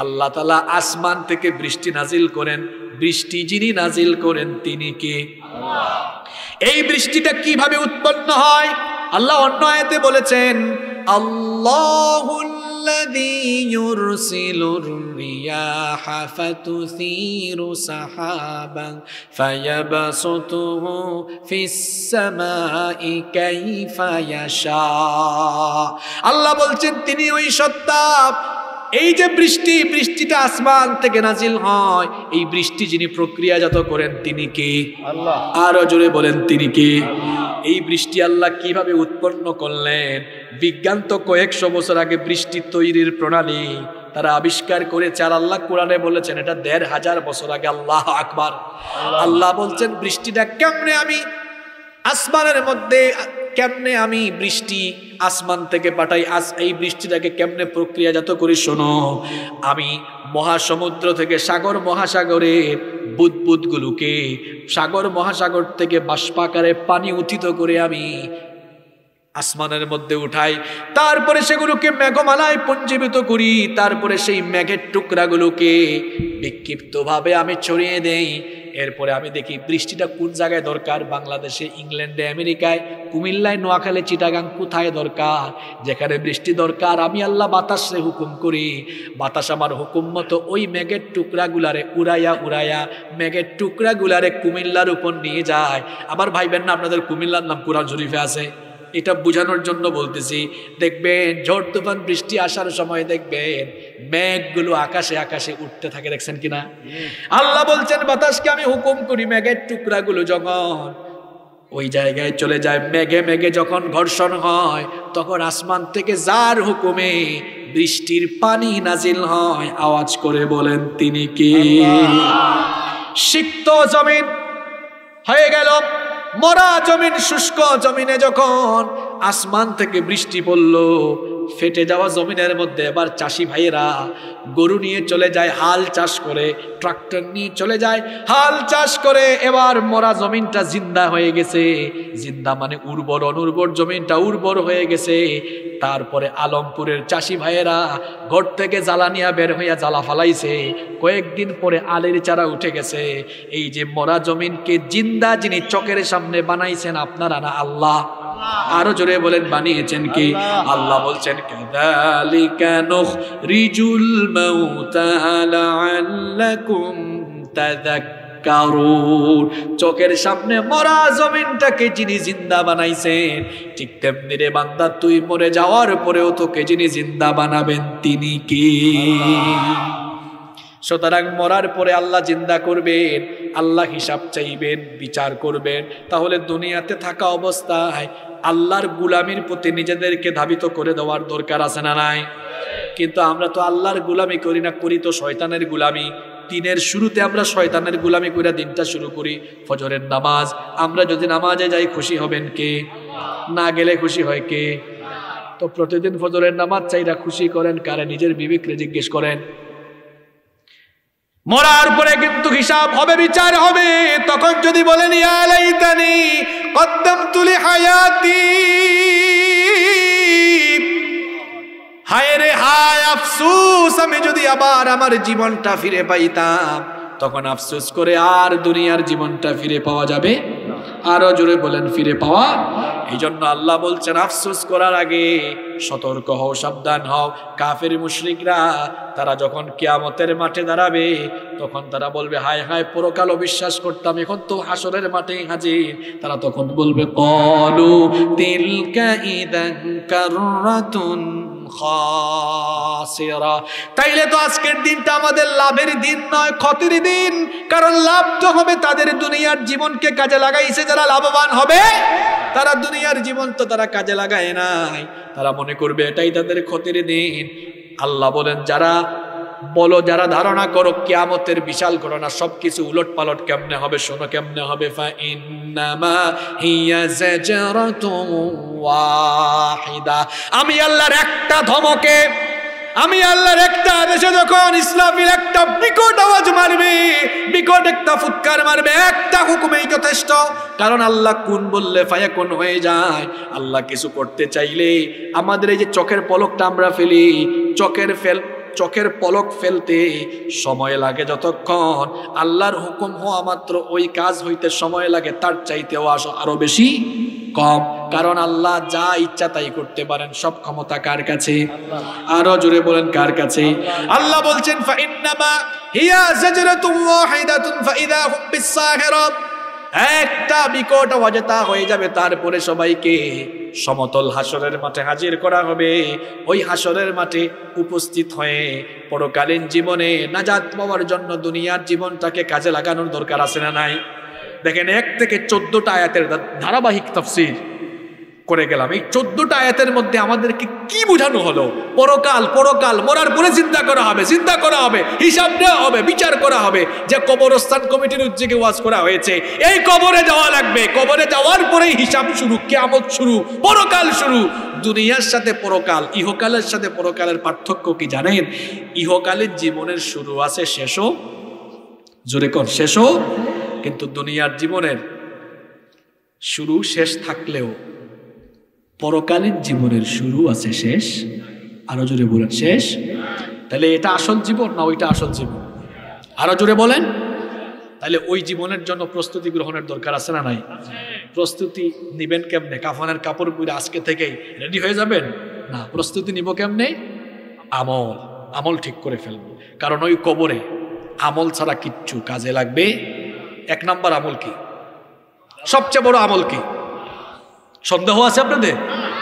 আল্লাহ তাআলা আসমান থেকে বৃষ্টি নাজিল করেন। বৃষ্টি যিনি নাজিল করেন তিনি কে? আল্লাহ। এই বৃষ্টিটা কিভাবে উৎপন্ন হয়? আল্লাহ অন্য আয়াতে বলেছেন, আল্লাহুল্লাযী ইউরসিলুর রিয়াহা ফাতুসীরু সাহাবান ফায়াবসুতুহু ফিস সামাই কাইফা ইয়াশা। আল্লাহ বলছেন তিনি ওই সত্তা, এই যে বৃষ্টিটা আসমান থেকে নাজিল হয়, এই বৃষ্টি যিনি প্রক্রিয়াজাত করেন তিনি কে? আল্লাহ। আরো জোরে বলেন তিনি কে? এই বৃষ্টি আল্লাহ কিভাবে উৎপন্ন করলেন? বিজ্ঞান তো কয়েকশো বছর আগে বৃষ্টি তৈরির প্রণালী তারা আবিষ্কার করেছে, আর আল্লাহ কোরআনে বলেছেন এটা ১৫০০ বছর আগে। আল্লাহ আকবার। আল্লাহ বলছেন বৃষ্টিটা কেমনে আমি আসমানের মধ্যে, কেমনে আমি বৃষ্টি আসমান থেকে পাঠাই, এই বৃষ্টিটাকে কেমনে প্রক্রিয়াজাত করি শোনো। আমি মহাসমুদ্র থেকে সাগর মহাসাগরের বুদবুদগুলোকে সাগর মহাসাগর থেকে বাষ্পাকারে পানি উত্থিত করে আমি আসমানের মধ্যে উঠাই, তারপরে সেগুলোকে মেঘমালায় পুঞ্জীবিত করি, তারপরে সেই মেঘের টুকরাগুলোকে বিক্ষিপ্তভাবে আমি ছড়িয়ে দেই। এরপরে আমি দেখি বৃষ্টিটা কোন জায়গায় দরকার, বাংলাদেশে, ইংল্যান্ডে, আমেরিকায়, কুমিল্লায়, নোয়াখালী, চিটাগাং, কোথায় দরকার, যেখানে বৃষ্টি দরকার আমি আল্লাহ বাতাসে হুকুম করি। বাতাস আমার হুকুম মতো ওই মেঘের টুকরাগুলারে উড়াইয়া মেঘের টুকরাগুলারে কুমিল্লার উপর নিয়ে যায়। আবার ভাইবেন না আপনাদের কুমিল্লার নাম কোরআন শরীফে আছে, এটা বোঝানোর জন্য বলতেছি। দেখবেন ঝড় তুফান বৃষ্টি আসার সময় দেখবেন মেঘগুলো আকাশে আকাশে উঠতে থাকে, দেখছেন কিনা? আল্লাহ বলছেন বাতাসকে আমি হুকুম করি, মেঘের টুকরাগুলো যখন ওই জায়গায় চলে যায়, মেঘে মেঘে যখন ঘর্ষণ হয়, তখন আসমান থেকে যার হুকুমে বৃষ্টির পানি নাজিল হয়, আওয়াজ করে বলেন তিনি কে? সিক্ত জমিন হয়ে গেল মরা জমিন, শুষ্ক জমিনে যখন আসমান থেকে বৃষ্টি পড়ল, ফেটে যাওয়া জমিনের মধ্যে এবার চাষি ভাইয়েরা গরু নিয়ে চলে যায় হাল চাষ করে, ট্রাক্টর নিয়ে চলে যায় হাল চাষ করে। এবার মরা জমিনটা জিন্দা হয়ে গেছে, জিন্দা মানে উর্বর, অনুর্বর জমিনটা উর্বর হয়ে গেছে। তারপরে আলমপুরের চাষি ভাইয়েরা ঘর থেকে জ্বালা নিয়ে বের হইয়া জ্বালা ফালাইছে, কয়েকদিন পরে আলের চারা উঠে গেছে। এই যে মরা জমিনকে জিন্দা যিনি চোখের সামনে বানাইছেন আপনারা না আল্লাহ? আরো জোরে বলেন বানিয়েছেন কি? আল্লাহ বলছেন কাযালিকা নুখরিজুল মাউতা লাআল্লাকুম তাযাক্কারুন। তাযাক্কারুন। চোখের সামনে মরা জমিনটাকে যিনি জিন্দা বানাইছেন, ঠিক তেমনি রে বান্দা তুই মরে যাওয়ার পরেও তোকে যিনি জিন্দা বানাবেন তিনি কে? সুতরাং মরার পরে আল্লাহ জিন্দা করবেন, আল্লাহ হিসাব চাইবেন, বিচার করবেন। তাহলে দুনিয়াতে থাকা অবস্থায় আল্লাহর গুলামির প্রতি নিজেদেরকে ধাবিত করে দেওয়ার দরকার আছে না নাই? কিন্তু আমরা তো আল্লাহর গুলামি করি না, করি তো শয়তানের গুলামি। দিনের শুরুতে আমরা শয়তানের গুলামি করে দিনটা শুরু করি। ফজরের নামাজ, আমরা যদি নামাজে যাই খুশি হবেন কে? না গেলে খুশি হয় কে? তো প্রতিদিন ফজরের নামাজ চাইরা খুশি করেন কারে? নিজের বিবেককে জিজ্ঞেস করেন। মরার পরে কিন্তু হিসাব হবে, বিচার হবে। তখন যদি বলেন ইয়া লাইতানি কদ্দামতু লিহায়াতি, হায় রে হায় আফসোস, আমি যদি আবার আমার জীবনটা ফিরে পাইতাম, তখন আফসোস করে আর দুনিয়ার জীবনটা ফিরে পাওয়া যাবে? আরো জোরে বলেন ফিরে পাওয়া। এই জন্য আল্লাহ বলছেন আফসোস করার আগে সতর্ক হও, সাবধান হও। কাফের মুশরিকরা তারা যখন কিয়ামতের মাঠে দাঁড়াবে তখন তারা বলবে হায় হায় পরকাল অবিশ্বাস করতাম, এখন তো হাসরের মাঠে হাজির। তারা তখন বলবে ক্বালু তিলকা ইদান কাররাতুন খাসিরা, তাইলে তো আজকের দিনটা আমাদের লাভের দিন নয়, ক্ষতির দিন। কারণ লাভ তো হবে তাদের দুনিয়ার জীবনকে কাজে লাগাইছে যারা লাভবান হবে। তারা দুনিয়ার জীবন তো তারা কাজে লাগায় নাই, তারা মনে করবে এটাই তাদের ক্ষতির দিন। আল্লাহ বলেন যারা বলো, যারা ধারণা করো কিয়ামতের বিশাল ঘটনা, সবকিছু উলট পালট কেমনে হবে, শোনো কেমনে হবে। ফাইন্নামা হিয়া যাজরাতুন ওয়াহিদা, আমি আল্লাহর একটা ধমকে, আমি আল্লাহর একটা আদেশে যখন ইসরাফিল একটা বিকট আওয়াজ মারবে, বিকট একটা ফুৎকার মারবে, একটা হুকুমেই যথেষ্ট। কারণ আল্লাহ কুন বললে ফায়াকুন হয়ে যায়। আল্লাহ কিছু করতে চাইলে আমাদের এই যে চোখের পলকটা আমরা ফেলি, চোখের পলক ফেলতে সময় লাগে যতক্ষণ, আল্লাহর হুকুম হওয়া মাত্র ওই কাজ হইতে সময় লাগে তার চাইতেও আরো বেশি কম। কারণ আল্লাহ যা ইচ্ছা তাই করতে পারেন, সব ক্ষমতা কার কাছে? আরো জোরে বলেন কার কাছে? আল্লাহ বলছেন ফাইন্নামা হিয়া যাজরাতুন ওয়াহিদাতুন ফাইদা হুম বিসাহিরা, একটা বিকট আওয়াজে তা হয়ে যাবে, তারপরে সবাইকে সমতল হাসরের মাঠে হাজির করা হবে। ওই হাসরের মাঠে উপস্থিত হয়ে পরকালীন জীবনে নাজাত পাওয়ার জন্য দুনিয়ার জীবনটাকে কাজে লাগানোর দরকার আছে না নাই? দেখেন 1 থেকে 14টা আয়াতের ধারাবাহিক তাফসীর করে গেলাম। এই 14টা আয়াতের মধ্যে আমাদেরকে কি বোঝানো হলো? পরকাল, পরকাল, মরার পরে চিন্তা করা হবে, চিন্তা করা হবে, হিসাব দেওয়া হবে, বিচার করা হবে। যে কবরস্থান কমিটির উদ্যোগে ওয়াজ করা হয়েছে, এই কবরে যাওয়া লাগবে, কবরে যাওয়ার পরেই হিসাব শুরু, কিয়ামত শুরু, পরকাল শুরু। দুনিয়ার সাথে পরকাল, ইহকালের সাথে পরকালের পার্থক্য কি জানেন? ইহকালের জীবনের শুরু আছে, শেষও, জোরে কর, শেষও। কিন্তু দুনিয়ার জীবনের শুরু শেষ থাকলেও পরকালীন জীবনের শুরু আছে, শেষ। আরো জোরে বলেন শেষ। তাহলে এটা আসল জীবন না ওইটা আসল জীবন? আরো জোরে বলেন। তাহলে ওই জীবনের জন্য প্রস্তুতি গ্রহণের দরকার আছে না নাই? প্রস্তুতি নিবেন কেমনে? কাফনের কাপড় পরে আজকে থেকেই রেডি হয়ে যাবেন না। প্রস্তুতি নিব কেমনে? আমল, আমল ঠিক করে ফেলবো। কারণ ওই কবরে আমল ছাড়া কিচ্ছু কাজে লাগবে। 1 নম্বর আমল কি? সবচেয়ে বড় আমল কি? সন্দেহ আছে আপনাদের?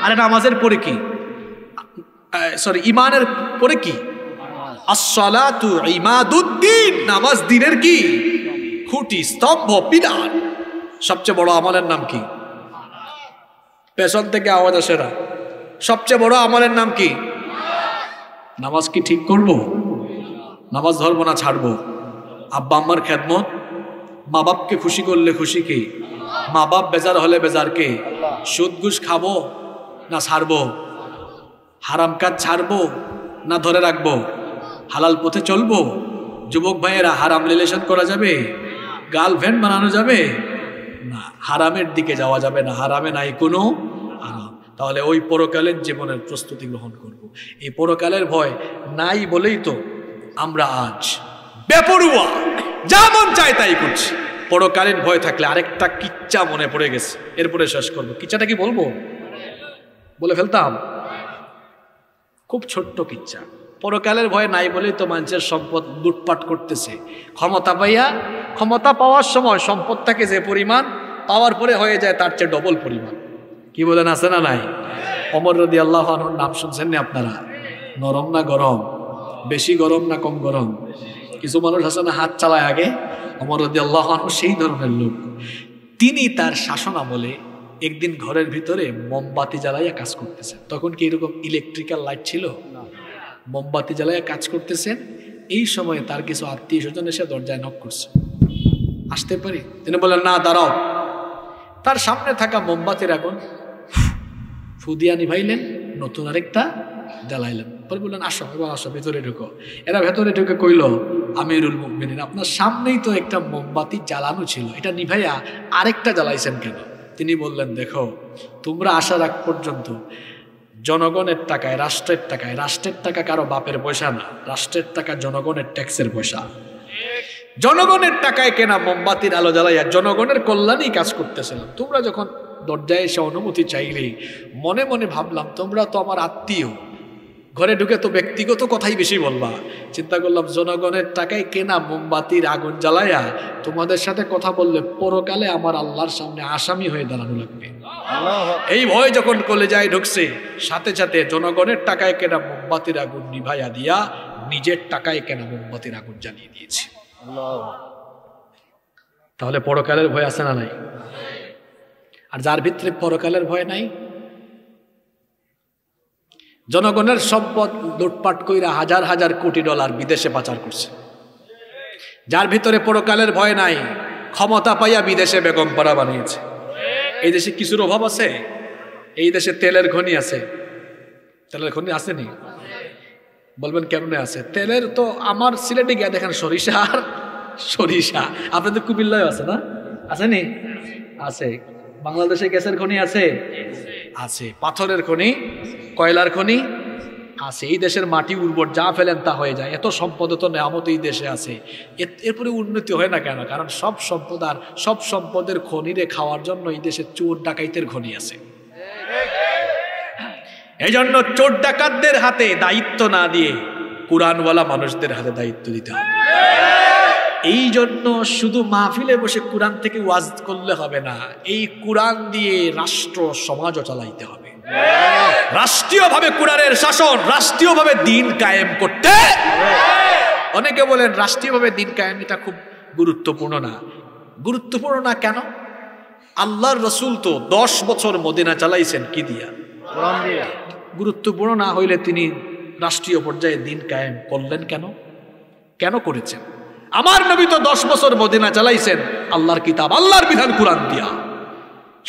আরে নামাজের পরে কি? সরি, ইমানের পরে কি? আসসালাতু ইমাদুদ্দিন, নামাজ দ্বীনের কি? খুঁটি, স্তম্ভ, পিলার। সবচেয়ে বড় আমলের নাম কি? পেছন থেকে আওয়াজ আসে না। সবচেয়ে বড় আমলের নাম কি? নামাজ কি ঠিক করব? নামাজ ধরবো না ছাড়বো? আব্বা আম্মার খেদমত, মা বাপকে খুশি করলে খুশি কে? মা বাপ বেজার হলে বেজার কে? সুদ ঘুষ খাবো না ছাড়বো? হারাম কাজ ছাড়বো না ধরে রাখবো? হালাল পথে চলবো? যুবক ভাইয়েরা, হারাম রিলেশন করা যাবে? গার্লফ্রেন্ড বানানো যাবে না? হারামের দিকে যাওয়া যাবে না, হারামে নাই কোনো আরাম। তাহলে ওই পরকালের জীবনের প্রস্তুতি গ্রহণ করব। এই পরকালের ভয় নাই বলেই তো আমরা আজ বেপরুয়া, যা মন চায় তাই করছি। পরকালীন ভয় থাকলে আরেকটা কিচ্ছা মনে পড়ে গেছে, এরপরে শেষ করবো। কিচ্ছাটা কি বলবো? বলে ফেলতাম। খুব ছোট্ট কিচ্ছা। পরকালের ভয় নাই বলেই তো মানুষের সম্পদ লুটপাট করতেছে। ক্ষমতা পাওয়ার সময় সম্পদটাকে যে পরিমাণ, পাওয়ার পরে হয়ে যায় তার চেয়ে ডবল পরিমাণ। কি বলেন, আছে না নাই? ওমর রাদিয়াল্লাহু আনহুর নাম শুনছেন না আপনারা? নরম না গরম? বেশি গরম না কম গরম? কিছু মানুষ আছে না হাত চালায় আগে। ওমর রাদিয়াল্লাহু আনহু সেই ধরনের লোক। তিনি তার শাসন আমলে একদিন ঘরের ভিতরে মোমবাতি জ্বালাইয়া কাজ করতেছেন। তখন কি এরকম ইলেকট্রিক্যাল লাইট ছিল? মোমবাতি জ্বালাইয়া কাজ করতেছেন। এই সময় তার কিছু আত্মীয় স্বজন এসে দরজায় নক করছে, আসতে পারি? তিনি বললেন, না, দাঁড়াও। তার সামনে থাকা মোমবাতির আগুন ফু দিয়া নিভাইলেন, নতুন আরেকটা জ্বালাইলেন। পরে বললেন, আসো, এবার আসো, ভেতরে ঢুকো। এরা ভেতরে ঢুকে কইল, আমিরুল মুমিনিন, আপনার সামনেই তো একটা মোমবাতি জ্বালানো ছিল, এটা নিভাইয়া আরেকটা জ্বালাইছেন কেন? তিনি বললেন, দেখো, তোমরা আসার আগ পর্যন্ত জনগণের টাকায়, রাষ্ট্রের টাকা কারো বাপের পয়সা না, রাষ্ট্রের টাকা জনগণের ট্যাক্সের পয়সা। জনগণের টাকায় কেনা মোমবাতির আলো জ্বালাইয়া জনগণের কল্যাণেই কাজ করতেছিলাম। তোমরা যখন দরজায় এসে অনুমতি চাইলে মনে মনে ভাবলাম তোমরা তো আমার আত্মীয়, ঘরে ঢুকে তো ব্যক্তিগত কথাই বেশি বলবা। চিন্তা করলাম জনগণের টাকায় কেনা মোমবাতির আগুন জ্বালাইয়া তোমাদের সাথে কথা বললে পরকালে আমার আল্লাহর সামনে আসামি হয়ে দাঁড়ানো লাগবে। এই ভয় যখন কলেজায় ঢুকছে, সাথে সাথে জনগণের টাকায় কেনা মোমবাতির আগুন নিভাইয়া দিয়া নিজের টাকায় কেনা মোমবাতির আগুন জ্বালিয়ে দিয়েছি। তাহলে পরকালের ভয় আছে না নাই? আর যার ভিতরে পরকালের ভয় নাই, জনগণের সম্পদ লুটপাট কইরা হাজার হাজার কোটি ডলার বিদেশে পাচার করছে। যার ভিতরে পরকালের ভয় নাই, ক্ষমতা পাইয়া বিদেশে বেগম পাড়া বানিয়েছে। এই দেশে কিছুর অভাব আছে? এই দেশে তেলের খনি আছে। তেলের খনি আসেনি? বলবেন কেমনে আছে? তেলের তো আমার সিলেটে গিয়ে দেখেন সরিষা আর সরিষা। আপনাদের কুমিল্লায় আছে না? আসেনি? আছে। বাংলাদেশে গ্যাসের খনি আছে? আছে। পাথরের খনি, কয়লার খনি আছে। এই দেশের মাটি উর্বর, যা ফেলেন তা হয়ে যায়। এত সম্পদ, এত নেয়ামত এই দেশে আছে, এরপরে উন্নতি হয় না কেন? কারণ সব সম্পদ আর সব সম্পদের খনিরে খাওয়ার জন্য এই দেশে চোর ডাকাইতের খনি আছে। এই জন্য চোর ডাকাতদের হাতে দায়িত্ব না দিয়ে কুরআনওয়ালা মানুষদের হাতে দায়িত্ব দিতে হবে। এই জন্য শুধু মাহফিলে বসে কোরআন থেকে ওয়াজ করলে হবে না, এই কোরআন দিয়ে রাষ্ট্র সমাজও চালাইতে হবে। রাষ্ট্রীয়ভাবে কোরআনের শাসন, রাষ্ট্রীয়ভাবে দিন কায়েম করতে। অনেকে বলেন রাষ্ট্রীয়ভাবে দিন কায়েম এটা খুব গুরুত্বপূর্ণ না। গুরুত্বপূর্ণ না কেন? আল্লাহর রসুল তো 10 বছর মদিনা চালাইছেন কি দিয়া? গুরুত্বপূর্ণ না হইলে তিনি রাষ্ট্রীয় পর্যায়ে দিন কায়েম করলেন কেন? কেন করেছেন? আমার নবী তো 10 বছর মদিনা চালাইছেন আল্লাহর কিতাব, আল্লাহর বিধান কোরআন দিয়া।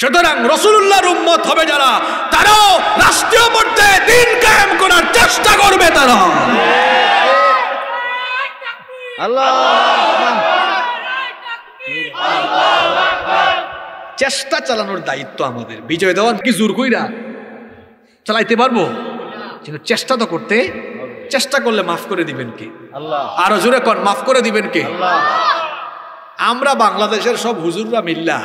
সুতরাং রাসূলুল্লাহর উম্মত হবে যারা, তারাও রাষ্ট্রীয় পর্যায়ে দিন কায়েম করার চেষ্টা করবে। তারা চেষ্টা চালানোর দায়িত্ব আমাদের। বিজয় দেওয়ান কি জোর কইরা চালাইতে পারবো? কিন্তু চেষ্টা তো করতে, চেষ্টা করলে মাফ করে দিবেন কে? আল্লাহ। আরো জোরে কর, মাফ করে দিবেন কে? আল্লাহ। আমরা বাংলাদেশের সব হুজুররা মিল্লা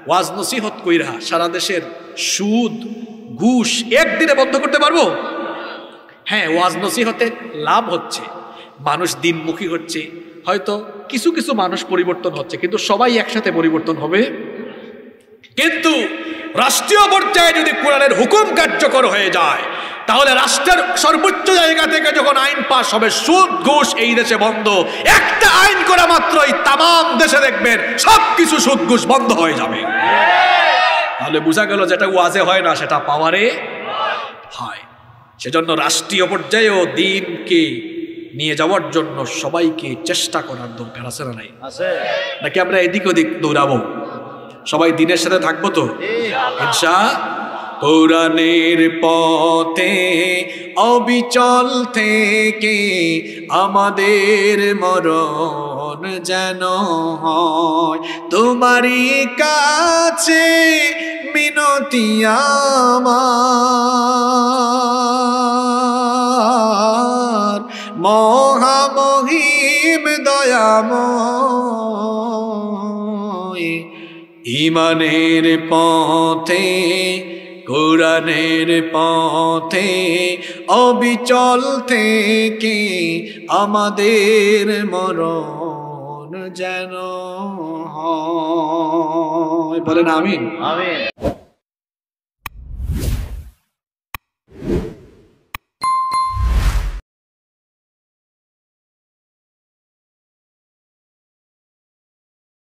ওয়াজ নসিহত কইরা সারা দেশের সুদ ঘুষ একদিনে বন্ধ করতে পারবো? হ্যাঁ, ওয়াজ নসিহতে লাভ হচ্ছে, মানুষ দিনমুখী হচ্ছে, হয়তো কিছু কিছু মানুষ পরিবর্তন হচ্ছে, কিন্তু সবাই একসাথে পরিবর্তন হবে? কিন্তু রাষ্ট্রীয় পর্যায়ে যদি কোরআনের হুকুম কার্যকর হয়ে যায়, তাহলে রাষ্ট্রের সর্বোচ্চ জায়গা থেকে যখন আইন পাস হবে, সুদ ঘুষ এই দেশে বন্ধ। একটা আইন করা মাত্রই তামাম দেশে দেখবেন সবকিছু সুদ ঘুষ বন্ধ হয়ে যাবে। তাহলে বোঝা গেল যেটা ওয়াজে হয় না সেটা পাওয়ারে হয়। সেজন্য রাষ্ট্রীয় পর্যায়েও দিনকে নিয়ে যাওয়ার জন্য সবাইকে চেষ্টা করার দরকার আছে না নাই? নাকি আমরা এদিক ওদিক দৌড়াবো? সবাই দিনের সাথে থাকবো তো ইনশাআল্লাহ। কোরআনের পথে অবিচল থেকে আমাদের মরণ যেন হয়, তোমারই কাছে মিনতি আমার, মহামহিম দয়াময়। ইমানের পথে কোরআনের পথে অবিচল থেকে আমাদের মরণ যেন হয়। বলেন আমিন। আমিন।